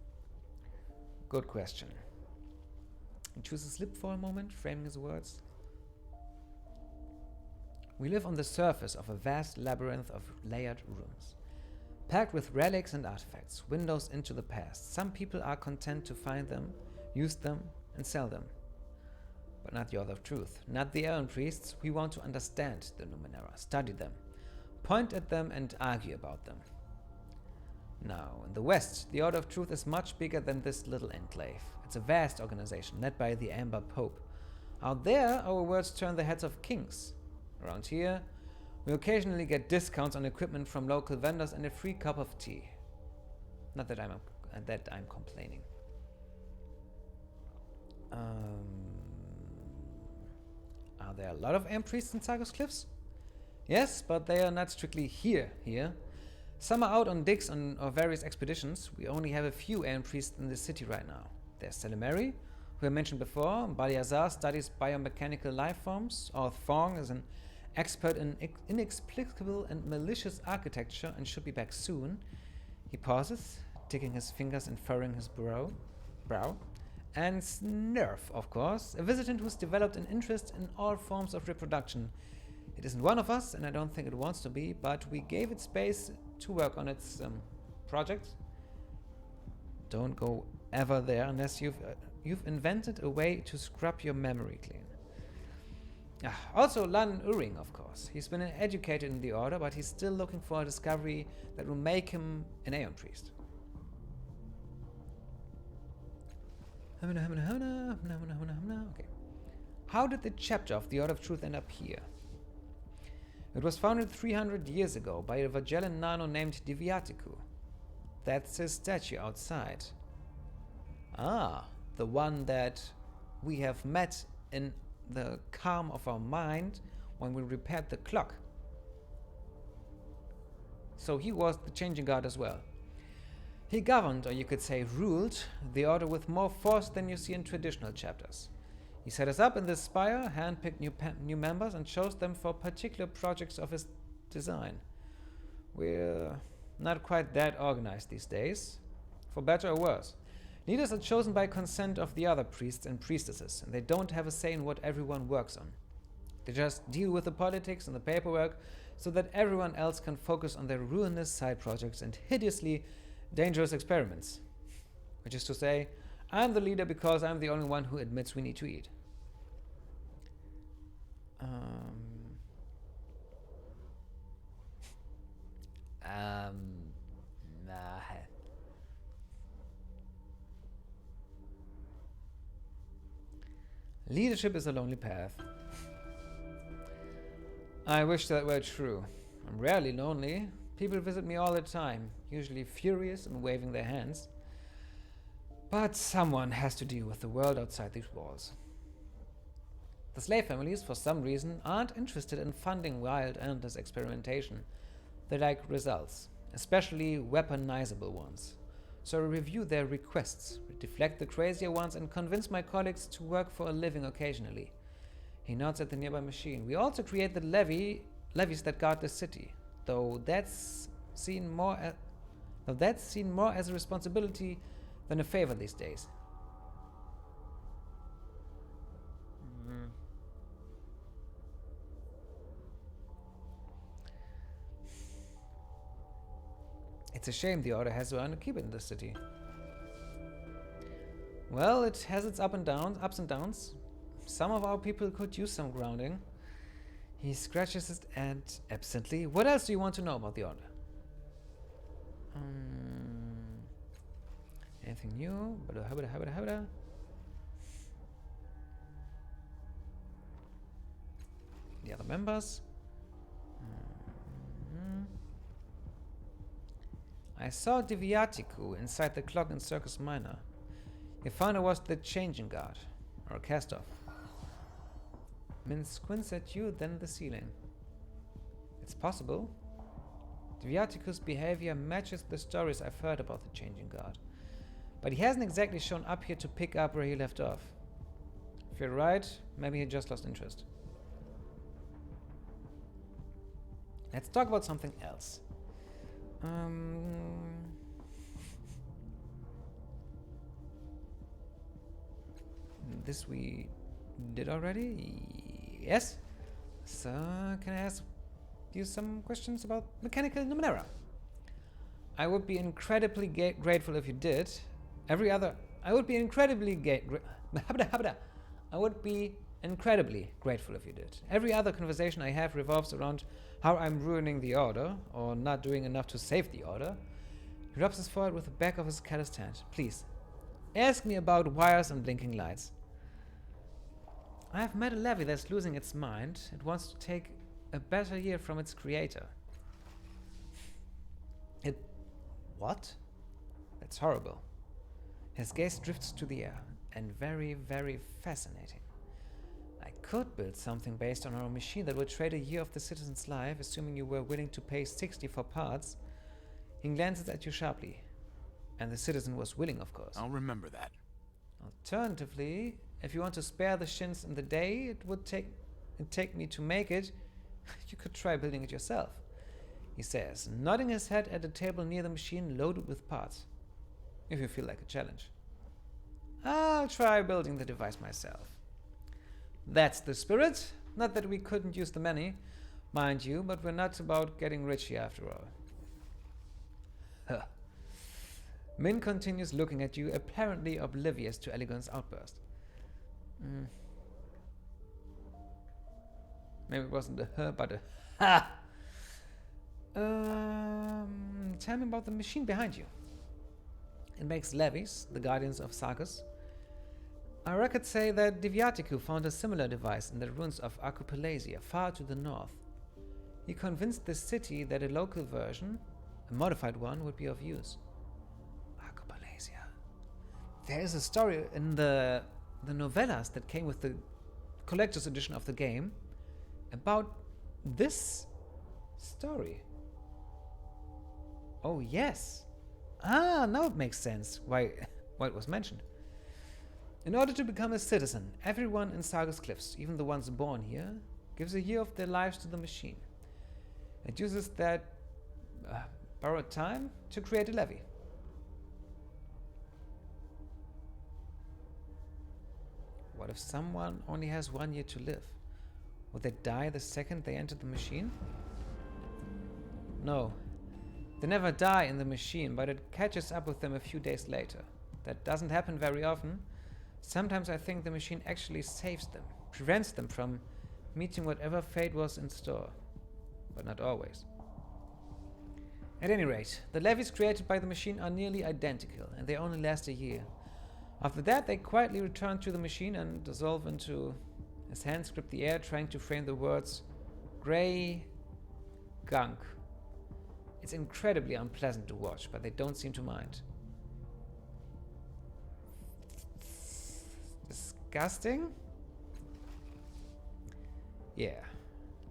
[SPEAKER 1] Good question. He chooses lip for a moment, framing his words. We live on the surface of a vast labyrinth of layered rooms, packed with relics and artifacts, windows into the past. Some people are content to find them, use them, and sell them. But not the Order of Truth, not the Errand Priests. We want to understand the Numenera, study them, point at them, and argue about them. Now, in the West, the Order of Truth is much bigger than this little enclave. It's a vast organization led by the Amber Pope. Out there, our words turn the heads of kings. Around here, we occasionally get discounts on equipment from local vendors and a free cup of tea. Not that I'm complaining. Are there a lot of Amp Priests in Sargos Cliffs? Yes, but they are not strictly here. Some are out on digs or various expeditions. We only have a few Amp Priests in the city right now. There's Salimeri, who I mentioned before. Baliazar studies biomechanical life forms. Orth Fong is an expert in inexplicable and malicious architecture and should be back soon. He pauses, ticking his fingers and furrowing his brow. And Sn'erf, of course, a visitant who's developed an interest in all forms of reproduction. It isn't one of us, and I don't think it wants to be, but we gave it space to work on its project. Don't go ever there unless you've invented a way to scrub your memory clean. Also, Uring, of course. He's been educated in the Order, but he's still looking for a discovery that will make him an Aeon Priest. Okay. How did the chapter of the Order of Truth end up here? It was founded 300 years ago by a Vagellan Nano named Diviatiku. That's his statue outside. Ah, the one that we have met in the calm of our mind when we repaired the clock. So he was the changing guard as well. He governed, or you could say ruled, the Order with more force than you see in traditional chapters. He set us up in this spire, handpicked new members, and chose them for particular projects of his design. We're not quite that organized these days, for better or worse. Leaders are chosen by consent of the other priests and priestesses, and they don't have a say in what everyone works on. They just deal with the politics and the paperwork so that everyone else can focus on their ruinous side projects and hideously dangerous experiments. Which is to say, I'm the leader because I'm the only one who admits we need to eat. Leadership is a lonely path. I wish that were true. I'm rarely lonely. People visit me all the time, usually furious and waving their hands. But someone has to deal with the world outside these walls. The slave families, for some reason, aren't interested in funding wild endless experimentation. They like results, especially weaponizable ones. So I review their requests, deflect the crazier ones, and convince my colleagues to work for a living occasionally. He nods at the nearby machine. We also create the levies that guard the city, though that's seen more as a responsibility than a favor these days. It's a shame the Order has to earn a keep in this city. Well, it has its ups and downs. Some of our people could use some grounding. He scratches his head absently. What else do you want to know about the Order? Anything new? The other members? I saw Deviatiku inside the clock in Circus Minor. He found it was the changing guard, or cast off. Min squints at you, then the ceiling. It's possible. Deviatiku's behavior matches the stories I've heard about the changing guard. But he hasn't exactly shown up here to pick up where he left off. If you're right, maybe he just lost interest. Let's talk about something else. This we did already? Yes? So, can I ask you some questions about mechanical Numenera? I would be incredibly grateful if you did. I would be incredibly grateful if you did. Every other conversation I have revolves around how I'm ruining the Order, or not doing enough to save the Order. He rubs his forehead with the back of his calloused hand. Please, ask me about wires and blinking lights. I have met a levy that's losing its mind. It wants to take a better year from its creator. What? That's horrible. His gaze drifts to the air, and very, very fascinating. I could build something based on our machine that would trade a year of the citizen's life, assuming you were willing to pay 60 for parts. He glances at you sharply. And the citizen was willing, of course.
[SPEAKER 4] I'll remember that.
[SPEAKER 1] Alternatively, if you want to spare the shins in the day it would take me to make it, you could try building it yourself, he says, nodding his head at a table near the machine loaded with parts. If you feel like a challenge. I'll try building the device myself. That's the spirit. Not that we couldn't use the money, mind you, but we're not about getting rich here after all. Huh. Min continues looking at you, apparently oblivious to Elegant's outburst. Maybe it wasn't a huh, but a ha! Tell me about the machine behind you. It makes levies, the guardians of Sargus. Our records say that Deviatiku found a similar device in the ruins of Archipelasia, far to the north. He convinced the city that a local version, a modified one, would be of use. Archipelasia. There is a story in the novellas that came with the collector's edition of the game about this story. Oh yes. Now it makes sense why it was mentioned. In order to become a citizen, everyone in Sargus Cliffs, even the ones born here, gives a year of their lives to the machine. It uses that borrowed time to create a levy. What if someone only has 1 year to live? Would they die the second they enter the machine? No. They never die in the machine, but it catches up with them a few days later. That doesn't happen very often. Sometimes I think the machine actually saves them, prevents them from meeting whatever fate was in store. But not always. At any rate, the levies created by the machine are nearly identical, and they only last a year. After that, they quietly return to the machine and dissolve into... His hands grip the air, trying to frame the words grey gunk. It's incredibly unpleasant to watch, but they don't seem to mind. Disgusting? Yeah.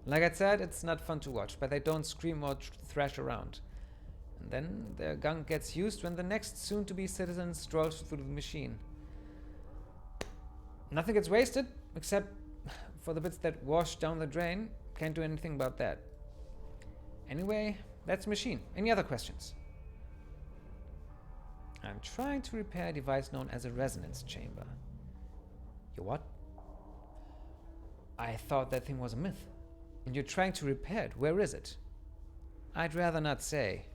[SPEAKER 1] Like I said, it's not fun to watch, but they don't scream or thrash around. And then their gunk gets used when the next soon-to-be citizen strolls through the machine. Nothing gets wasted, except for the bits that wash down the drain. Can't do anything about that. Anyway, that's the machine. Any other questions? I'm trying to repair a device known as a resonance chamber. You what? I thought that thing was a myth. And you're trying to repair it. Where is it? I'd rather not say.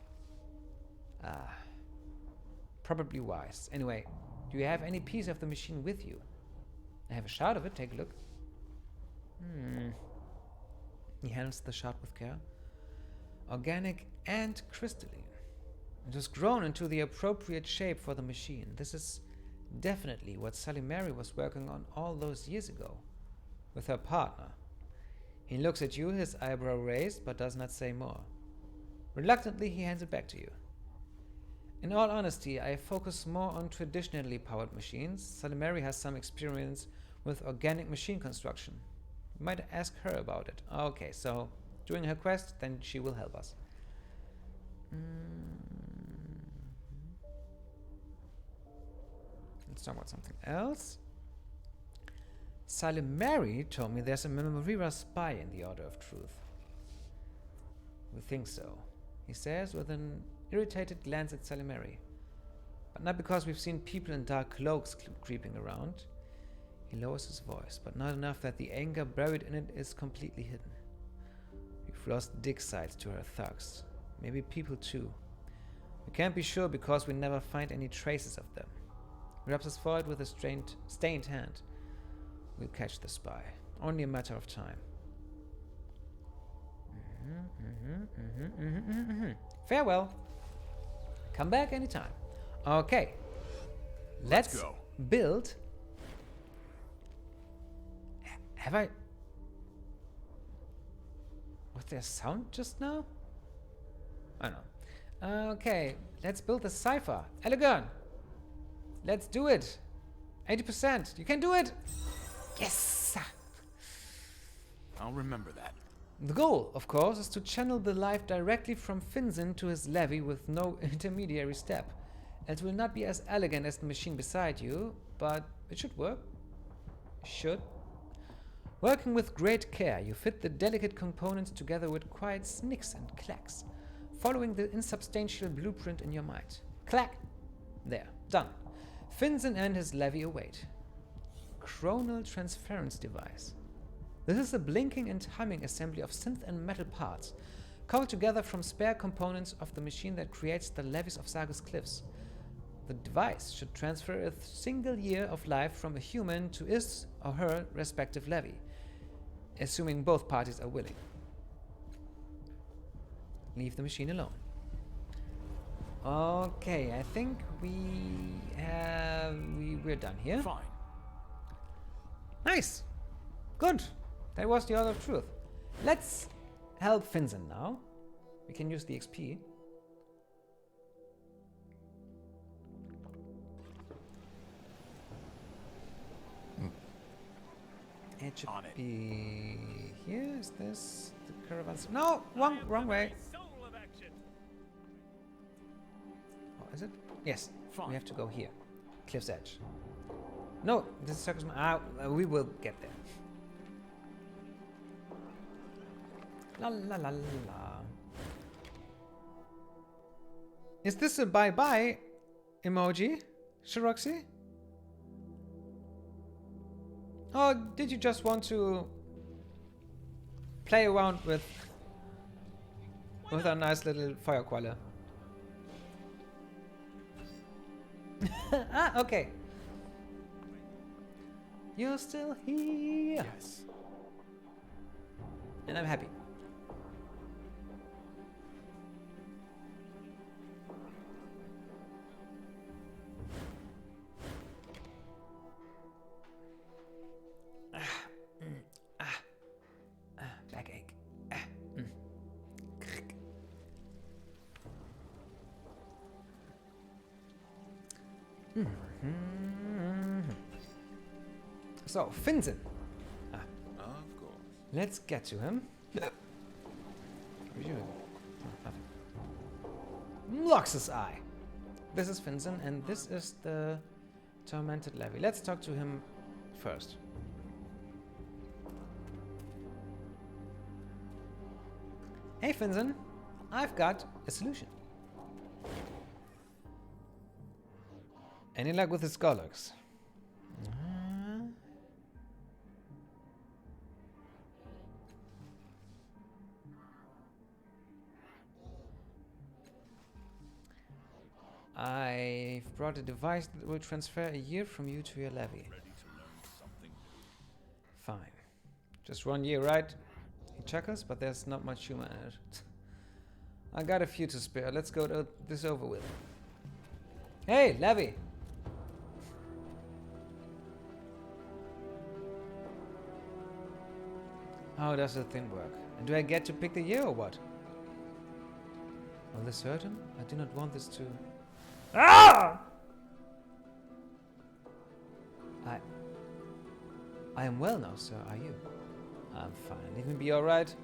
[SPEAKER 1] Probably wise. Anyway, do you have any piece of the machine with you? I have a shard of it. Take a look. He handles the shard with care. Organic and crystalline. It was grown into the appropriate shape for the machine. This is definitely what Salimeri was working on all those years ago with her partner. He looks at you, his eyebrow raised, but does not say more. Reluctantly, he hands it back to you. In all honesty, I focus more on traditionally powered machines. Salimeri has some experience with organic machine construction. You might ask her about it. Okay, so during her quest, then she will help us. Let's talk about something else. Salimeri told me there's a Numenera spy in the Order of Truth. We think so, he says with an irritated glance at Salimeri. But not because we've seen people in dark cloaks creeping around. He lowers his voice, but not enough that the anger buried in it is completely hidden. We've lost dig sites to her thugs. Maybe people too. We can't be sure because we never find any traces of them. He rubs his forehead with a stained hand. We'll catch the spy. Only a matter of time. Farewell. Come back anytime. Okay. Let's
[SPEAKER 4] go.
[SPEAKER 1] Build. Have I... Was there sound just now? I don't know. Okay. Let's build a cipher. Elegant. Let's do it. 80%. You can do it. Yes.
[SPEAKER 4] I'll remember that.
[SPEAKER 1] The goal, of course, is to channel the life directly from Finzen to his Levy with no intermediary step. It will not be as elegant as the machine beside you, but it should work. Should. Working with great care, you fit the delicate components together with quiet snicks and clacks, following the insubstantial blueprint in your mind. Clack! There. Done. Finzen and his Levy await. Chronal transference device. This is a blinking and humming assembly of synth and metal parts, cobbled together from spare components of the machine that creates the levees of Sargus Cliffs. The device should transfer a single year of life from a human to his or her respective levy, assuming both parties are willing. Leave the machine alone. Okay, I think we're done here.
[SPEAKER 4] Fine.
[SPEAKER 1] Nice. Good. That was the Order of Truth. Let's help Finzen now. We can use the XP. It should be here. Is this the Caravanserai? No, wrong way. Oh, is it? Yes.
[SPEAKER 4] Fine.
[SPEAKER 1] We have to go here. Cliff's Edge. No, this is Circus. We will get there. La la la la. Is this a bye-bye emoji, Shiroxy? Or did you just want to play around with a nice little fire qualler? Ah, okay. You're still here.
[SPEAKER 4] Yes.
[SPEAKER 1] And I'm happy. Backache. So, Finzen.
[SPEAKER 3] Of course.
[SPEAKER 1] Let's get to him. Locks his eye. This is Finzen, and this is the tormented Levy. Let's talk to him first. Hey Finzen, I've got a solution. Any luck with the Skolux? I've brought a device that will transfer a year from you to your Levy. Fine. Just 1 year, right? He chuckles, but there's not much humor in it. I got a few to spare. Let's go this over with. Hey, Levy! How does the thing work? And do I get to pick the year or what? Will this hurt him? I do not want this to... Ah! I am well now, sir. Are you? I'm fine. Leave me be, alright?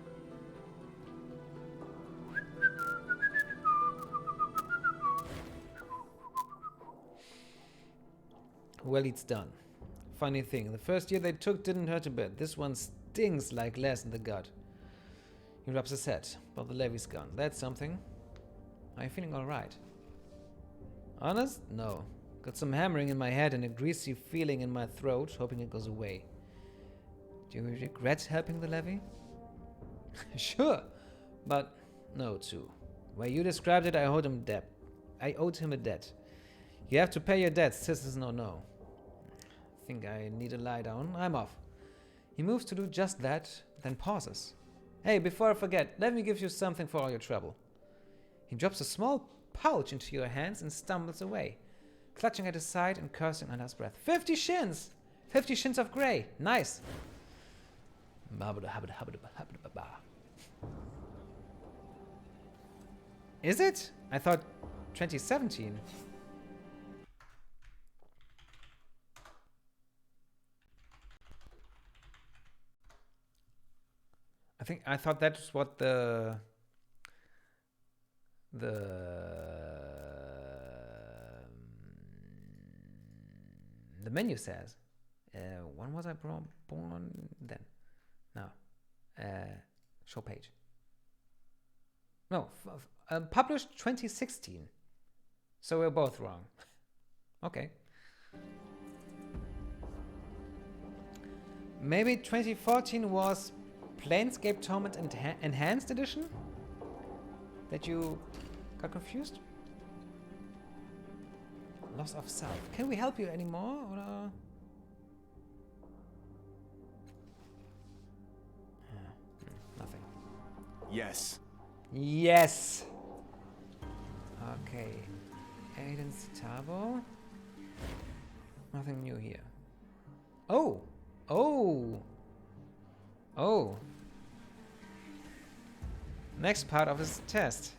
[SPEAKER 1] Well, it's done. Funny thing, the first year they took didn't hurt a bit. This one stings like glass in the gut. He rubs his head, but the Levy's gone. That's something. Are you feeling alright? Honest? No. Got some hammering in my head and a greasy feeling in my throat, hoping it goes away. Do you regret helping the Levy? Sure, but no too. Where you described it, I owed him debt. I owed him a debt. You have to pay your debts, sisters no. Think I need to lie down. I'm off. He moves to do just that, then pauses. Hey, before I forget, let me give you something for all your trouble. He drops a small pouch into your hands and stumbles away, clutching at his side and cursing under his breath. 50 shins! 50 shins of grey. Nice. Is it? I thought 2017. I thought that's what the menu says. When was I born? Then. No. Show page. No. Published 2016. So we're both wrong. Okay. Maybe 2014 was Planescape Torment Enhanced Edition? That you got confused? Loss of self. Can we help you anymore? Or nothing.
[SPEAKER 4] Yes.
[SPEAKER 1] Yes. Okay. Aidan Sitabo. Nothing new here. Oh. Next part of his test.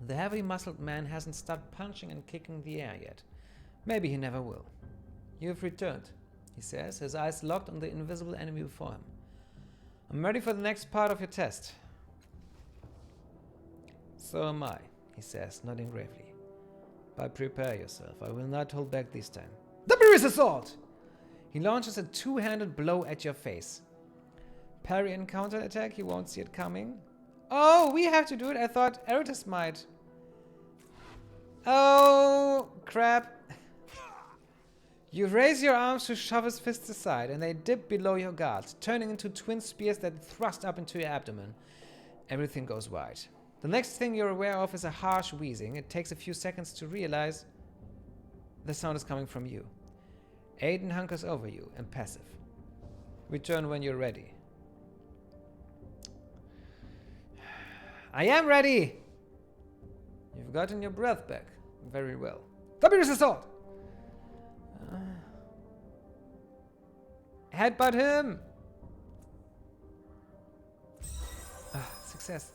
[SPEAKER 1] The heavily muscled man hasn't stopped punching and kicking the air yet. Maybe he never will. You've returned, he says, his eyes locked on the invisible enemy before him. I'm ready for the next part of your test. So am I, he says, nodding gravely. But prepare yourself. I will not hold back this time. The Beer's assault! He launches a two-handed blow at your face. Parry and counter-attack, you won't see it coming. Oh, we have to do it. I thought Eritas might. Oh, crap. You raise your arms to shove his fists aside, and they dip below your guard, turning into twin spears that thrust up into your abdomen. Everything goes wide. The next thing you're aware of is a harsh wheezing. It takes a few seconds to realize the sound is coming from you. Aidan hunkers over you, impassive. Return when you're ready. I am ready! You've gotten your breath back. Very well. The Beer's assault! Headbutt him! Success.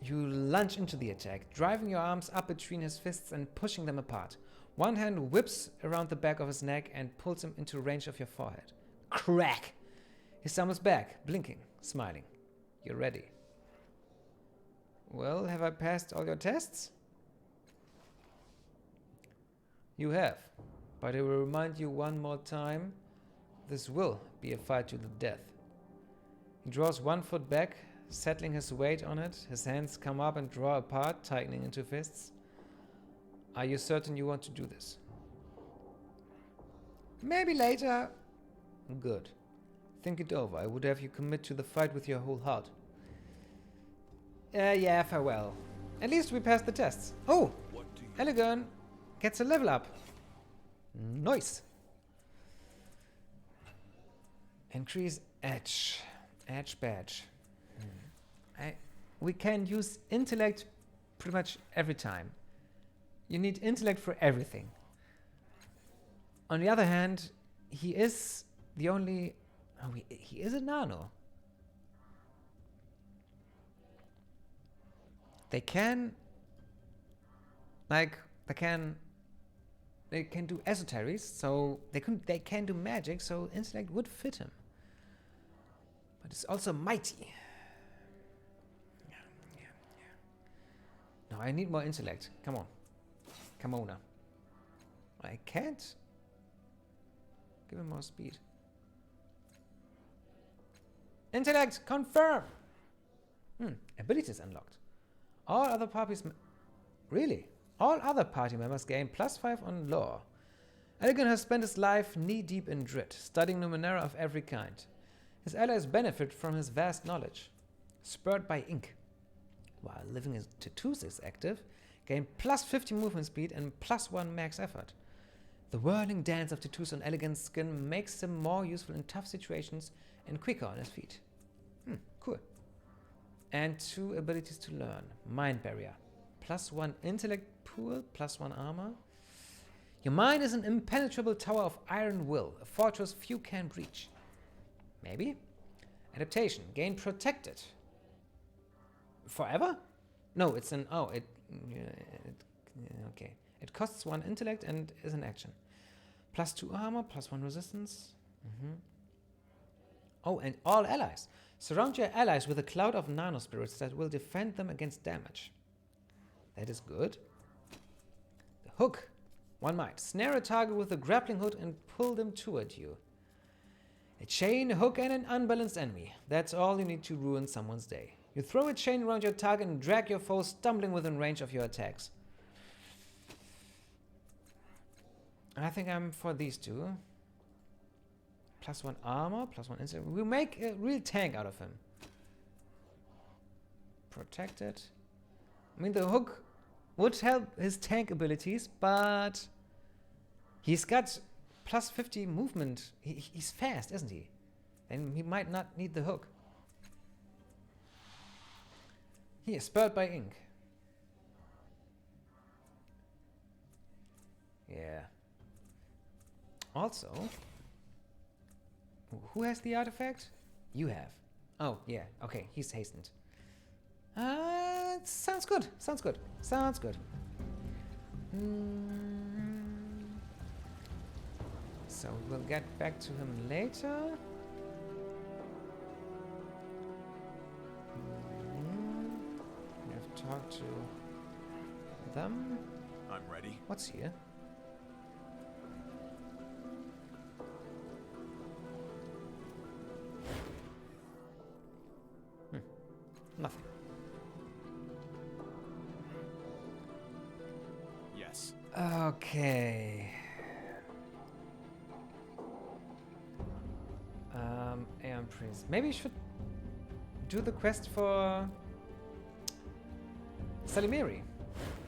[SPEAKER 1] You lunge into the attack, driving your arms up between his fists and pushing them apart. One hand whips around the back of his neck and pulls him into range of your forehead. Crack! His thumb is back, blinking, smiling. You're ready. Well, have I passed all your tests? You have, but I will remind you one more time, this will be a fight to the death. He draws 1 foot back, settling his weight on it. His hands come up and draw apart, tightening into fists. Are you certain you want to do this? Maybe later. Good. Think it over. I would have you commit to the fight with your whole heart. Yeah, farewell. At least we passed the tests. Oh! Aidan gets a level up. Nice. Increase edge. Edge badge. We can use intellect pretty much every time. You need intellect for everything. On the other hand, he is the only... Oh, he is a nano. They can... Like, they can do esoteries, so they can do magic, so intellect would fit him. But it's also mighty. No, I need more intellect. Come on. Come on now. I can't. Give him more speed. Intellect confirm. Abilities unlocked. All other parties. Really? All other party members gain +5 on lore. Aidan has spent his life knee-deep in Drit, studying Numenera of every kind. His allies benefit from his vast knowledge. Spurred by ink. While living his tattoos is active, gain +50 movement speed and +1 max effort. The whirling dance of tattoos on elegant skin makes him more useful in tough situations and quicker on his feet. Cool. And 2 abilities to learn. Mind Barrier. +1 intellect pool, +1 armor. Your mind is an impenetrable tower of iron will, a fortress few can breach. Maybe. Adaptation. Gain protected. Forever? No, it's an... Oh, okay. It costs 1 intellect and is an action. +2 armor, +1 resistance. Oh, and all allies. Surround your allies with a cloud of nanospirits that will defend them against damage. That is good. The hook. 1 might. Snare a target with a grappling hook and pull them toward you. A chain, a hook, and an unbalanced enemy. That's all you need to ruin someone's day. You throw a chain around your target and drag your foe stumbling within range of your attacks. I think I'm for these 2. +1 armor, +1 instant. We'll make a real tank out of him. Protected. I mean, the hook would help his tank abilities, but he's got +50 movement. He's fast, isn't he? And he might not need the hook. He is spurred by ink. Yeah. Also, who has the artifact? You have. Oh, yeah. Okay, he's hastened. Sounds good. Sounds good. Sounds good. So we'll get back to him later. We have talked to them.
[SPEAKER 4] I'm ready.
[SPEAKER 1] What's here? Nothing.
[SPEAKER 4] Yes.
[SPEAKER 1] Okay. Aeon Priest. Maybe you should do the quest for Salimeri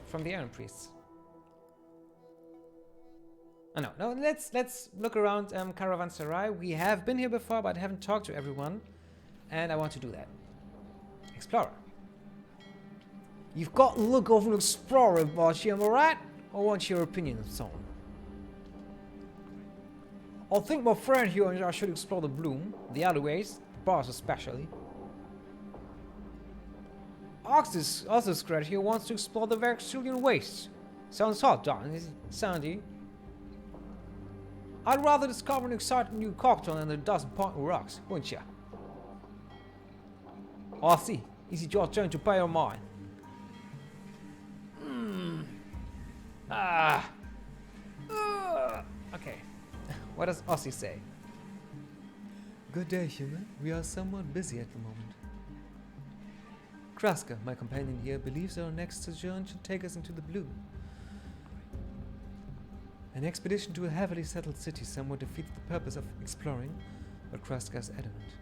[SPEAKER 1] from the Aeon Priests. Oh, no, let's look around Caravanserai. We have been here before, but haven't talked to everyone, and I want to do that. Explorer. You've got the look of an explorer, Barty, am I right? I want your opinion on something. I think my friend here and I should explore the bloom, the alleyways, bars especially. Oxys also scratch here wants to explore the Verxulian wastes. Sounds hot, darling, Sandy. I'd rather discover an exciting new cocktail than a dozen pointing rocks, wouldn't ya? I see. Is it your turn to pay or mine? Okay. What does Ossie say? Good day, human. We are somewhat busy at the moment. Kraska, my companion here, believes our next sojourn should take us into the blue. An expedition to a heavily settled city somewhat defeats the purpose of exploring, but Kraska is adamant.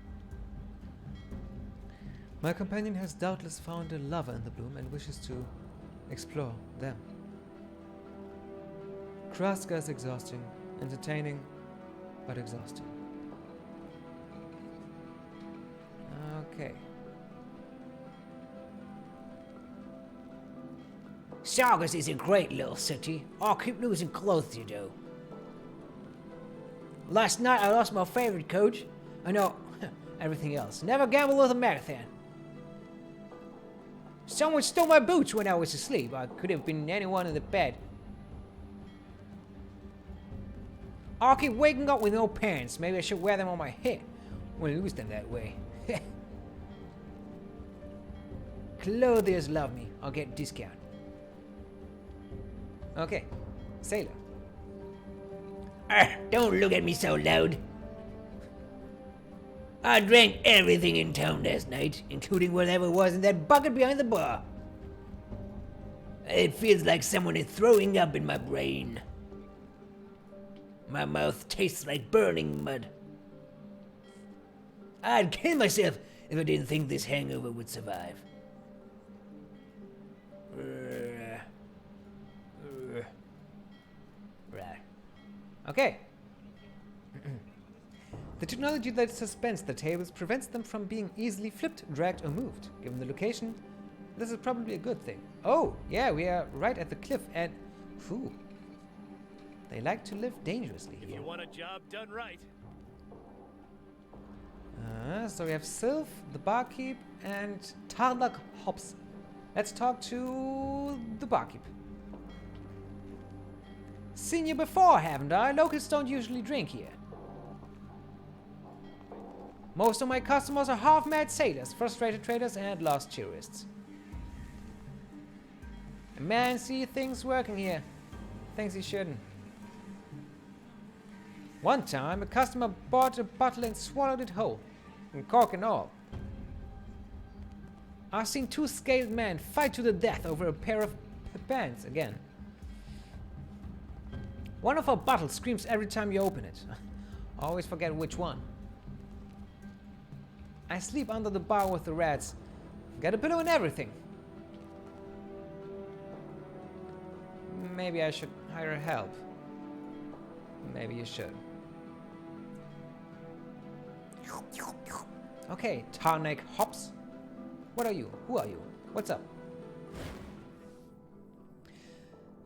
[SPEAKER 1] My companion has doubtless found a lover in the bloom and wishes to explore them. Kraska is exhausting, entertaining, but exhausting. Okay.
[SPEAKER 7] Saugus is a great little city. I'll keep losing clothes, you do. Last night I lost my favorite coach. I know everything else. Never gamble with a marathon. Someone stole my boots when I was asleep. I could have been anyone in the bed. I'll keep waking up with no pants. Maybe I should wear them on my head. We'll lose them that way. Clothiers love me. I'll get a discount.
[SPEAKER 1] Okay. Sailor.
[SPEAKER 7] Don't look at me so loud. I drank everything in town last night, including whatever was in that bucket behind the bar. It feels like someone is throwing up in my brain. My mouth tastes like burning mud. I'd kill myself if I didn't think this hangover would survive.
[SPEAKER 1] Right. Okay. The technology that suspends the tables prevents them from being easily flipped, dragged, or moved. Given the location, this is probably a good thing. Oh, yeah, we are right at the cliff and... Phew. They like to live dangerously
[SPEAKER 2] If
[SPEAKER 1] here.
[SPEAKER 2] you want a job done right.
[SPEAKER 1] So we have Sylph, the barkeep, and Tarnach Hobbes. Let's talk to the barkeep. Seen you before, haven't I? Locals don't usually drink here. Most of my customers are half-mad sailors, frustrated traders, and lost tourists. A man see things working here. Thinks he shouldn't. One time, a customer bought a bottle and swallowed it whole, and cork and all. I've seen two scaled men fight to the death over a pair of pants again. One of our bottles screams every time you open it. I always forget which one. I sleep under the bar with the rats. Got a pillow and everything. Maybe I should hire help. Maybe you should. Okay, Tarnach Hobbes. What are you? Who are you? What's up?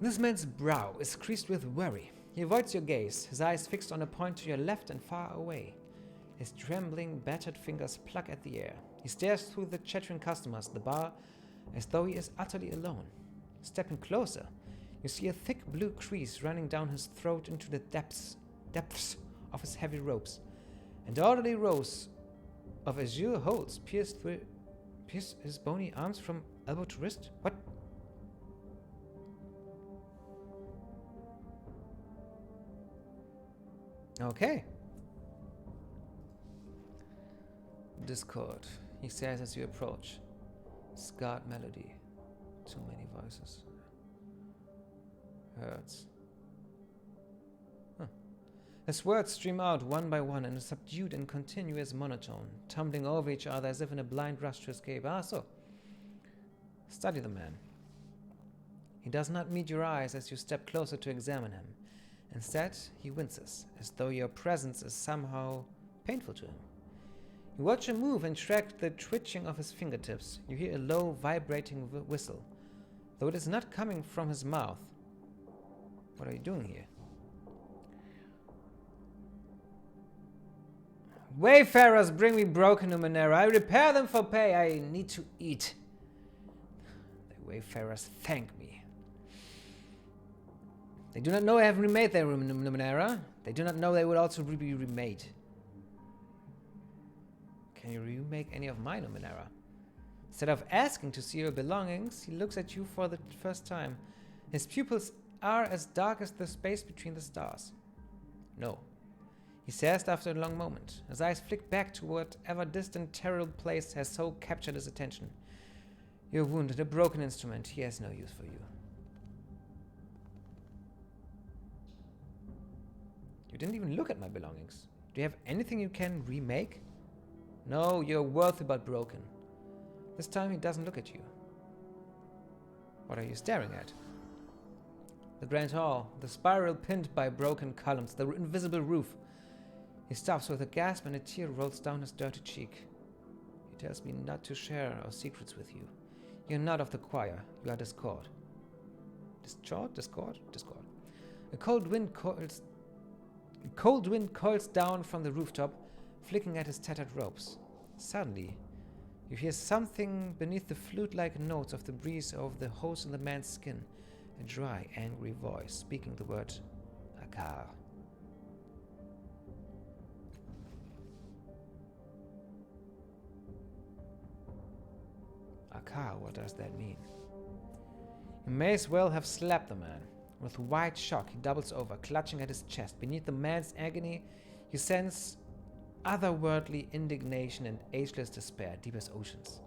[SPEAKER 1] This man's brow is creased with worry. He avoids your gaze, his eyes fixed on a point to your left and far away. His trembling, battered fingers pluck at the air. He stares through the chattering customers at the bar as though he is utterly alone. Stepping closer, you see a thick blue crease running down his throat into the depths of his heavy robes, and orderly rows of azure holes pierce his bony arms from elbow to wrist. What? Okay. Discord, he says as you approach. Scarred melody. Too many voices. Hurts. His words stream out one by one in a subdued and continuous monotone, tumbling over each other as if in a blind rush to escape. So. Study the man. He does not meet your eyes as you step closer to examine him. Instead, he winces, as though your presence is somehow painful to him. You watch him move and track the twitching of his fingertips. You hear a low, vibrating whistle, though it is not coming from his mouth. What are you doing here? Wayfarers bring me broken Numenera. I repair them for pay. I need to eat. Wayfarers thank me. They do not know I have remade their Numenera. They do not know they will also be remade. Can you remake any of my Numenera? Instead of asking to see your belongings, he looks at you for the first time. His pupils are as dark as the space between the stars. No, he says after a long moment. His eyes flick back to whatever distant, terrible place has so captured his attention. You're wounded, a broken instrument. He has no use for you. You didn't even look at my belongings. Do you have anything you can remake? No, you're worthy but broken. This time he doesn't look at you. What are you staring at? The Grand Hall, the spiral pinned by broken columns, the invisible roof. He stops with a gasp and a tear rolls down his dirty cheek. He tells me not to share our secrets with you. You're not of the choir, you are Discord. Discord? A cold wind coils down from the rooftop, flicking at his tattered robes. Suddenly, you hear something beneath the flute-like notes of the breeze over the holes in the man's skin. A dry, angry voice speaking the word Akar. Akar, what does that mean? You may as well have slapped the man. With wide shock, he doubles over, clutching at his chest. Beneath the man's agony, you sense otherworldly indignation and ageless despair, deep as oceans.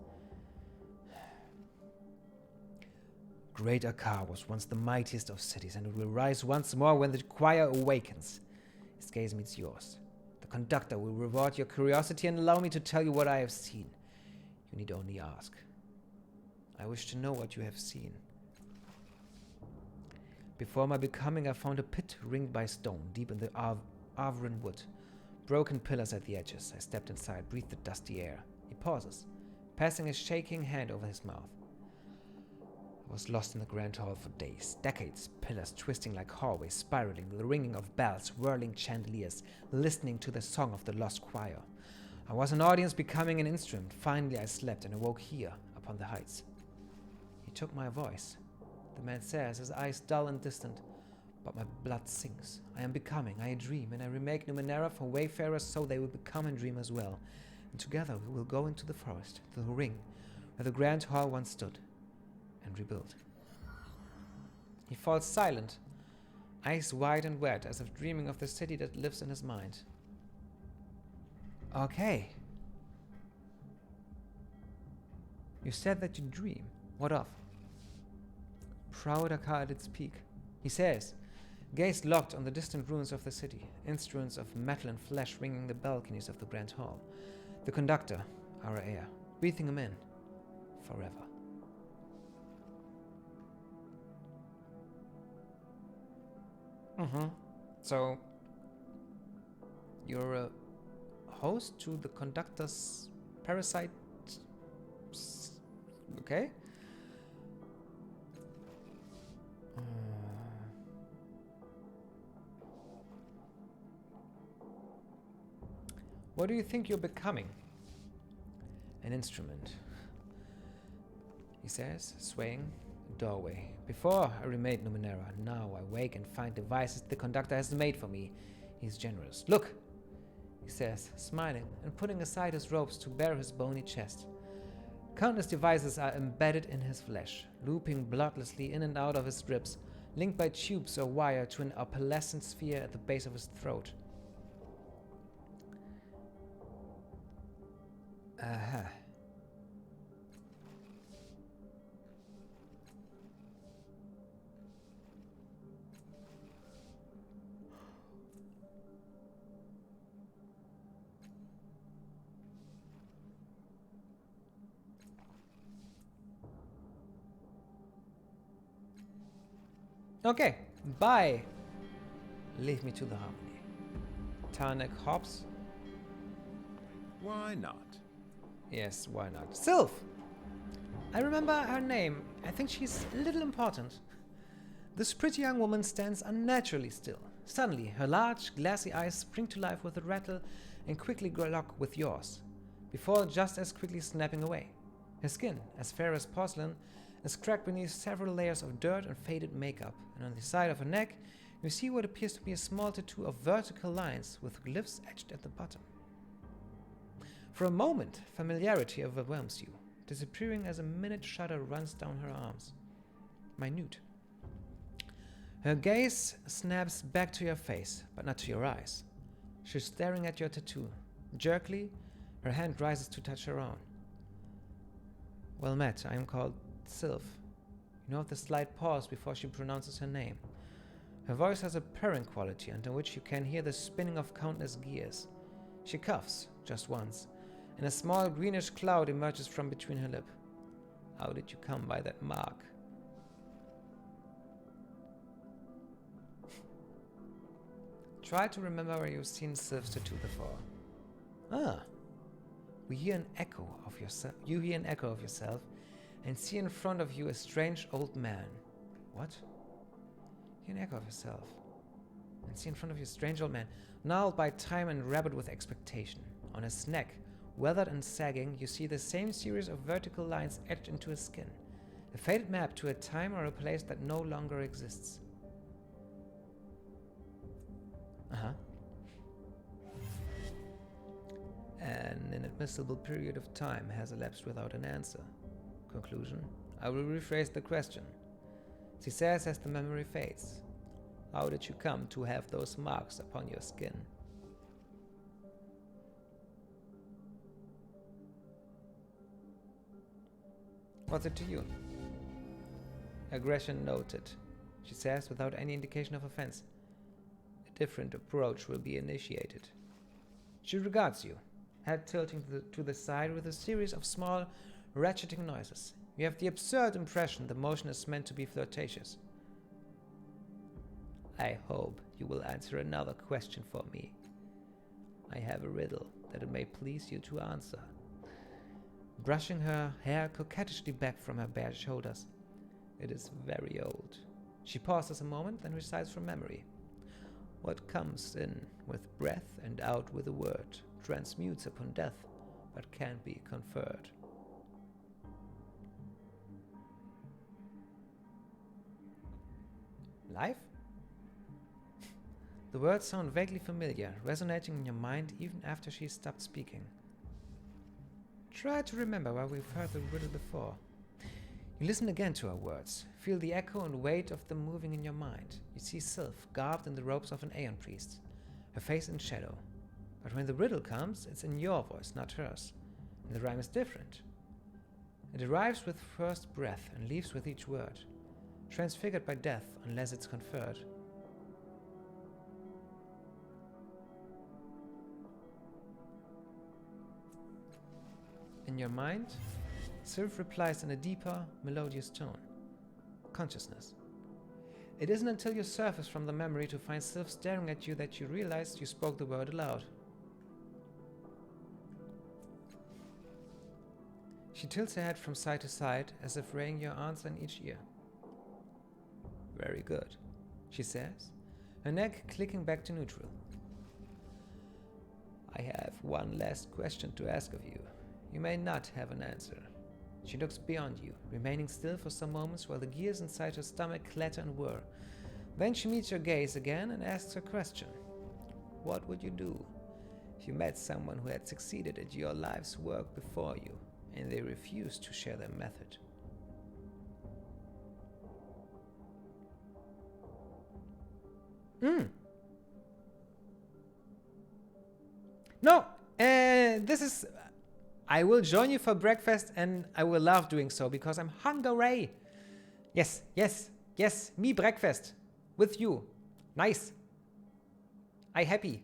[SPEAKER 1] Great Akar was once the mightiest of cities, and it will rise once more when the choir awakens. His gaze meets yours. The conductor will reward your curiosity and allow me to tell you what I have seen. You need only ask. I wish to know what you have seen. Before my becoming, I found a pit ringed by stone, deep in the Avran wood. Broken pillars at the edges. I stepped inside, breathed the dusty air. He pauses, passing a shaking hand over his mouth. I was lost in the Grand Hall for days, decades, pillars twisting like hallways, spiraling, the ringing of bells, whirling chandeliers, listening to the song of the lost choir. I was an audience becoming an instrument. Finally I slept and awoke here, upon the heights. He took my voice. The man says, his eyes dull and distant, but my blood sings. I am becoming, I dream, and I remake Numenera for wayfarers so they will become and dream as well. And together we will go into the forest, to the ring, where the Grand Hall once stood, and rebuild. He falls silent, eyes wide and wet, as if dreaming of the city that lives in his mind. Okay. You said that you dream. What of? Proud Akar at its peak. He says, gaze locked on the distant ruins of the city, instruments of metal and flesh ringing the balconies of the Grand Hall. The conductor, our heir, breathing him in, forever. So, you're a host to the conductor's parasite? Okay. What do you think you're becoming? An instrument, he says, swaying. Doorway. Before I remade Numenera, now I wake and find devices the conductor has made for me. He's generous. Look, he says, smiling and putting aside his robes to bare his bony chest. Countless devices are embedded in his flesh, looping bloodlessly in and out of his ribs, linked by tubes or wire to an opalescent sphere at the base of his throat. Aha. Okay, bye. Leave me to the harmony. Tarnach Hobbes?
[SPEAKER 3] Why not?
[SPEAKER 1] Yes, why not? Sylph! I remember her name. I think she's a little important. This pretty young woman stands unnaturally still. Suddenly, her large, glassy eyes spring to life with a rattle and quickly lock with yours, before just as quickly snapping away. Her skin, as fair as porcelain, is cracked beneath several layers of dirt and faded makeup, and on the side of her neck, you see what appears to be a small tattoo of vertical lines with glyphs etched at the bottom. For a moment, familiarity overwhelms you, disappearing as a minute shudder runs down her arms. Minute. Her gaze snaps back to your face, but not to your eyes. She's staring at your tattoo. Jerkily, her hand rises to touch her own. Well met, I am called Sylph. You note the slight pause before she pronounces her name. Her voice has a purring quality under which you can hear the spinning of countless gears. She coughs, just once, and a small greenish cloud emerges from between her lip. How did you come by that mark? Try to remember where you've seen Sylph's tattoo before. Ah. You hear an echo of yourself and see in front of you a strange old man. What? You hear an echo of yourself and see in front of you a strange old man, gnarled by time and rabid with expectation. On his neck, weathered and sagging, you see the same series of vertical lines etched into his skin. A faded map to a time or a place that no longer exists. An inadmissible period of time has elapsed without an answer. Conclusion: I will rephrase the question. She says as the memory fades. How did you come to have those marks upon your skin? What's it to you? Aggression noted, she says without any indication of offense. A different approach will be initiated. She regards you, head tilting to the side with a series of small, ratcheting noises. You have the absurd impression the motion is meant to be flirtatious. I hope you will answer another question for me. I have a riddle that it may please you to answer. Brushing her hair coquettishly back from her bare shoulders. It is very old. She pauses a moment, then recites from memory. What comes in with breath and out with a word transmutes upon death, but can't be conferred. Life? The words sound vaguely familiar, resonating in your mind even after she stopped speaking. Try to remember where we've heard the riddle before. You listen again to her words, feel the echo and weight of them moving in your mind. You see Sylph garbed in the robes of an Aeon priest, her face in shadow. But when the riddle comes, it's in your voice, not hers. And the rhyme is different. It arrives with first breath and leaves with each word, transfigured by death unless it's conferred. In your mind, Sylph replies in a deeper, melodious tone. Consciousness. It isn't until you surface from the memory to find Sylph staring at you that you realize you spoke the word aloud. She tilts her head from side to side, as if weighing your answer in each ear. Very good, she says, her neck clicking back to neutral. I have one last question to ask of you. You may not have an answer. She looks beyond you, remaining still for some moments while the gears inside her stomach clatter and whir. Then she meets your gaze again and asks her question. What would you do if you met someone who had succeeded at your life's work before you, and they refused to share their method? No, this is... I will join you for breakfast, and I will love doing so, because I'm hungry. Yes, yes, yes, me breakfast. With you. Nice. I happy.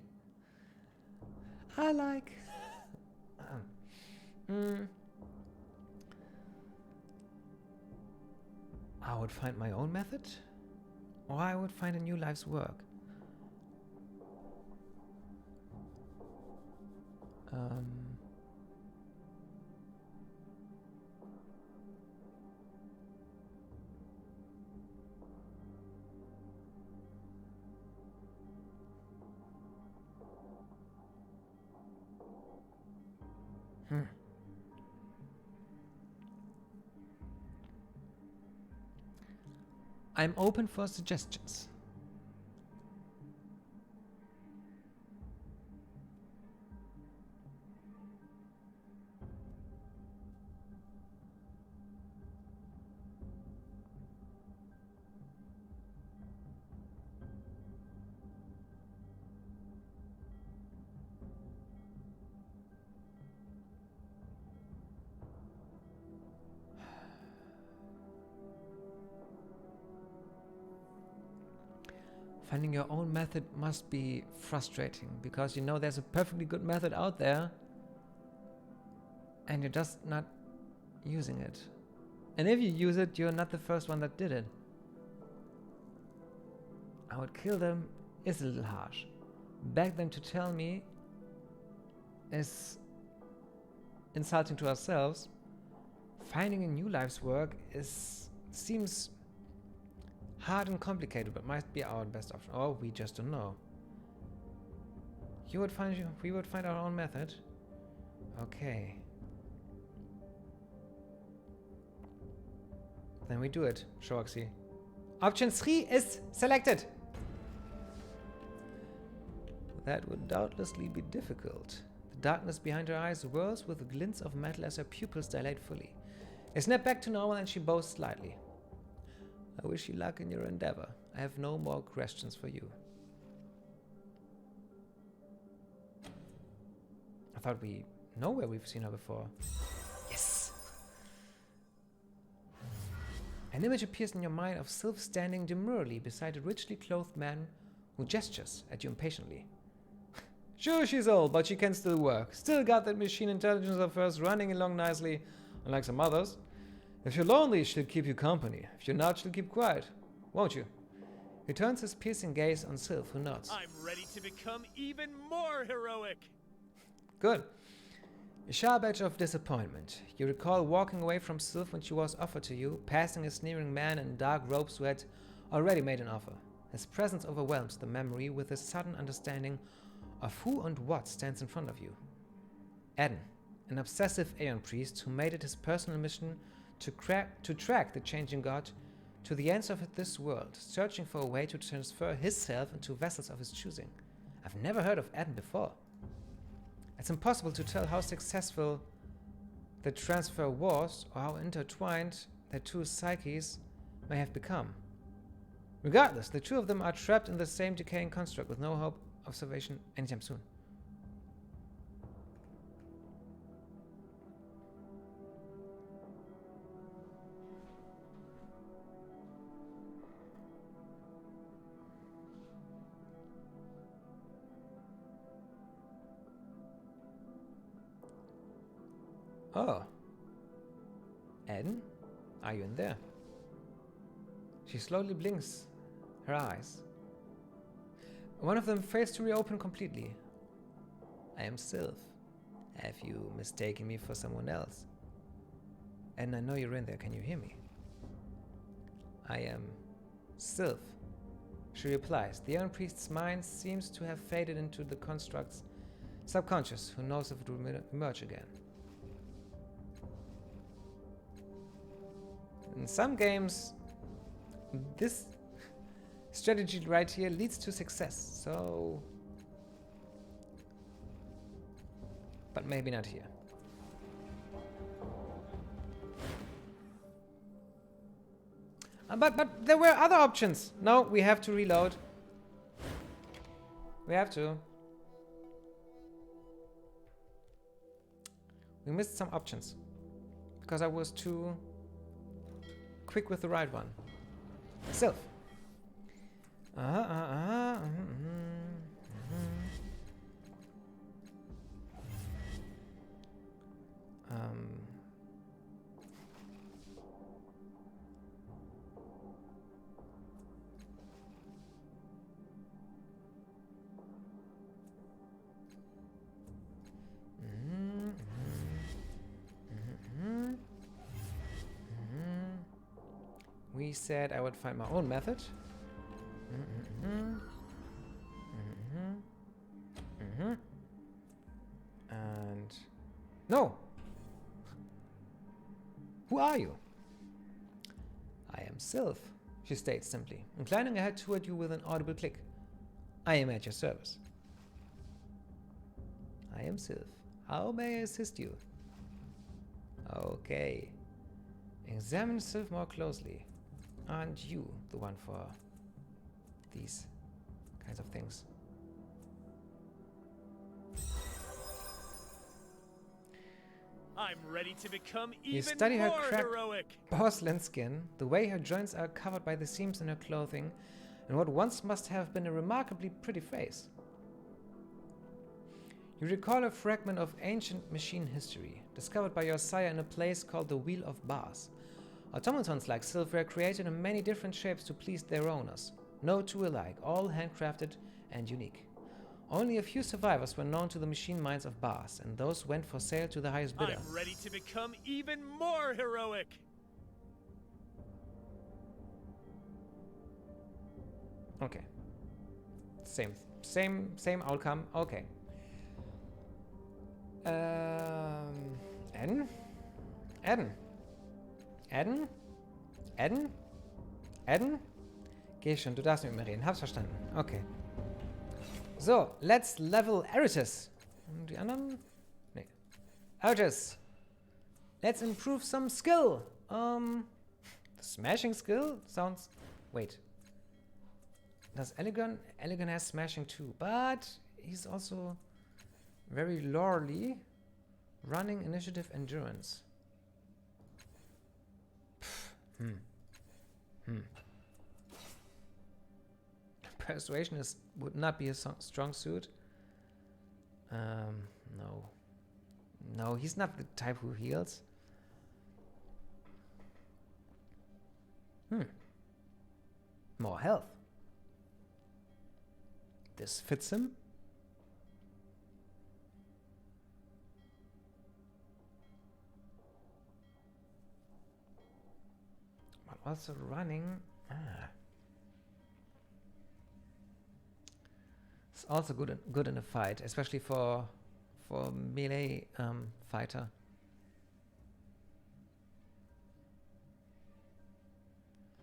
[SPEAKER 1] I like... I would find my own method, or I would find a new life's work. I'm open for suggestions. Finding your own method must be frustrating because you know there's a perfectly good method out there and you're just not using it. And if you use it, you're not the first one that did it. I would kill them is a little harsh. Beg them to tell me is insulting to ourselves. Finding a new life's work seems hard and complicated, but might be our best option. Or we just don't know. We would find our own method. Okay. Then we do it, Shoaxi. Option 3 is selected. That would doubtlessly be difficult. The darkness behind her eyes whirls with glints of metal as her pupils dilate fully. They snap back to normal and she bows slightly. I wish you luck in your endeavor. I have no more questions for you. I thought we know where we've seen her before. Yes! An image appears in your mind of Sylph standing demurely beside a richly clothed man who gestures at you impatiently. Sure, she's old, but she can still work. Still got that machine intelligence of hers running along nicely, unlike some others. If you're lonely, she'll keep you company. If you're not, she'll keep quiet. Won't you? He turns his piercing gaze on Sylph, who nods.
[SPEAKER 2] I'm ready to become even more heroic.
[SPEAKER 1] Good. A sharp edge of disappointment. You recall walking away from Sylph when she was offered to you, passing a sneering man in dark robes who had already made an offer. His presence overwhelms the memory with a sudden understanding of who and what stands in front of you. Aidan, an obsessive Aeon priest who made it his personal mission to track the changing god to the ends of this world, searching for a way to transfer his self into vessels of his choosing. I've never heard of Aidan before. It's impossible to tell how successful the transfer was or how intertwined the two psyches may have become. Regardless, the two of them are trapped in the same decaying construct with no hope of salvation anytime soon. Oh. Aidan? Are you in there? She slowly blinks her eyes. One of them fails to reopen completely. I am Sylph. Have you mistaken me for someone else? And I know you're in there. Can you hear me? I am Sylph. She replies. The Aeon priest's mind seems to have faded into the construct's subconscious. Who knows if it will emerge again? In some games, this strategy right here leads to success, so... But maybe not here. But there were other options. No, we have to reload. We have to. We missed some options. Because I was too quick with the right one. Sylph. We said I would find my own method. And no. Who are you? I am Sylph. she states simply, inclining her head toward you with an audible click. I am at your service. I am Sylph. How may I assist you? Okay. Examine Sylph more closely. Aren't you the one for these kinds of things?
[SPEAKER 2] I'm ready to become
[SPEAKER 1] You
[SPEAKER 2] even
[SPEAKER 1] study her
[SPEAKER 2] more
[SPEAKER 1] cracked
[SPEAKER 2] heroic.
[SPEAKER 1] porcelain skin, the way her joints are covered by the seams in her clothing, and what once must have been a remarkably pretty face. You recall a fragment of ancient machine history, discovered by your sire in a place called the Wheel of Bars. Automatons like Sylph were created in many different shapes to please their owners, no two alike, all handcrafted and unique. Only a few survivors were known to the machine minds of Bars, and those went for sale to the highest bidder.
[SPEAKER 2] I'm ready to become even more heroic.
[SPEAKER 1] Okay. Same outcome. Okay. Aidan? Aidan? Geh schon, du darfst mit mir reden. Hab's verstanden. Okay. So, let's level Eritis. Und die anderen? Nee. Eritis. Let's improve some skill. The smashing skill sounds... Wait. Does Elegant? Elegant has smashing too, but he's also very lorely. Running, initiative, endurance. Persuasion would not be a strong suit. No. No, he's not the type who heals. More health. This fits him. But also running. It's also good in a fight, especially for melee fighter.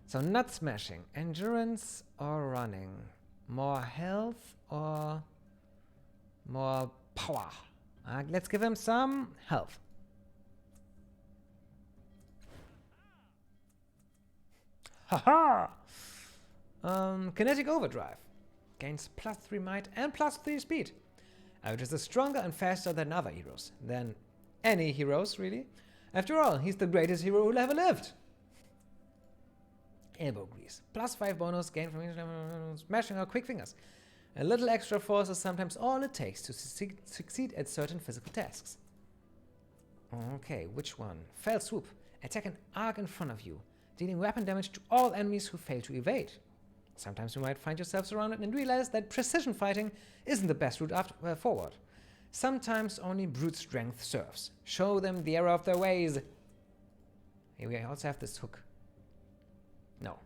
[SPEAKER 1] So not smashing, endurance or running, more health or more power. Let's give him some health. Haha! Kinetic overdrive. Gains +3 might and +3 speed. Which is stronger and faster than other heroes. Than any heroes, really. After all, he's the greatest hero who ever lived. Elbow grease. +5 bonus gain from smashing or quick fingers. A little extra force is sometimes all it takes to succeed at certain physical tasks. Okay, which one? Fell swoop. Attack an arc in front of you, dealing weapon damage to all enemies who fail to evade. Sometimes you might find yourself surrounded and realize that precision fighting isn't the best route forward. Sometimes only brute strength serves. Show them the error of their ways. Here we also have this hook. No.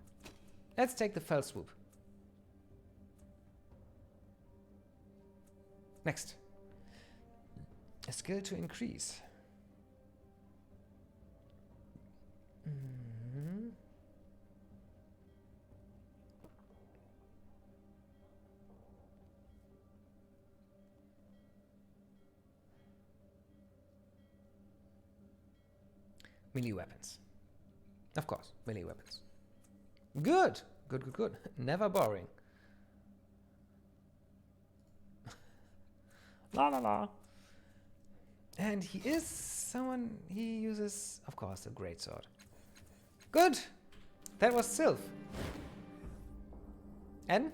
[SPEAKER 1] Let's take the fell swoop. Next. A skill to increase. Melee weapons. Of course, melee weapons. Good! Good. Never boring. La la la. And he is someone, he uses, of course, a greatsword. Good! That was Sylph. Aidan?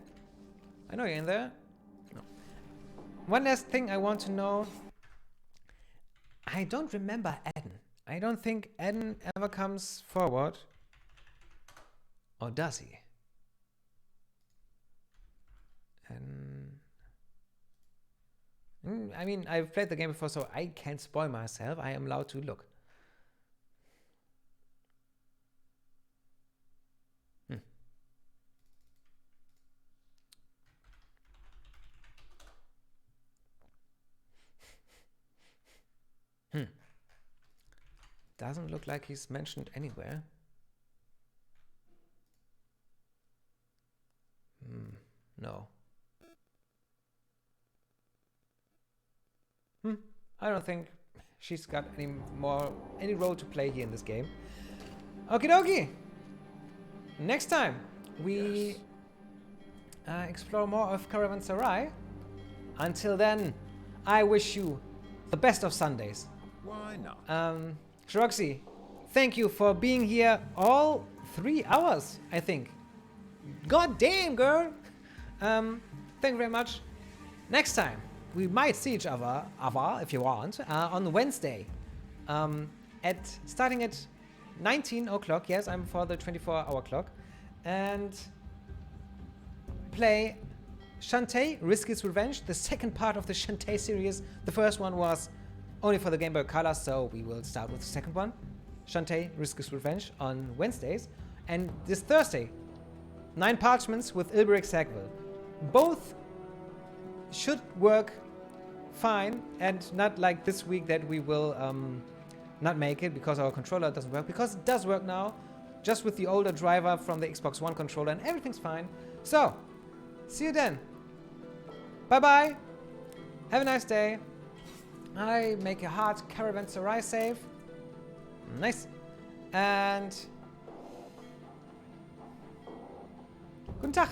[SPEAKER 1] I know you're in there. No. One last thing I want to know. I don't remember Aidan. I don't think Aidan ever comes forward. Or does he? I mean, I've played the game before, so I can't spoil myself. I am allowed to look. Doesn't look like he's mentioned anywhere. No. I don't think she's got any role to play here in this game. Okie dokie. Next time we explore more of Caravanserai. Until then, I wish you the best of Sundays.
[SPEAKER 3] Why not?
[SPEAKER 1] Shroxy, thank you for being here all 3 hours, I think. God damn, girl. Thank you very much. Next time, we might see each other, if you want, on Wednesday. Starting at 19 o'clock. Yes, I'm for the 24-hour clock. And play Shantae, Risk is Revenge, the second part of the Shantae series. The first one was only for the Game Boy Color, so we will start with the second one. Shantae, Risk is Revenge on Wednesdays. And this Thursday, 9 Parchments with Ilberic Sackville. Both should work fine, and not like this week that we will not make it because our controller doesn't work, because it does work now, just with the older driver from the Xbox One controller, and everything's fine. So, see you then. Bye-bye. Have a nice day. I make a hard Caravanserai save. Nice. And guten Tag.